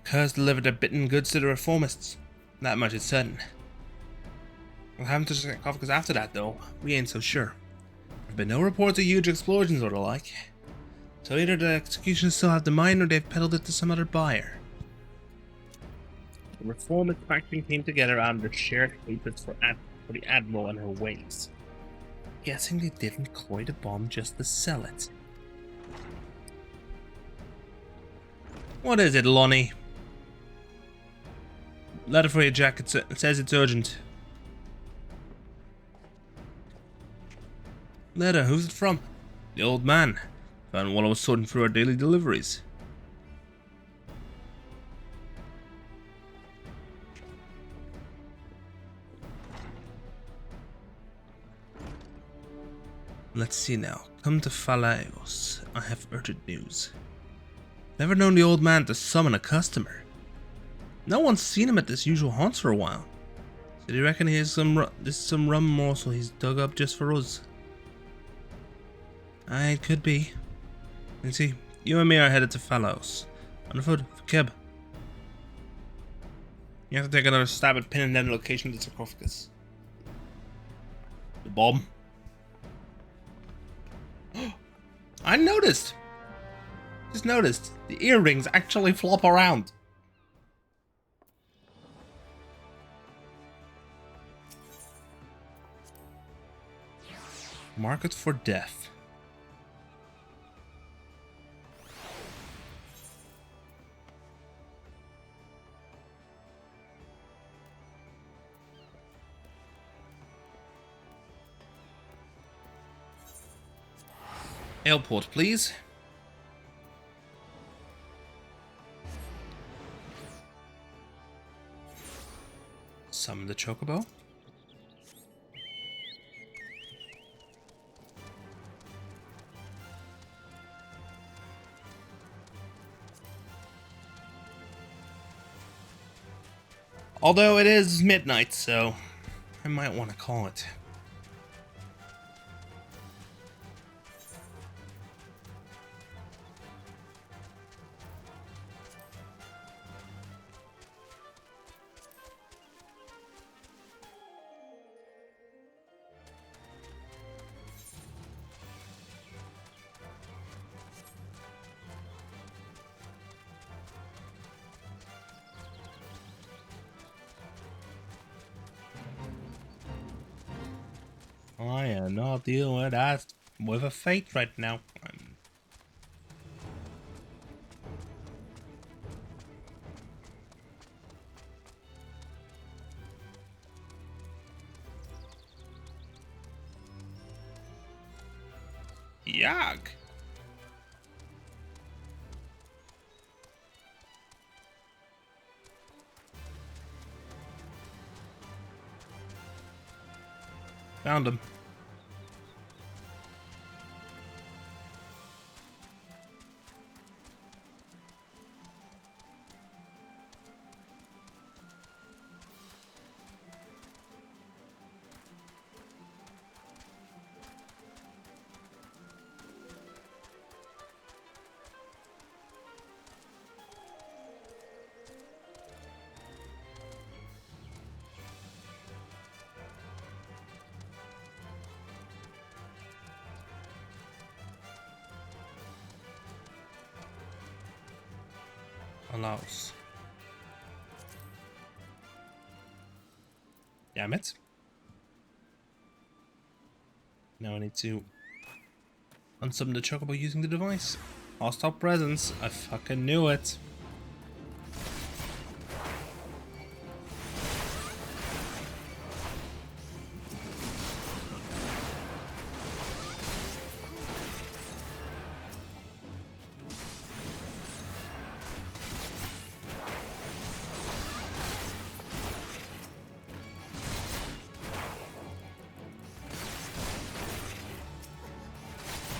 Curse delivered their bitten goods to the reformists. That much is certain. We'll have to check off because after that, though, we ain't so sure. There've been no reports of huge explosions or the like. So either the executioners still have the mine or they've peddled it to some other buyer. The reformist faction came together out of their shared hatred for the Admiral and her ways. Guessing they didn't cloy the bomb just to sell it. What is it, Lonnie? Letter for you, Jack. It says it's urgent. Letter, who's it from? The old man. Found while I was sorting through our daily deliveries. Let's see now. Come to Falaos. I have urgent news. Never known the old man to summon a customer. No one's seen him at this usual haunts for a while. So do you reckon he has some rum morsel he's dug up just for us? Aye, it could be. You see, you and me are headed to Falaos. Underfoot, for Keb. You have to take another stab at pinning down the location of the sarcophagus. The bomb. I noticed! Just noticed, the earrings actually flop around. Market for death. Airport, please. Summon the chocobo. Although it is midnight, so I might want to call it. I am not dealing with that with a fate right now. Yuck. Found him. Allows. Damn it. Now I need to unsummon the chocobo using the device. Hostile presence. I fucking knew it.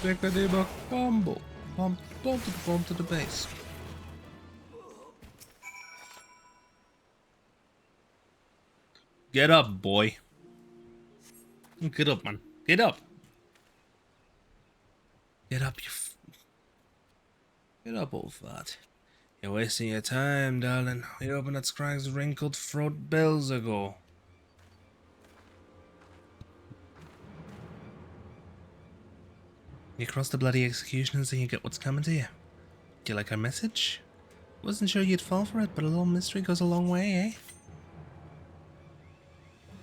Bickety-buck bumble. Bump to the base. Get up, boy. Get up, man. Get up. Get up, Get up, old fart. You're wasting your time, darling. We opened that Scragg's wrinkled throat bells ago. You cross the bloody executioners and you get what's coming to you. Do you like our message? Wasn't sure you'd fall for it, but a little mystery goes a long way, eh?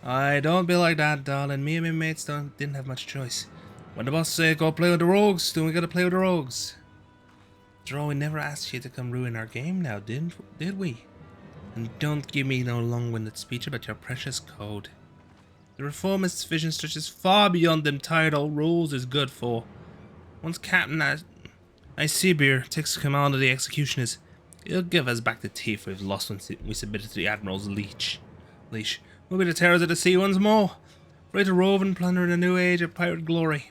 Aye, don't be like that, darling. Me and my mates didn't have much choice. When the boss said go play with the rogues, then we gotta play with the rogues. After all, we never asked you to come ruin our game now, did we? And don't give me no long-winded speech about your precious code. The reformist's vision stretches far beyond them tired old rules is good for. Once Captain Icebir takes command of the executioners, he'll give us back the teeth we've lost when we submitted to the Admiral's leash. We'll be the terrors of the sea once more, ready to rove and plunder in a new age of pirate glory.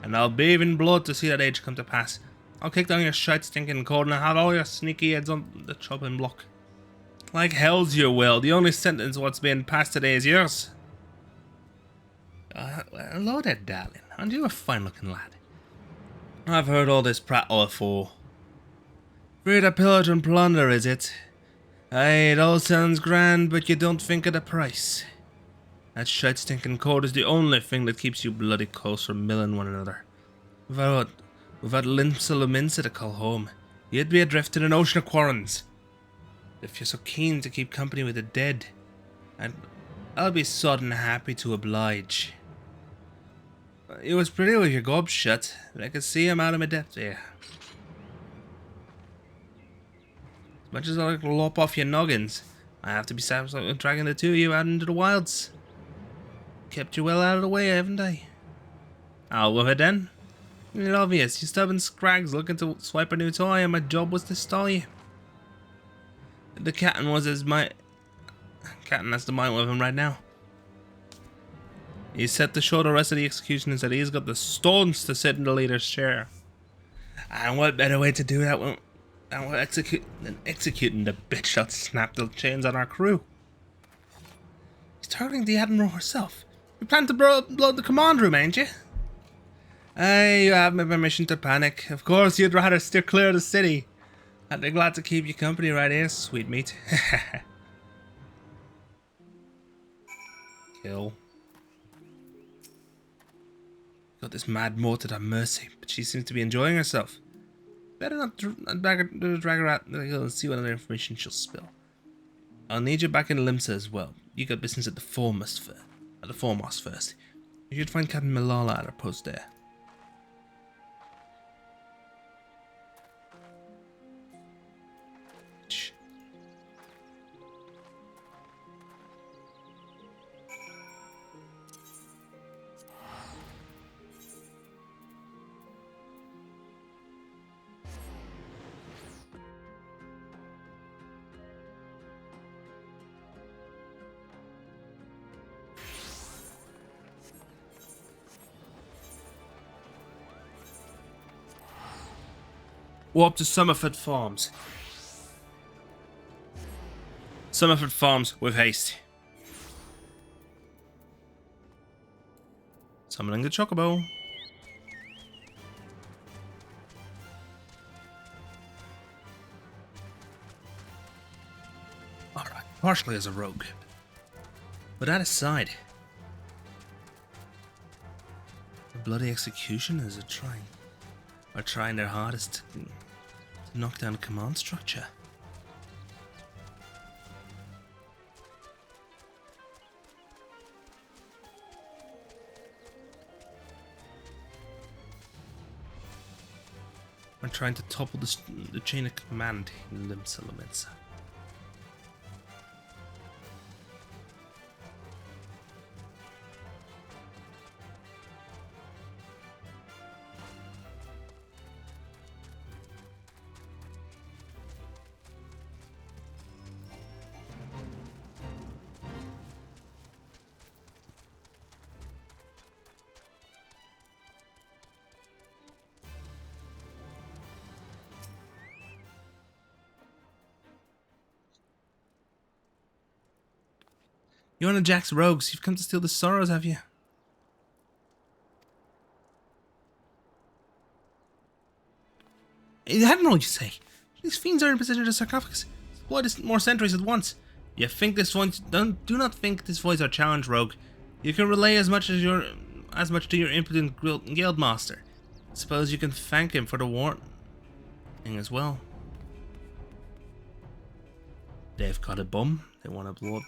And I'll bathe in blood to see that age come to pass. I'll kick down your shite stinking code and have all your sneaky heads on the chopping block. Like hell's you will. The only sentence what's being passed today is yours. Hello there, darling. Aren't you a fine-looking lad? I've heard all this prattle before. Free to pillage and plunder, is it? Aye, it all sounds grand, but you don't think of the price. That shite stinking code is the only thing that keeps you bloody close from milling one another. Without Limsa to call home, you'd be adrift in an ocean of quarrons. If you're so keen to keep company with the dead, and I'll be sodden happy to oblige. It was pretty with your gob shut, but I could see him out of my depth there. As much as I like to lop off your noggins, I have to be satisfied with dragging the two of you out into the wilds. Kept you well out of the way, haven't I? Out with it then. It's obvious, you stubborn scrags looking to swipe a new toy, and my job was to stall you. The captain has the mind with him right now. He's set to show the rest of the executioners that he's got the stones to sit in the leader's chair. And what better way to do that than executing the bitch that snapped the chains on our crew? He's targeting the Admiral herself. You plan to blow the command room, ain't you? Aye, you have my permission to panic. Of course, you'd rather steer clear of the city. I'd be glad to keep you company right here, sweet meat. Kill. Got this mad mortar at mercy, but she seems to be enjoying herself. Better not drag her out and see what other information she'll spill. I'll need you back in Limsa as well. You got business at the foremost first. You should find Captain Malala at her post there. Warp to Summerford Farms. Summerford Farms with haste. Summoning the Chocobo. Alright, partially as a rogue. But that aside, the bloody executioners are trying their hardest to knock down the command structure. We're trying to topple the chain of command in Limsa. You're one of Jack's rogues. You've come to steal the sorrows, have you? I don't know what you say. These fiends are in possession of the sarcophagus. Exploit more sentries at once. You think this one? Do not think this voice our challenge, rogue. You can relay as much to your impotent guildmaster. Suppose you can thank him for the warning as well. They've got a bum. They want to blow up.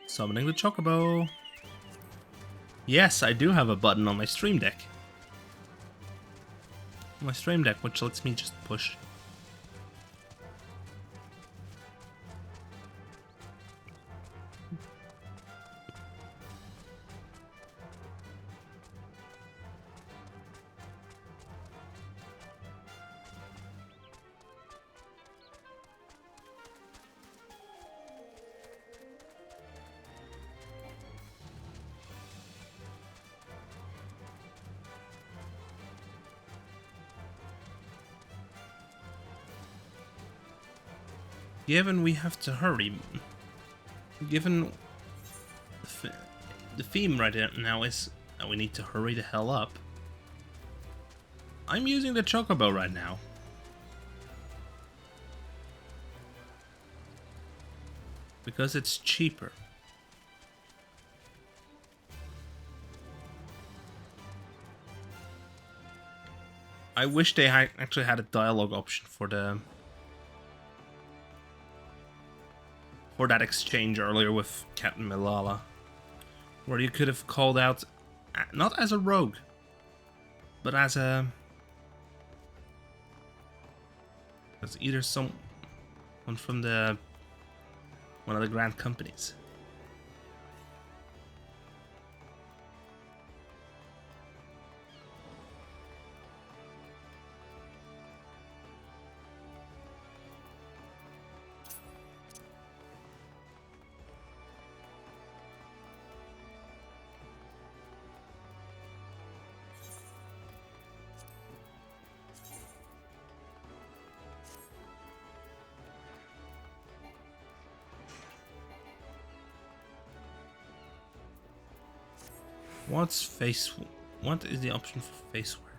Summoning the Chocobo. Yes, I do have a button on my stream deck. Which lets me just push. Given we have to hurry, given the theme right now is that we need to hurry the hell up, I'm using the Chocobo right now. Because it's cheaper. I wish they actually had a dialogue option for that exchange earlier with Captain Malala, where you could have called out, not as a rogue, but as either someone from one of the grand companies. What is the option for face wear?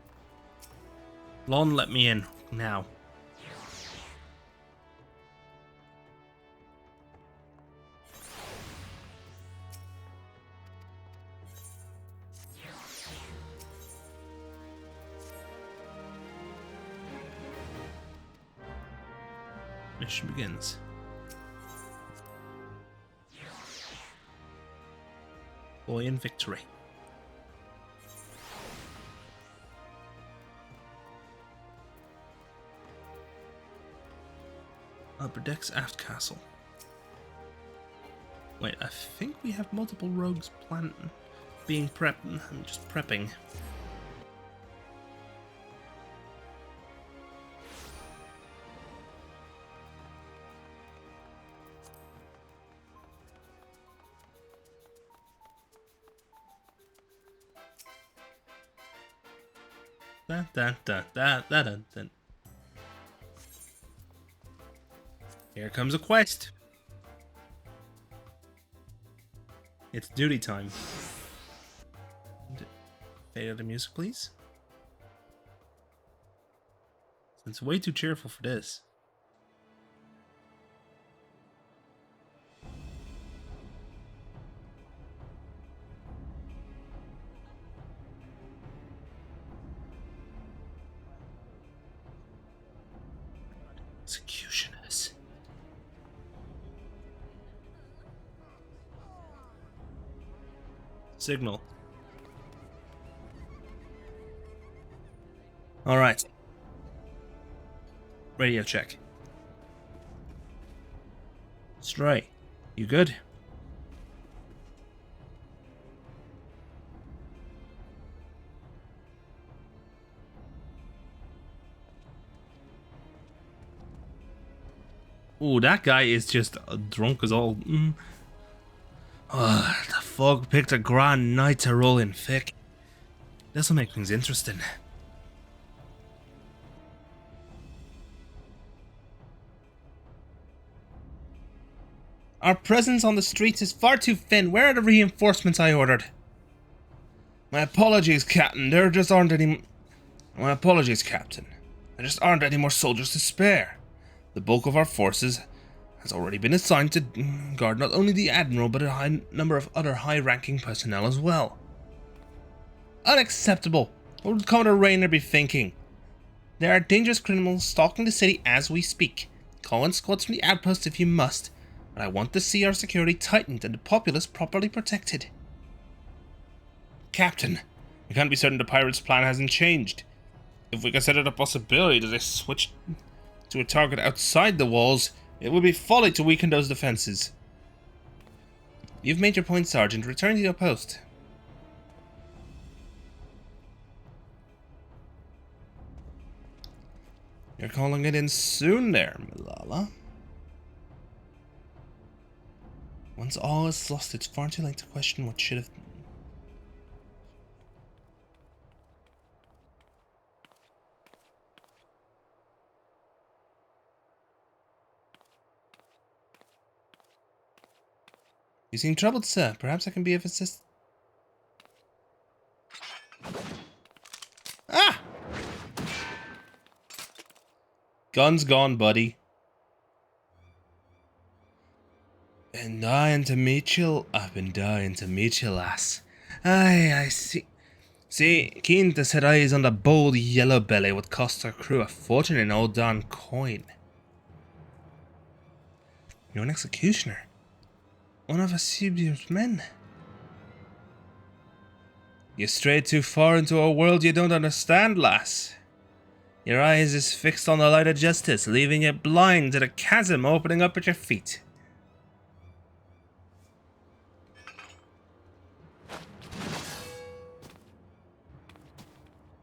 Lon, let me in now. Mission begins. Boy in victory. Upper decks, aft castle. Wait, I think we have multiple rogues being prepped. I'm just prepping. Dun, dun, dun, dun, dun, dun, dun. Here comes a quest. It's duty time. Fade out the music, please. It's way too cheerful for this. Executioners. Signal. All right. Radio check. Stray, you good? Ooh, that guy is just drunk as all. The folk picked a grand night to roll in thick. This'll make things interesting. Our presence on the streets is far too thin. Where are the reinforcements I ordered? My apologies, Captain. There just aren't any... My apologies, Captain. There just aren't any more soldiers to spare. The bulk of our forces has already been assigned to guard not only the Admiral, but a high number of other high-ranking personnel as well. Unacceptable! What would Commodore Rayner be thinking? There are dangerous criminals stalking the city as we speak. Call in squads from the outpost if you must, but I want to see our security tightened and the populace properly protected. Captain, we can't be certain the pirates' plan hasn't changed. If we consider the possibility that they switch to a target outside the walls, it would be folly to weaken those defenses. You've made your point, Sergeant. Return to your post. You're calling it in soon there, Malala. Once all is lost, it's far too late to question what should have been. You seem troubled, sir. Perhaps I can be of assistance. Ah! Gun's gone, buddy. Been dying to meet you. I've been dying to meet you, lass. Aye, I see. See, keen to set eyes on the bold yellow belly would cost our crew a fortune in old darn coin. You're an executioner. One of Eusebius's men. You strayed too far into a world you don't understand, lass. Your eyes is fixed on the light of justice, leaving you blind to the chasm opening up at your feet.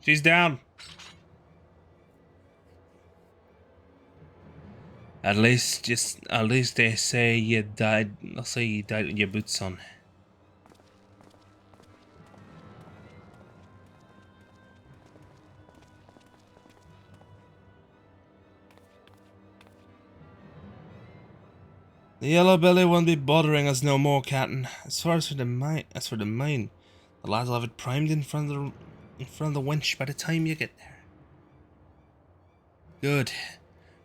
She's down. At least they say you died. They'll say you died with your boots on. The yellow belly won't be bothering us no more, Captain. As for the mine, the lads will have it primed in front of the winch by the time you get there. Good.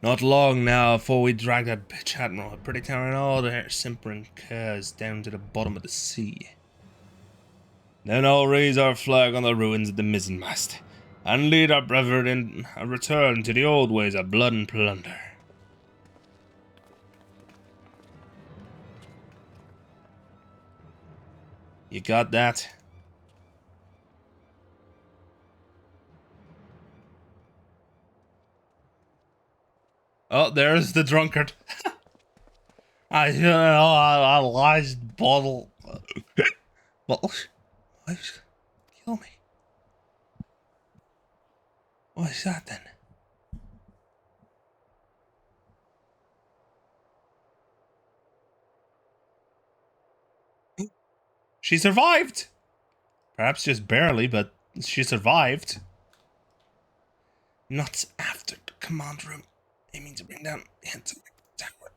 Not long now before we drag that bitch Admiral, a pretty town and all their simpering curs down to the bottom of the sea. Then I'll raise our flag on the ruins of the mizzenmast, and lead our brethren in a return to the old ways of blood and plunder. You got that? Oh, there's the drunkard. I lost bottle. Bottle? Why kill me? What is that then? She survived! Perhaps just barely, but she survived. Nuts after the command room, aiming to bring down the Hanson tower.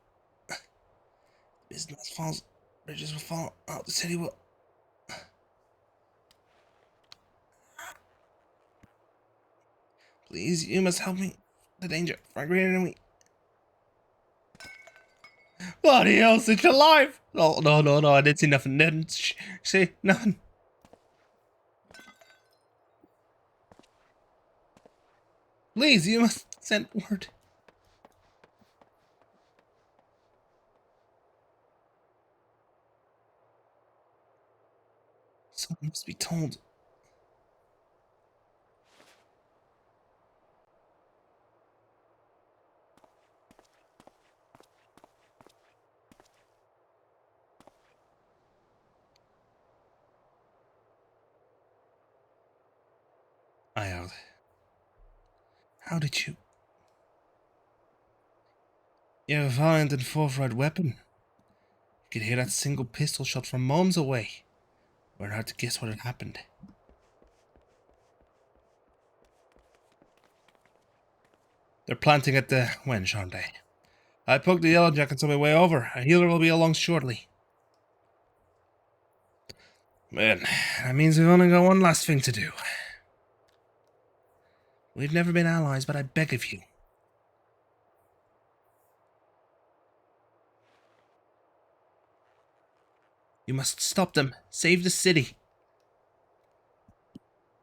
Business falls, bridges will fall out, the city will... Please, you must help me. The danger far greater than we... Bloody hell, it's alive! Oh, no, I didn't see nothing. Didn't see nothing. Please, you must send word. Someone must be told. I out. How did you... You have a valiant and forthright weapon. You could hear that single pistol shot from miles away. We're hard to guess what had happened. They're planting at the wench, aren't they? I poked the yellow jackets on my way over. A healer will be along shortly. Man, that means we've only got one last thing to do. We've never been allies, but I beg of you. You must stop them. Save the city.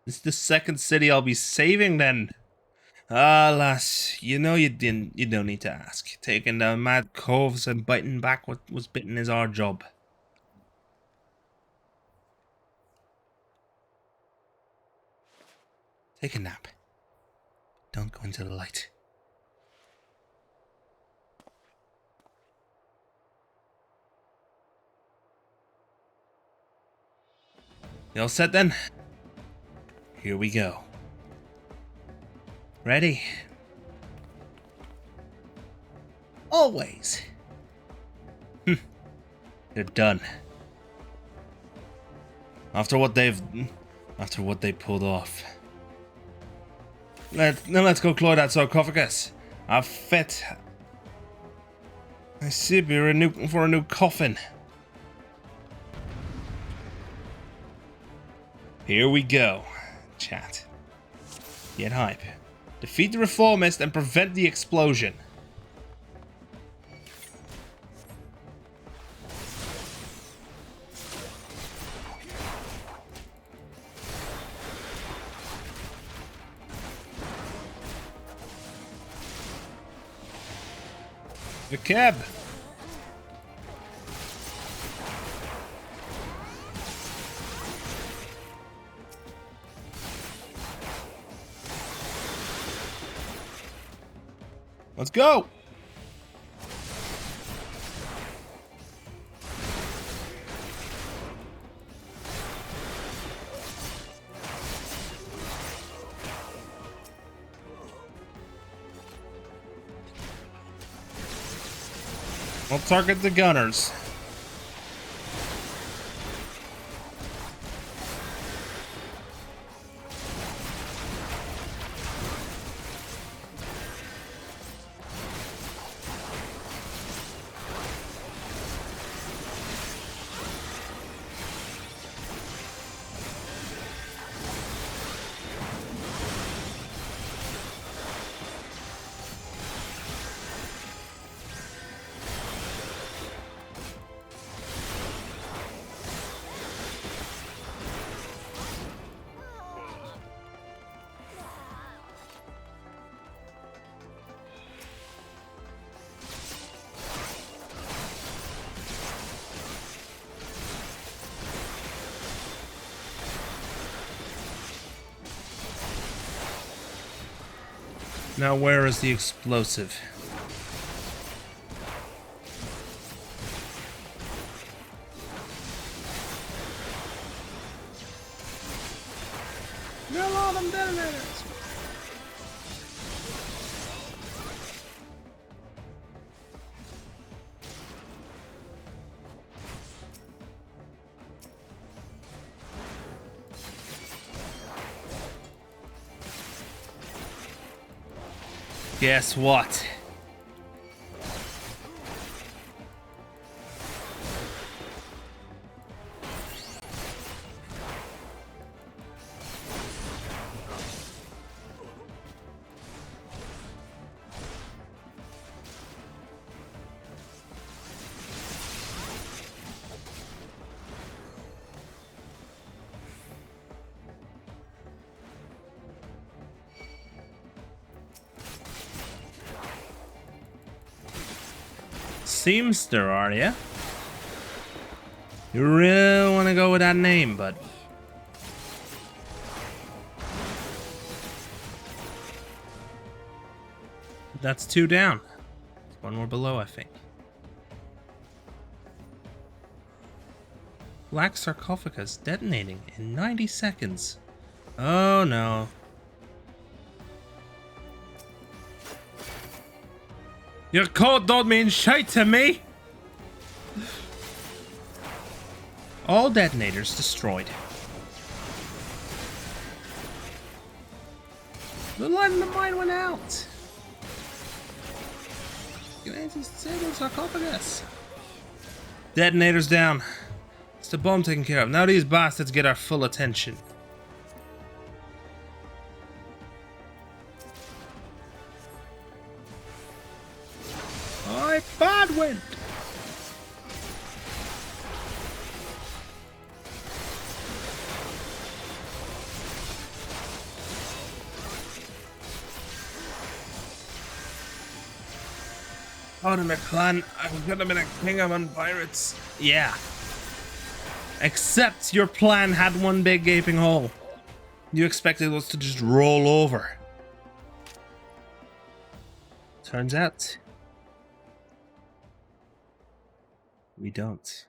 This is the second city I'll be saving then. Ah, lass, you know you don't need to ask. Taking the mad coves and biting back what was bitten is our job. Take a nap. Don't go into the light. You all set then? Here we go. Ready? Always. They're done. After what they pulled off. Let's go claw that sarcophagus. I've fit. I see you're for a new coffin. Here we go. Chat. Get hype. Defeat the reformist and prevent the explosion. The cab. Let's go. We'll target the gunners. Now where is the explosive? Kill all them detonators! Guess what? Seamster, are ya? You really want to go with that name, bud? That's 2 down. One more below, I think. Black sarcophagus detonating in 90 seconds. Oh no. Your code don't mean shite to me! All detonators destroyed. The light in the mine went out. Can I disable the sarcophagus? Detonators down. It's the bomb taken care of. Now these bastards get our full attention. Bad wind. Pardon me, clan. I'm gonna be a king among pirates. Yeah. Except your plan had one big gaping hole. You expected us to just roll over. Turns out, we don't.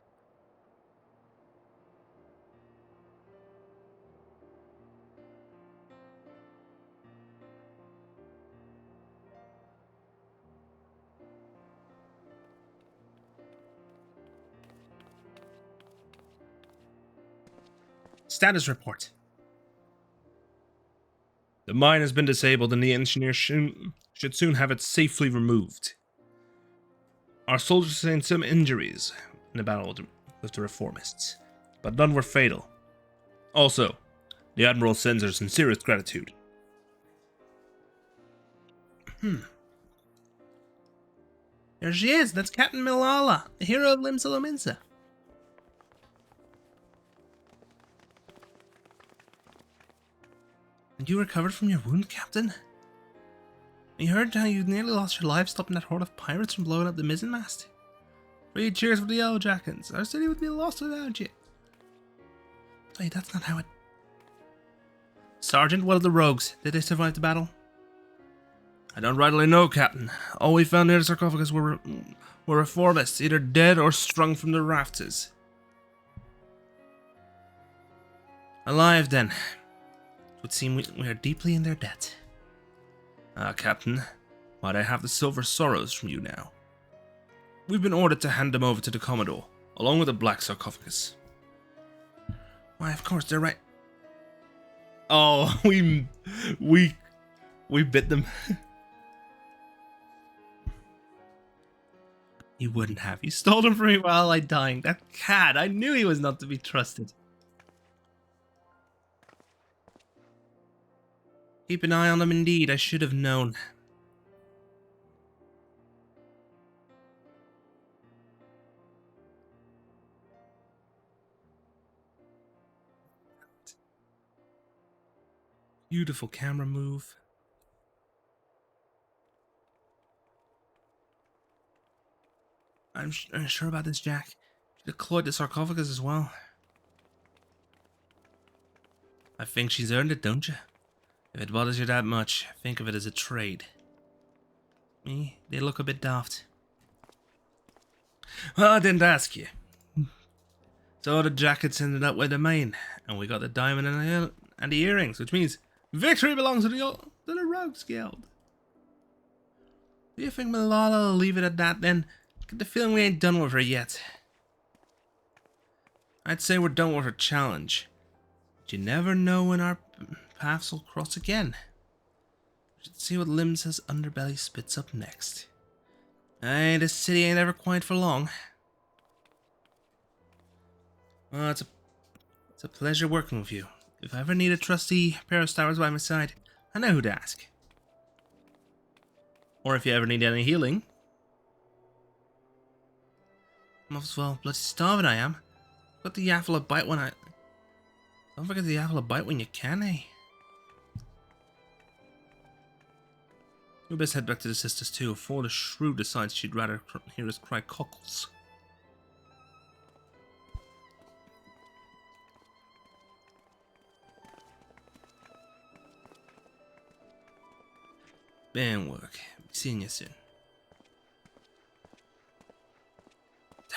Status report. The mine has been disabled and the engineer should soon have it safely removed. Our soldiers sustained some injuries in the battle with the reformists, but none were fatal. Also, the Admiral sends her sincerest gratitude. There she is, that's Captain Milala, the hero of Limsa. And you recovered from your wound, Captain? I heard how you nearly lost your life stopping that horde of pirates from blowing up the mizzenmast. 3 cheers for the Yellow Jackets. Our city would be lost without you. Hey, that's not how it... Sergeant, what of the rogues? Did they survive the battle? I don't rightly know, Captain. All we found near the sarcophagus were reformists, either dead or strung from the rafters. Alive, then. It would seem we are deeply in their debt. Captain, might I have the silver sorrows from you now? We've been ordered to hand them over to the Commodore, along with the black sarcophagus. Why, of course, they're right. Oh, we bit them. You wouldn't have. You stole them from me while I dying. That cat, I knew he was not to be trusted. Keep an eye on them indeed, I should have known. Beautiful camera move. I'm sure about this, Jack. She deployed the sarcophagus as well. I think she's earned it, don't you? If it bothers you that much, think of it as a trade. Me, they look a bit daft. Well, I didn't ask you. So the jackets ended up with the mane, and we got the diamond and the earrings, which means victory belongs to the Rogues Guild. Do you think Malala will leave it at that then? Get the feeling we ain't done with her yet. I'd say we're done with her challenge. But you never know when our paths will cross again. We should see what Limsa's underbelly spits up next. Aye, this city ain't ever quiet for long. Well, it's a pleasure working with you. If I ever need a trusty pair of stars by my side, I know who to ask. Or if you ever need any healing. Might as well bloody starving I am. Got the apple a bite when I... Don't forget the apple a bite when you can, eh? We best head back to the sisters too, before the shrew decides she'd rather hear us cry cockles. Band work. Seeing you soon.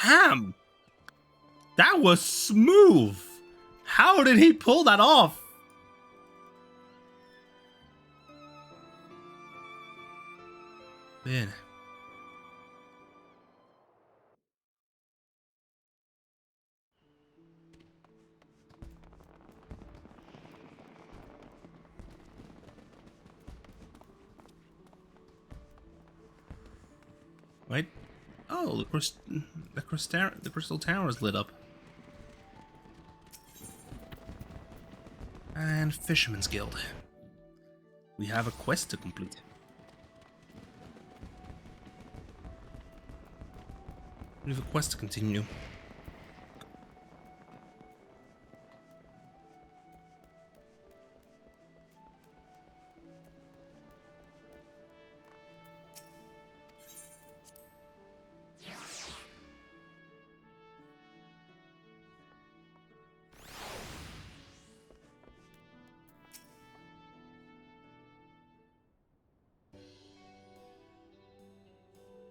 Damn! That was smooth! How did he pull that off? Man. Wait. Oh, the crystal tower is lit up. And Fisherman's Guild. We have a quest to complete. We have a quest to continue.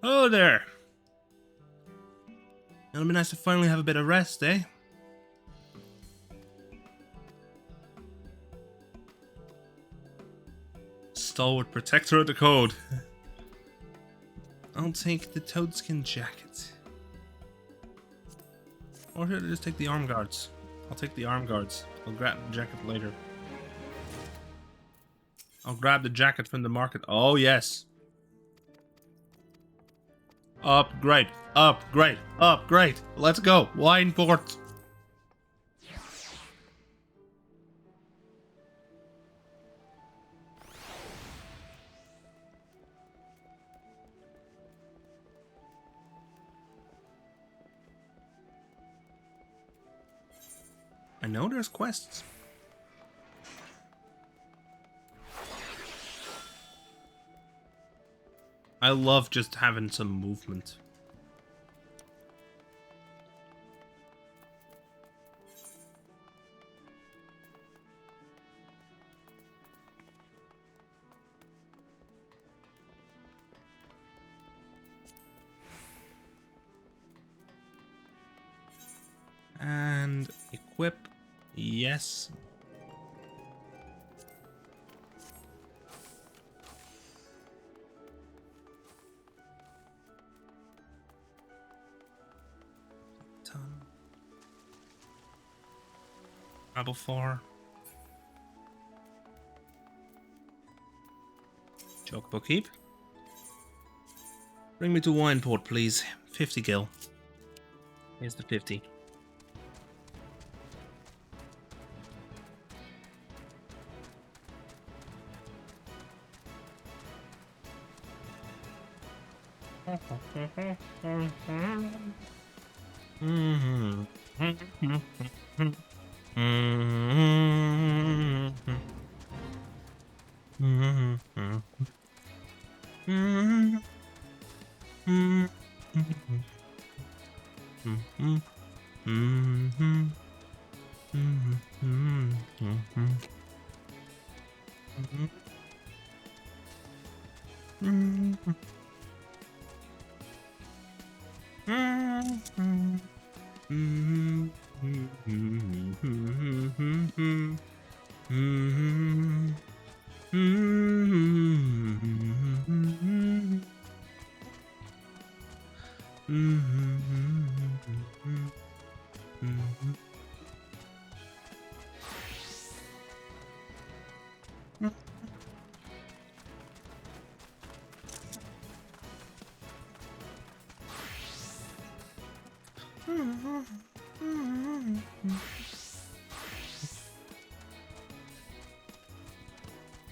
Oh there! It'll be nice to finally have a bit of rest, eh? Stalwart protector of the code. I'll take the toadskin jacket. Or should I just take the arm guards? I'll take the arm guards. I'll grab the jacket later. I'll grab the jacket from the market. Oh, yes. Upgrade, upgrade, upgrade. Let's go. Wine port. I know there's quests. I love just having some movement. And equip. Yes. Rebel 4. Chocobo Keep. Bring me to Wineport, please. 50 gil. Here's the 50.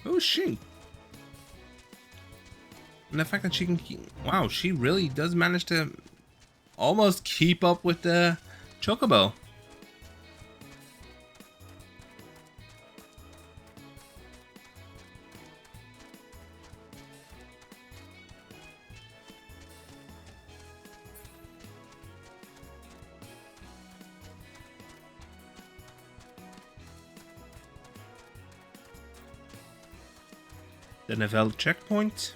Who is she? And the fact that she can keep... Wow, she really does manage to almost keep up with the Chocobo. The Neville checkpoint.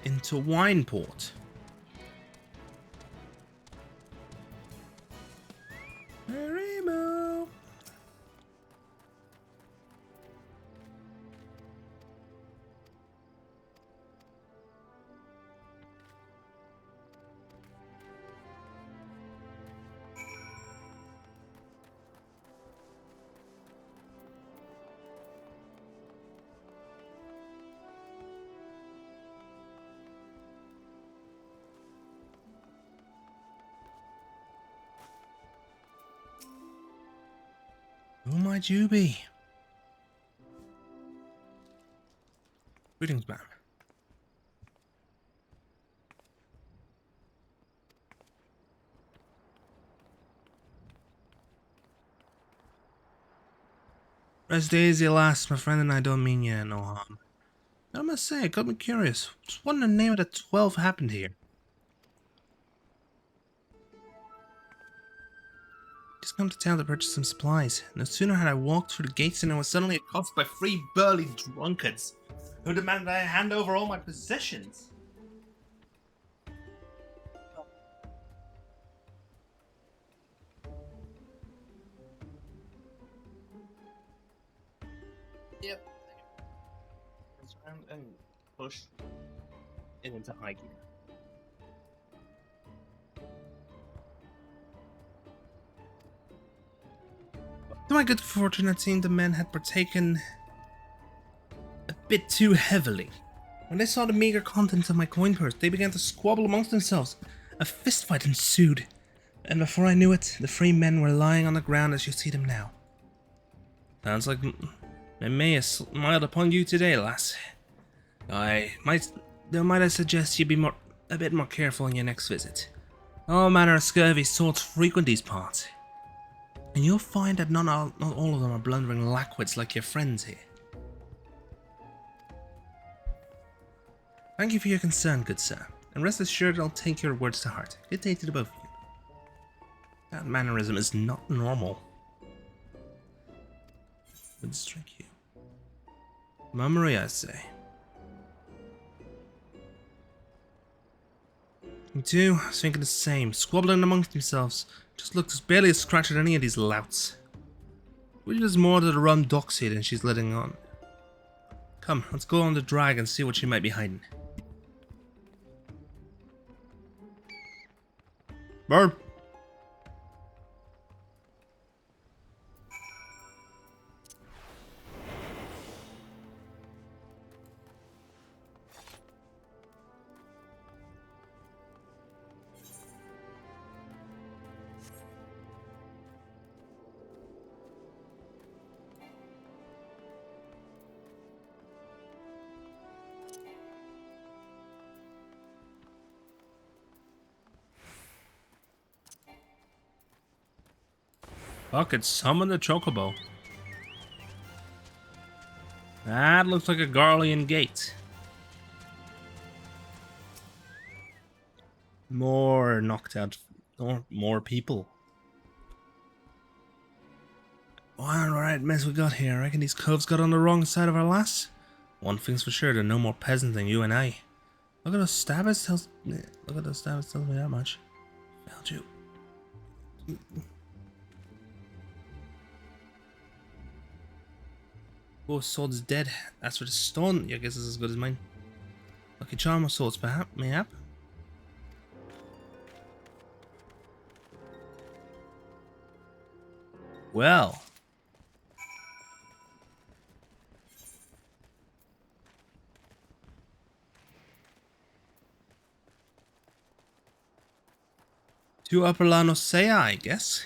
Into Wineport. Rainbow. Who might you be? Greetings, ma'am. Rest easy, lass. My friend and I don't mean you no harm. I must say, it got me curious. Just what in the name of the 12 happened here? Just come to town to purchase some supplies. No sooner had I walked through the gates than I was suddenly accosted by 3 burly drunkards who demanded I hand over all my possessions. Yep. Around and push it into high gear. To my good fortune, it seemed the men had partaken a bit too heavily. When they saw the meager contents of my coin purse, they began to squabble amongst themselves. A fistfight ensued, and before I knew it, the 3 men were lying on the ground as you see them now. Sounds like they may have smiled upon you today, lass. Though might I suggest you be a bit more careful on your next visit. All manner of scurvy sorts frequent these parts, and you'll find that not all of them are blundering lackwits like your friends here. Thank you for your concern, good sir, and rest assured I'll take your words to heart. Good day to the both of you. That mannerism is not normal. Would strike you. Mummery, I say. Me too, I was thinking the same, squabbling amongst themselves. Just looked as barely a scratch at any of these louts. Really there's more to the rum doxy than she's letting on. Come, let's go on the drag and see what she might be hiding. Bird! Fuck, it's summon the chocobo. That looks like a Garlean gate. More knocked out, or more people. Alright, mess we got here. I reckon these coves got on the wrong side of our lass. One thing's for sure, they're no more peasant than you and I. Look at those stabbers tells me that much. Failed you. Oh, sword's dead. As for the stone, I guess it's as good as mine. Lucky charm of swords, perhaps, mayhap. Well. To Upper Lanosea, I guess.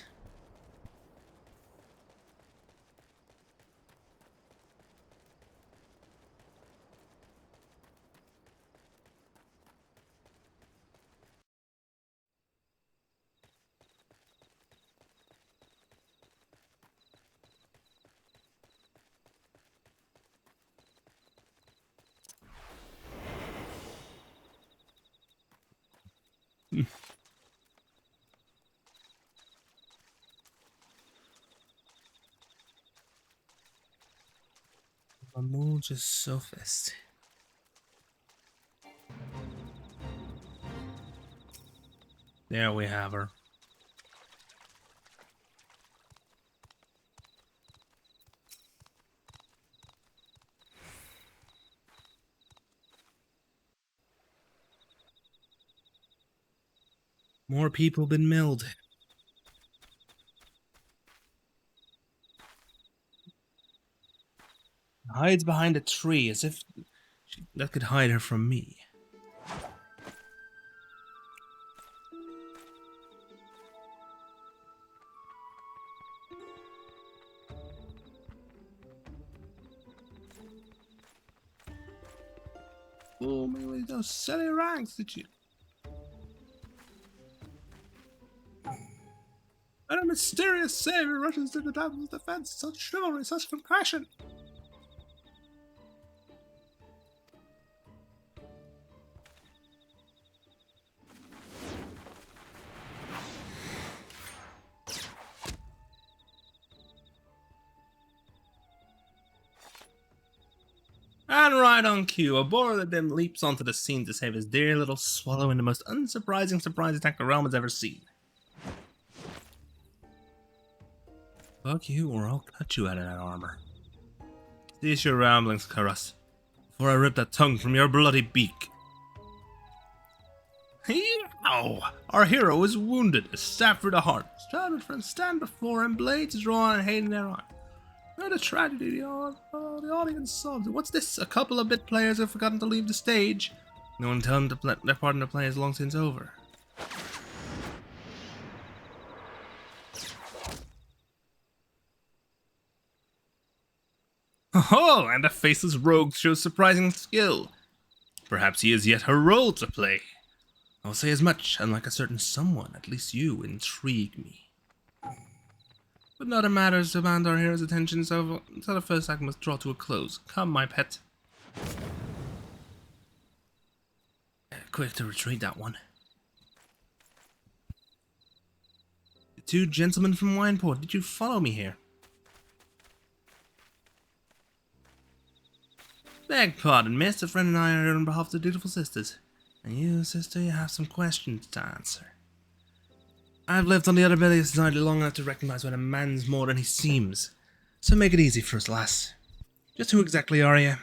A Mulja's sophist. There we have her. More people been milled. Hides behind a tree as if that could hide her from me. fool me with those silly ranks, did you? And a mysterious savior rushes to the devil's defense. Such chivalry, such compassion. And right on cue, a boar that then leaps onto the scene to save his dear little swallow in the most unsurprising surprise attack the realm has ever seen. Fuck you, or I'll cut you out of that armor. Cease your ramblings, Karas, before I rip that tongue from your bloody beak. Yow! Our hero is wounded, a stab through the heart. Stranded friends stand before him, blades drawn and hanging their on. What a tragedy, the audience sobs. What's this? A couple of bit players have forgotten to leave the stage. No one tell them to their part in the play is long since over. Oh, and the faceless rogue shows surprising skill. Perhaps he has yet her role to play. I'll say as much, unlike a certain someone, at least you intrigue me. But no other matters demand our hero's attention, so the first act must draw to a close. Come, my pet. Quick to retreat, that one. The two gentlemen from Wineport, did you follow me here? Beg pardon, miss. A friend and I are here on behalf of the dutiful sisters. And you, sister, you have some questions to answer. I've lived on the other belly side long enough to recognize when a man's more than he seems. So make it easy for us, lass. Just who exactly are you?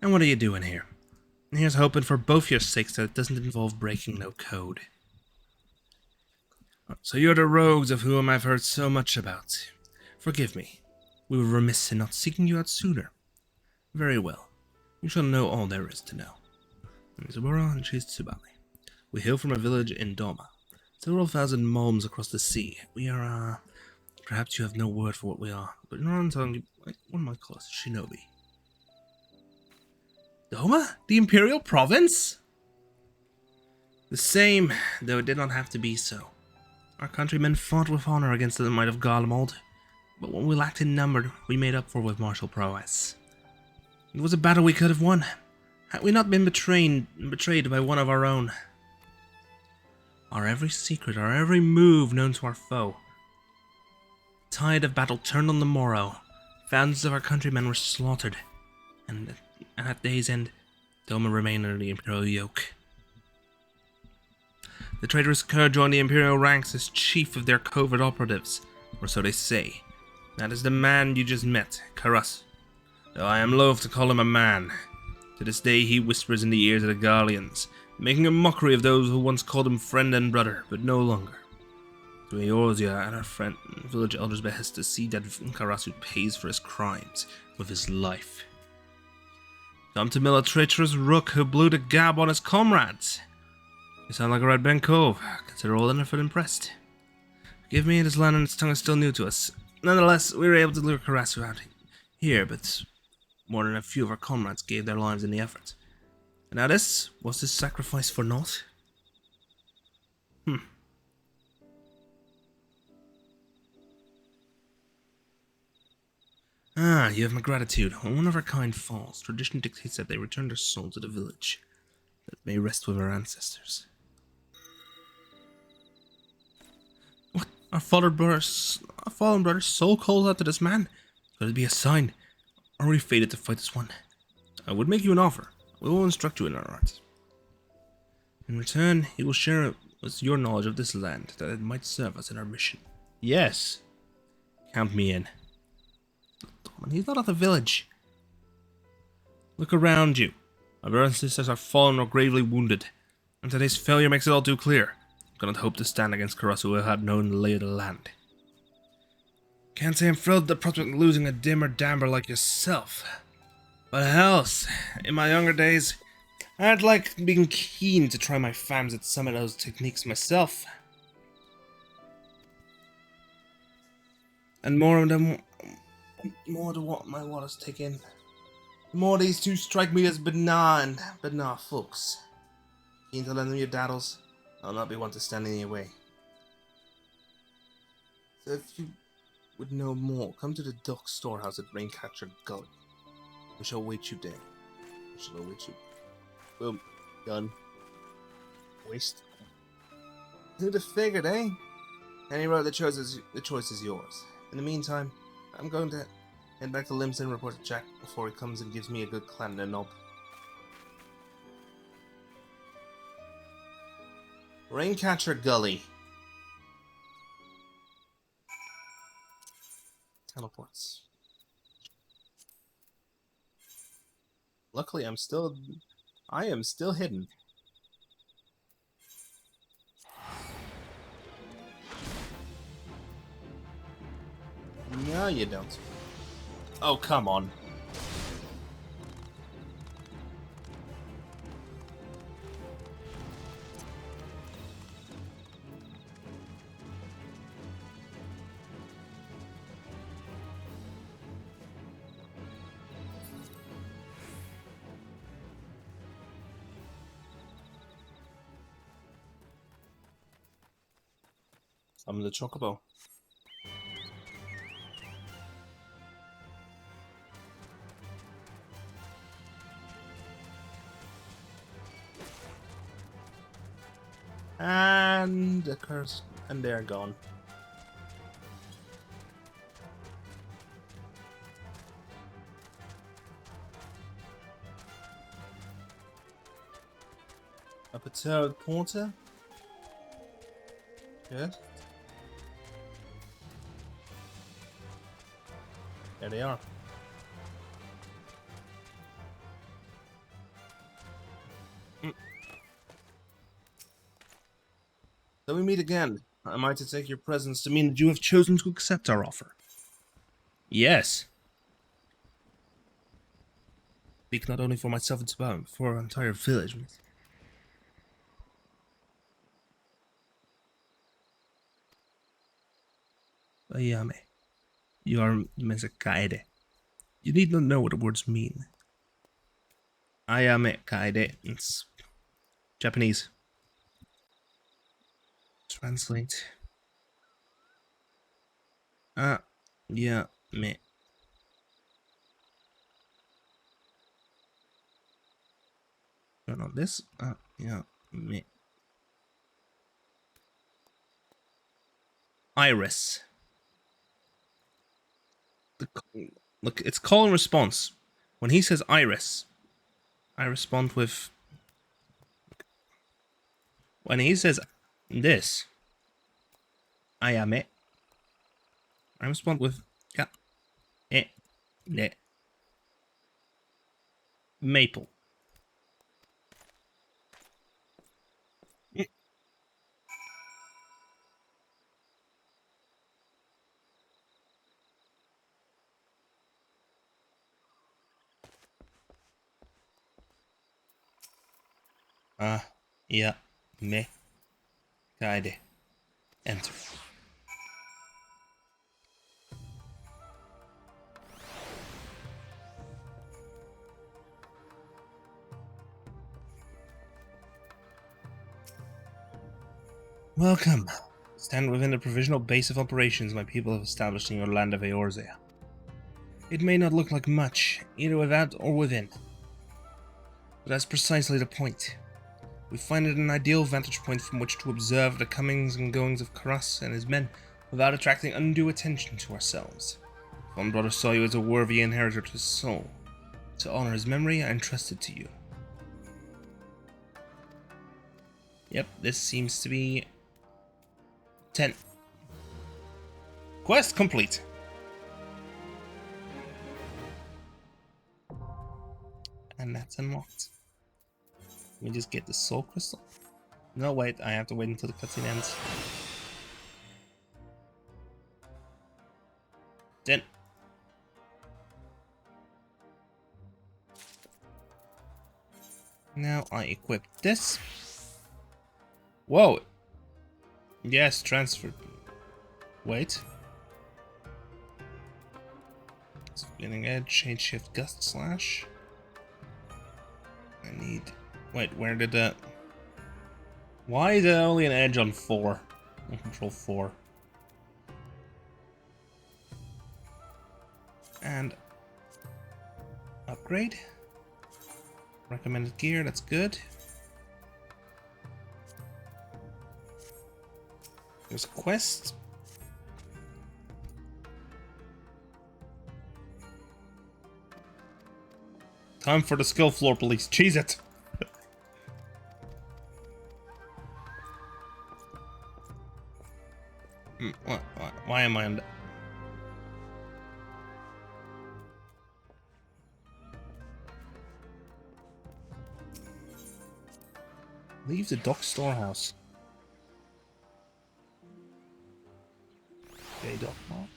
And what are you doing here? And here's hoping for both your sakes that it doesn't involve breaking no code. So you're the rogues of whom I've heard so much about. Forgive me. We were remiss in not seeking you out sooner. Very well. You shall know all there is to know. Zabora and Chase Tsubali. We hail from a village in Doma. Several thousand malms across the sea. We are, perhaps you have no word for what we are, but you're on telling you, like one of my closest shinobi. Doma? The Imperial Province? The same, though it did not have to be so. Our countrymen fought with honor against the might of Garlemald, but when we lacked in number, we made up for with martial prowess. It was a battle we could have won, had we not been betrayed by one of our own. Our every secret, our every move known to our foe. The tide of battle turned on the morrow. Thousands of our countrymen were slaughtered, and at day's end, Doma remained under the Imperial yoke. The traitorous Kerr joined the Imperial ranks as chief of their covert operatives, or so they say. That is the man you just met, Karas. Though I am loath to call him a man. To this day he whispers in the ears of the Garleans, making a mockery of those who once called him friend and brother, but no longer. To Eorzea and our friend village elders' behest to see that Karasu pays for his crimes with his life. Come to mill a treacherous rook who blew the gab on his comrades. You sound like a Red Ben Cove. Consider all Enderford impressed. Forgive me, this land and its tongue is still new to us. Nonetheless, we were able to lure Karasu out here, but more than a few of our comrades gave their lives in the effort. And now was this sacrifice for naught? Ah, you have my gratitude. When one of our kind falls, tradition dictates that they return their soul to the village, that it may rest with our ancestors. What? Our fallen brother's soul calls out to this man? Could it be a sign? Are we fated to fight this one? I would make you an offer. We will instruct you in our art. In return, he will share with us your knowledge of this land, that it might serve us in our mission. Yes. Count me in. He's not at the village. Look around you. My brothers and sisters are fallen or gravely wounded, and today's failure makes it all too clear. I cannot hope to stand against Karasu who had known the lay of the land. Can't say I'm thrilled at the prospect of losing a dimmer damber like yourself. But else, in my younger days, I'd like being keen to try my fams at some of those techniques myself. And more to what my waters take in. The more these two strike me as benign folks. Keen to lend them your daddles? I'll not be one to stand in your way. So if you would know more, come to the Duck Storehouse at Raincatcher Gully. We shall await you there. We shall await you. Boom. Done. Waste. Who'd have figured, eh? Any road, the choice is yours. In the meantime, I'm going to head back to Limson and report to Jack before he comes and gives me a good clan in the knob. Raincatcher Gully. Teleports. Luckily, I am still hidden. No, you don't. Oh, come on. I'm the Chocobo. And the curse, and they're gone. A perturbed porter? Yes. There they are. So we meet again. Am I to take your presence to mean that you have chosen to accept our offer? Yes. Speak not only for myself and Sabah, but for our entire village. Ayame. You are Mezakaide. You need not know what the words mean. Ayame Kaide. It's Japanese. Translate. Yeah, me. Turn on this. Yeah, me. Iris. Look, it's call and response. When he says Iris, I respond with. When he says this, I am it. I respond with ne. Maple. Yeah, me. Guide. Enter. Welcome. Stand within the provisional base of operations my people have established in your land of Eorzea. It may not look like much, either without or within, but that's precisely the point. We find it an ideal vantage point from which to observe the comings and goings of Karas and his men without attracting undue attention to ourselves. If one brother saw you as a worthy inheritor to his soul, to honor his memory, I entrust it to you. Yep, this seems to be 10. Quest complete. And that's unlocked. Let me just get the soul crystal. No, wait, I have to wait until the cutscene ends. 10. Now I equip this. Whoa. Yes, transfer. Wait. Spinning edge, change shift, gust slash. Wait, where did that... Why is it only an edge on 4? On control 4. And... upgrade. Recommended gear, that's good. There's a quest. Time for the skill floor, police. Cheese it! Why am I on the... Leave the dock storehouse. Okay, dock mall.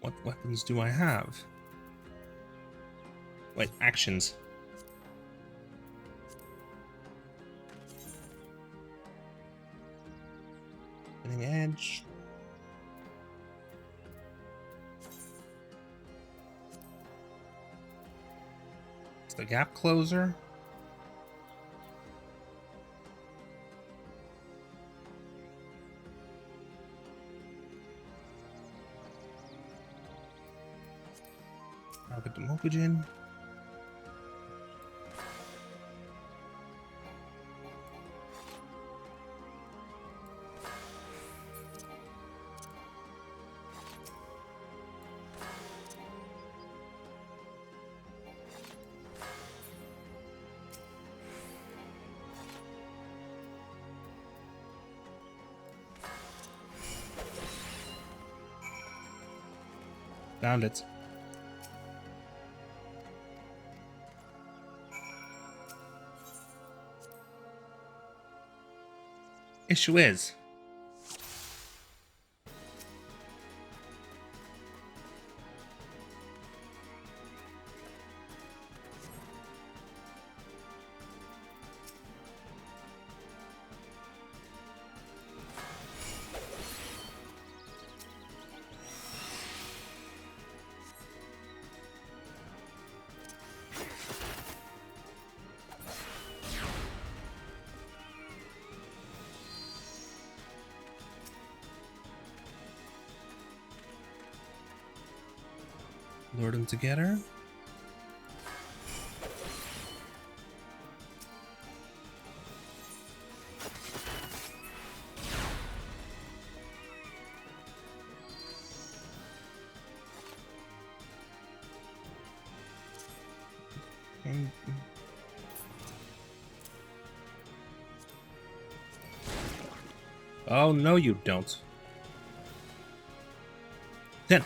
What weapons do I have? Wait, actions. Cutting edge. It's the gap closer. I'll get the Mokugen. Found it. Issue is, lure them together. Oh, no, you don't. Then.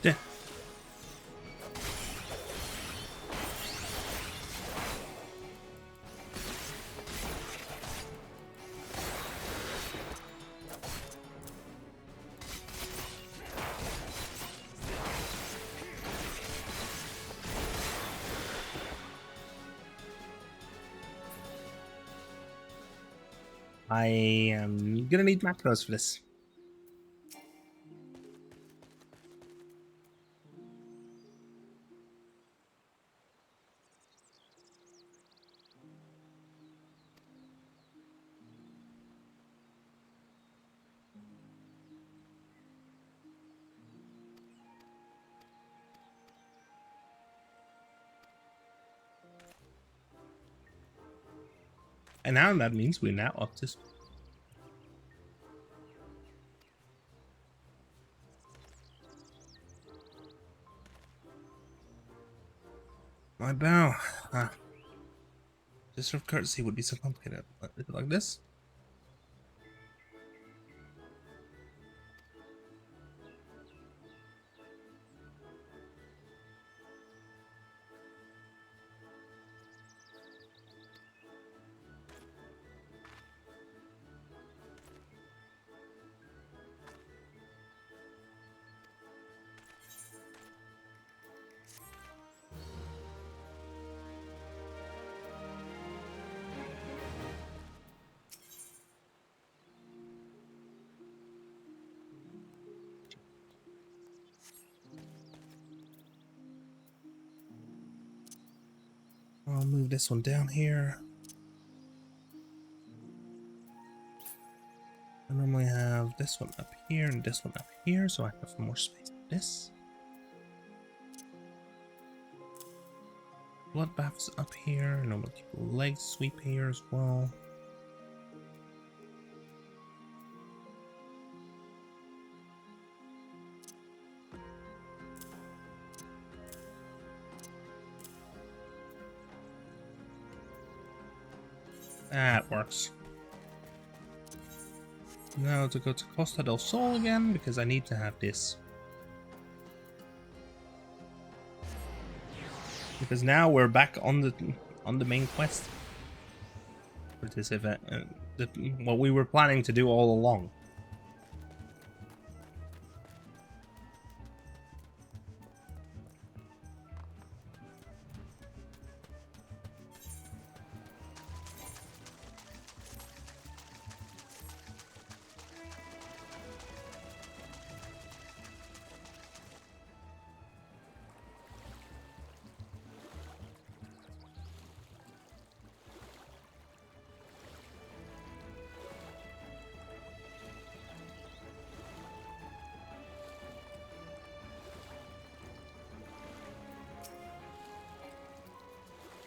Yeah. I am gonna need macros for this. And now that means we're now up to... My bow. Just of courtesy would be so complicated. Like this? I'll move this one down here. I normally have this one up here and this one up here, so I have more space for this. Bloodbath's up here. Normally keep the leg sweep here as well. That works. Now to go to Costa del Sol again, because I need to have this. Because now we're back on the main quest for this event, what we were planning to do all along.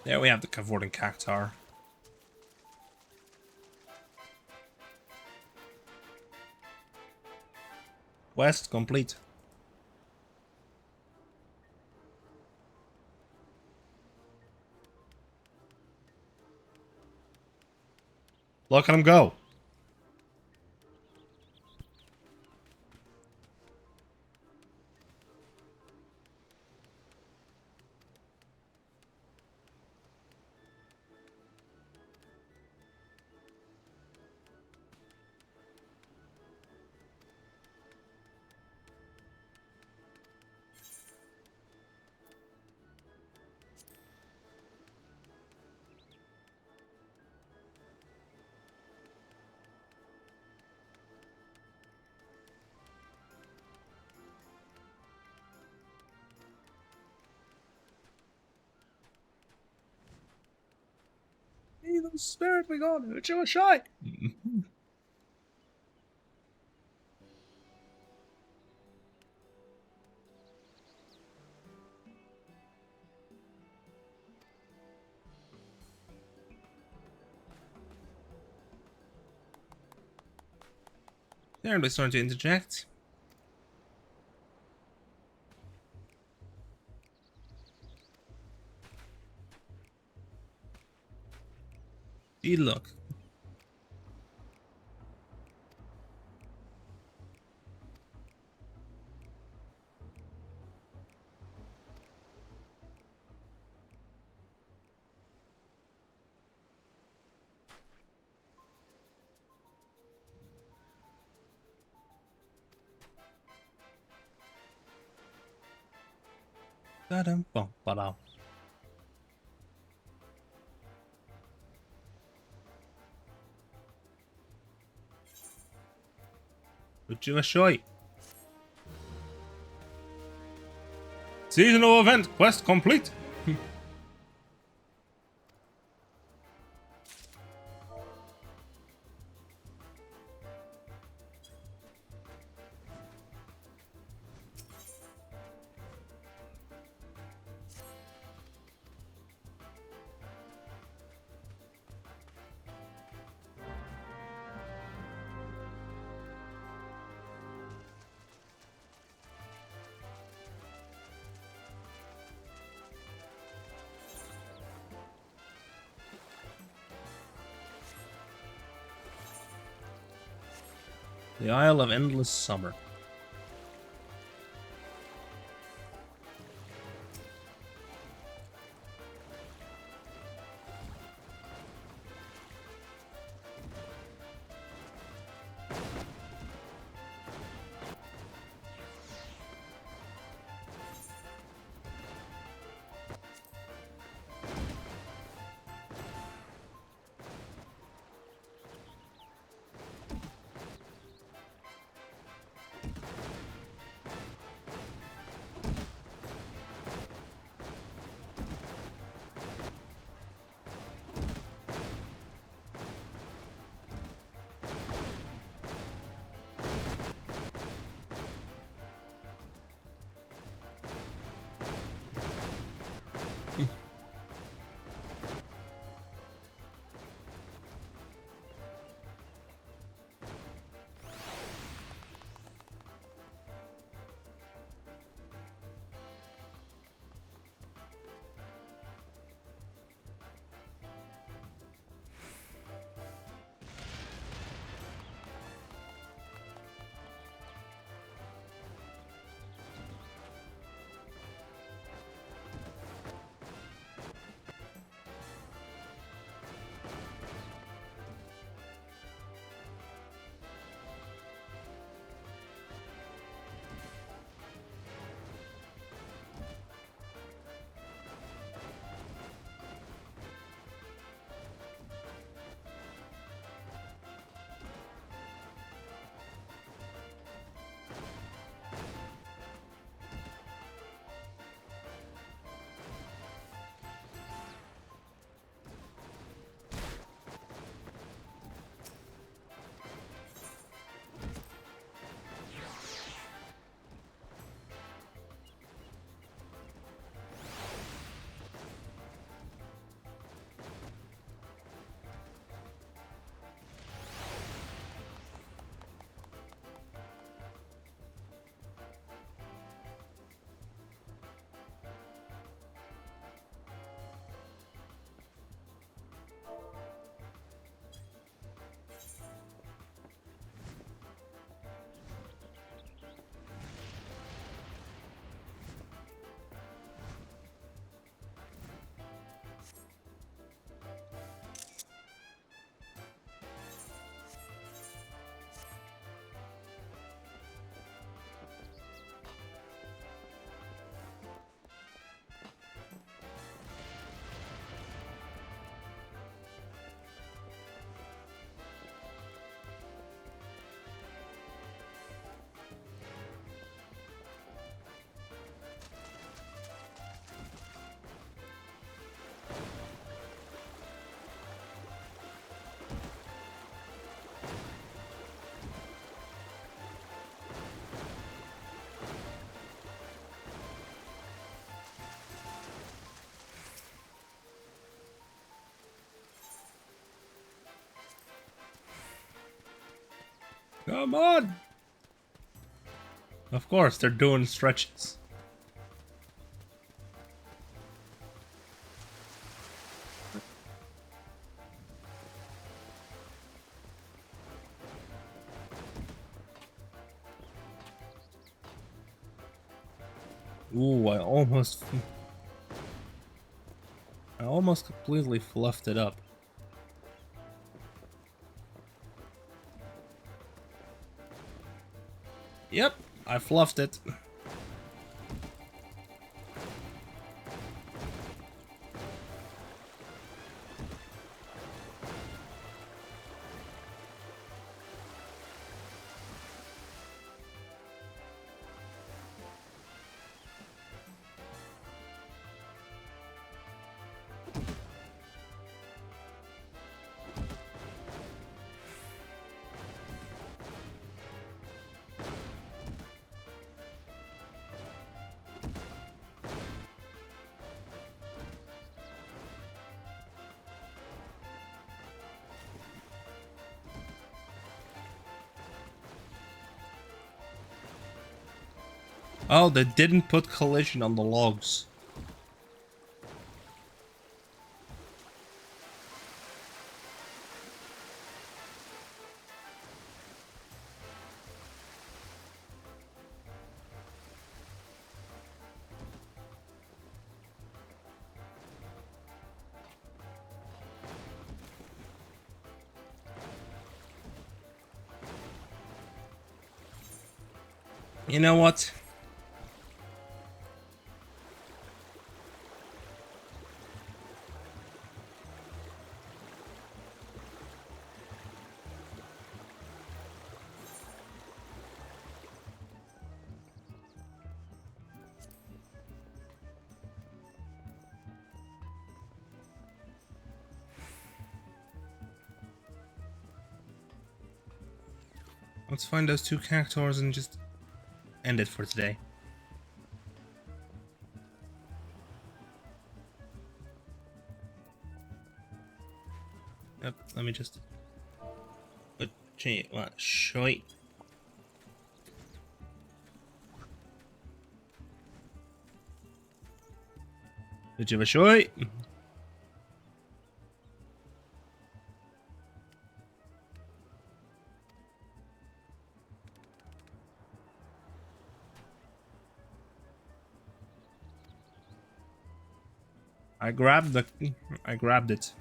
There we have the cavorting cactar. Quest complete. Look at him go. The spirit we got, it's your shy. There, they're starting to interject. See, look. Da-dum, bum, ba-da. Would you assure? Seasonal event quest complete. The Isle of Endless Summer. Come on! Of course, they're doing stretches. Ooh, I almost completely fluffed it up. Yep, I fluffed it. Oh, they didn't put collision on the logs. You know what? Let's find those 2 cactuars and just end it for today. Yep, let me just... What? Shite. Did you have a shite? I grabbed it.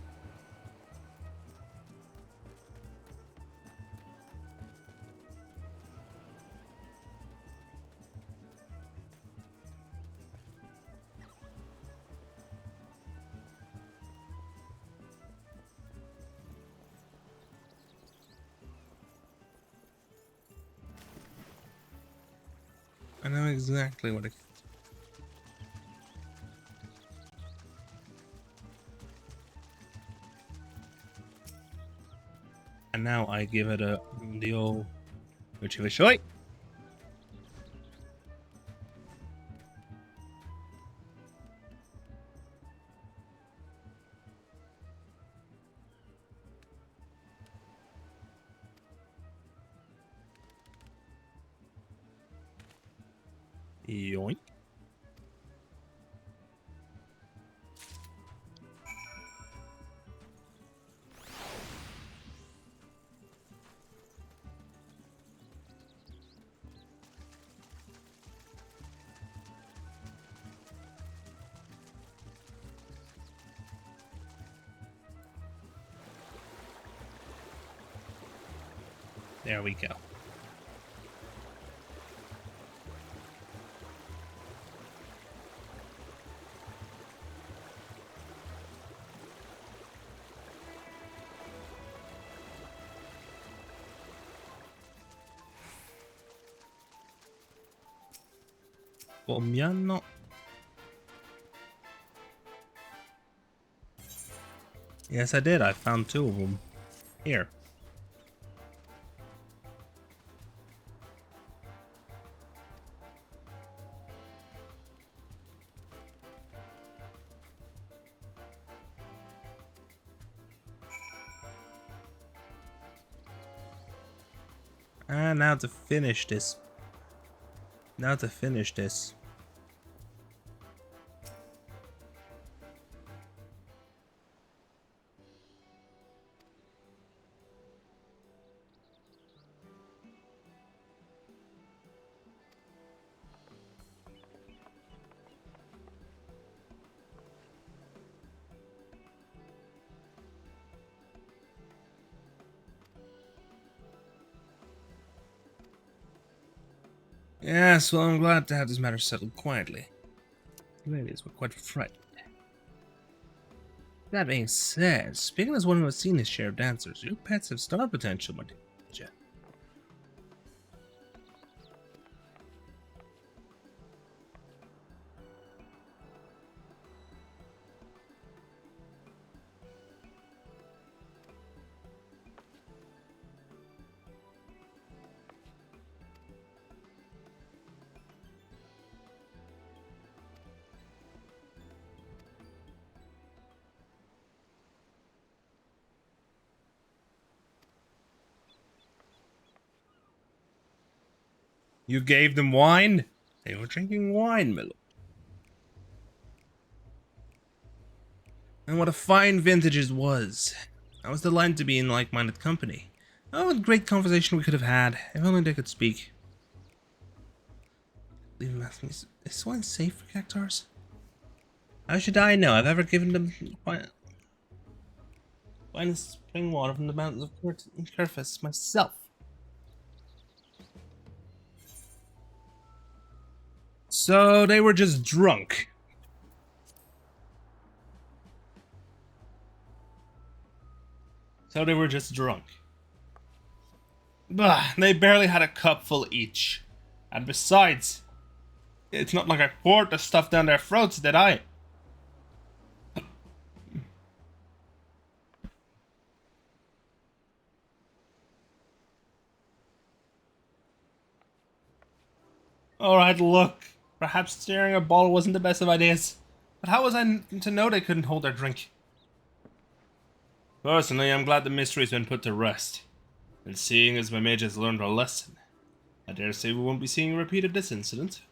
I know exactly what it... And now I give it the old... Which of a shite? Yoink. There we go. Pomiano. Yes, I did. I found 2 of them. Here. Ah, now to finish this. Yes, well, I'm glad to have this matter settled quietly. The ladies were quite frightened. That being said, speaking as one who has seen his share of dancers, your pets have star potential, my dear. You gave them wine? They were drinking wine, Milo. And what a fine vintage it was. I was delighted to be in like-minded company. Oh, what great conversation we could have had, if only they could speak. Leave them asking, is wine safe for cactuars? How should I know? I've ever given them wine spring water from the mountains of Curfus myself. So they were just drunk. Bah, they barely had a cupful each. And besides, it's not like I poured the stuff down their throats, did I? Alright, look. Perhaps steering a ball wasn't the best of ideas. But how was I to know they couldn't hold their drink? Personally, I'm glad the mystery's been put to rest. And seeing as my mage has learned a lesson, I dare say we won't be seeing a repeat of this incident.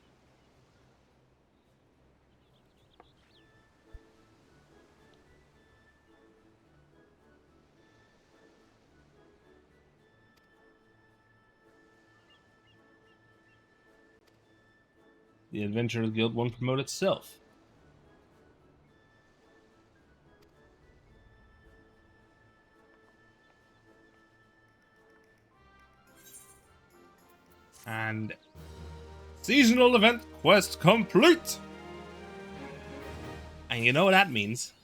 The Adventurers Guild won't promote itself. And seasonal event quest complete! And you know what that means?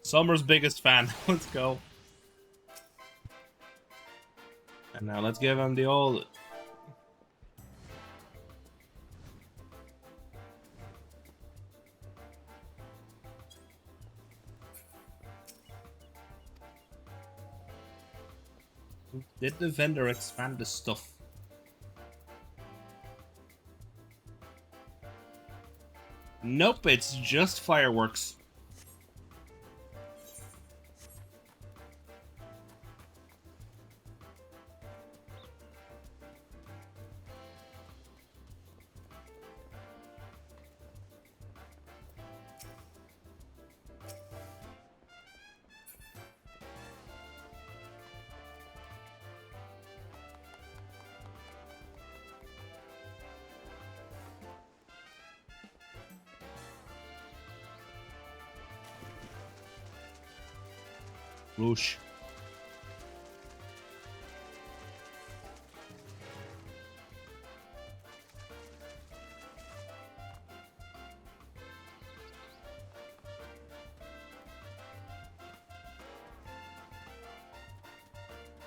Summer's biggest fan. Let's go. And now let's give him the old... Did the vendor expand the stuff? Nope, it's just fireworks. Whoosh.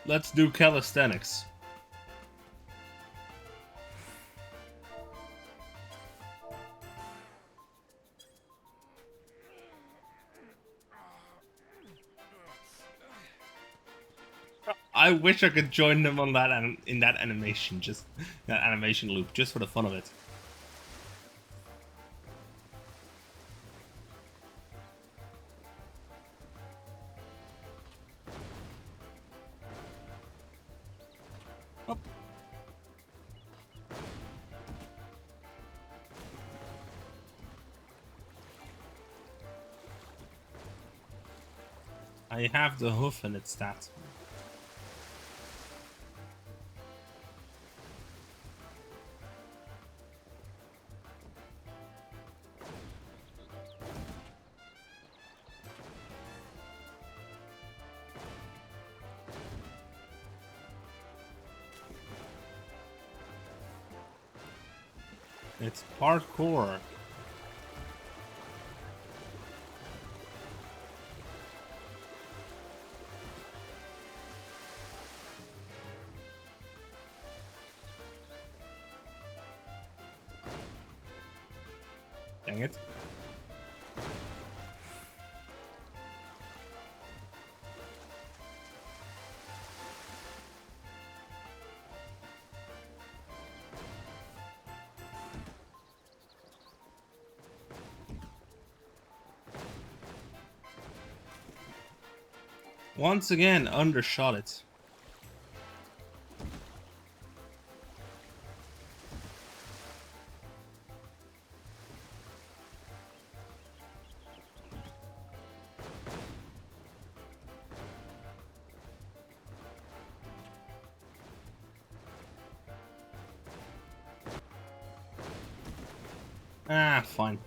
Let's do calisthenics. I wish I could join them on that in that animation, just that animation loop, just for the fun of it. Oh. I have the hoof and its stats. It's parkour. Dang it. Once again, undershot it. Ah, fine.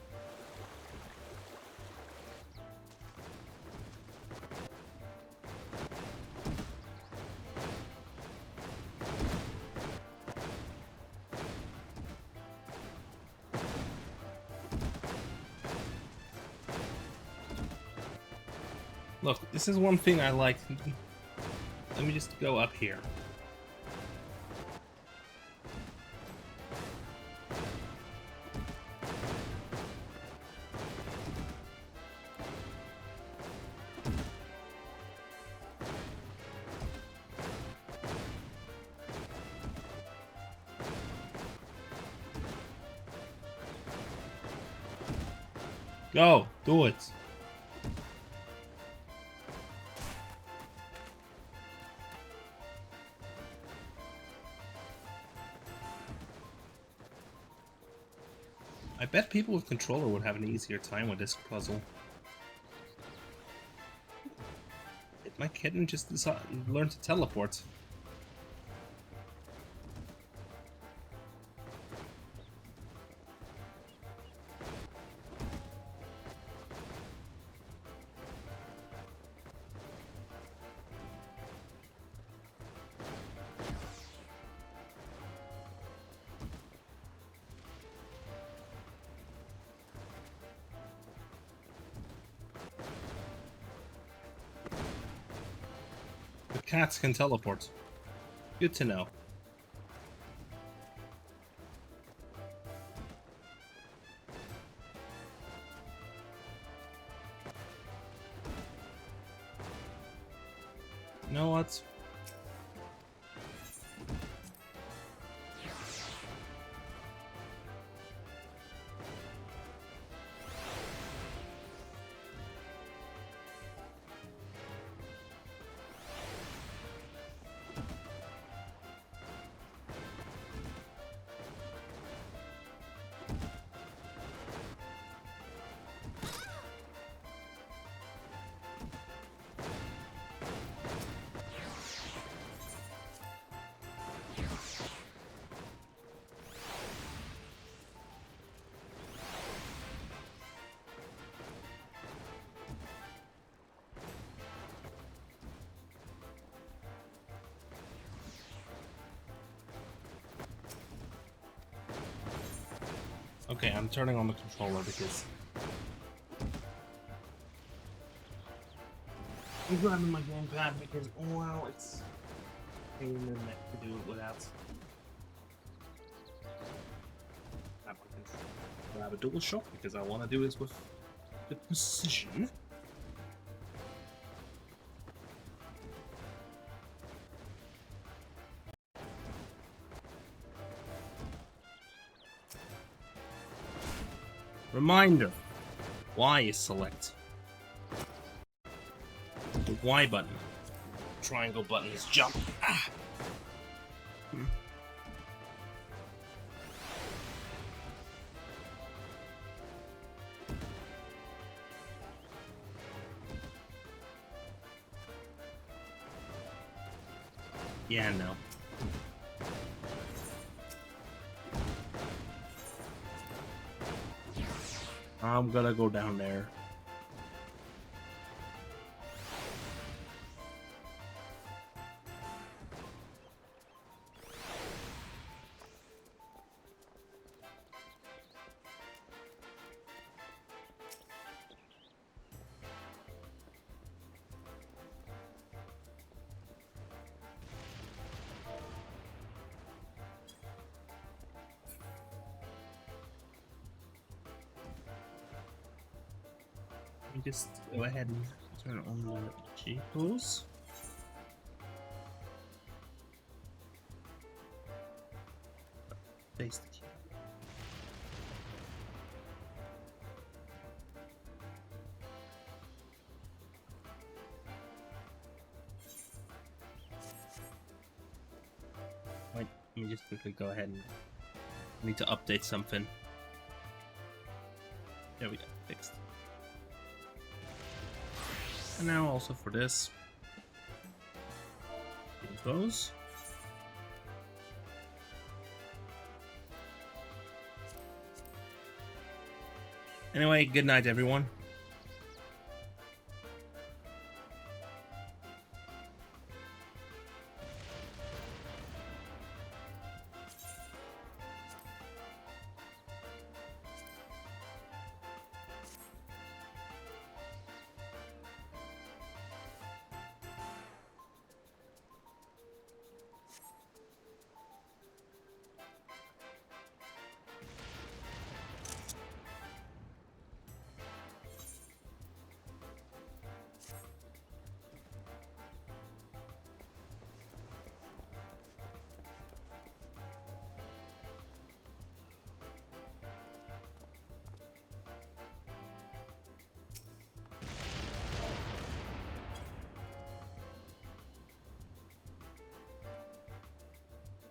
Look, this is one thing I like. Let me just go up here. Go, do it. I bet people with controller would have an easier time with this puzzle. Did my kitten just learn to teleport? Cats can teleport. Good to know. You know what? Okay, I'm turning on the controller because I'm grabbing my gamepad because, oh wow, it's a pain in the neck to do it without. Grab a dual shock because I want to do this with the precision. Reminder, Y is select. The Y button. Triangle button is jump. Ah. Yeah, no. I'm gonna go down there. Just go ahead and turn on the G pose. Face the key. Wait, let me just quickly go ahead and I need to update something. There we go, fixed. And now also for this, pose. Anyway, good night everyone.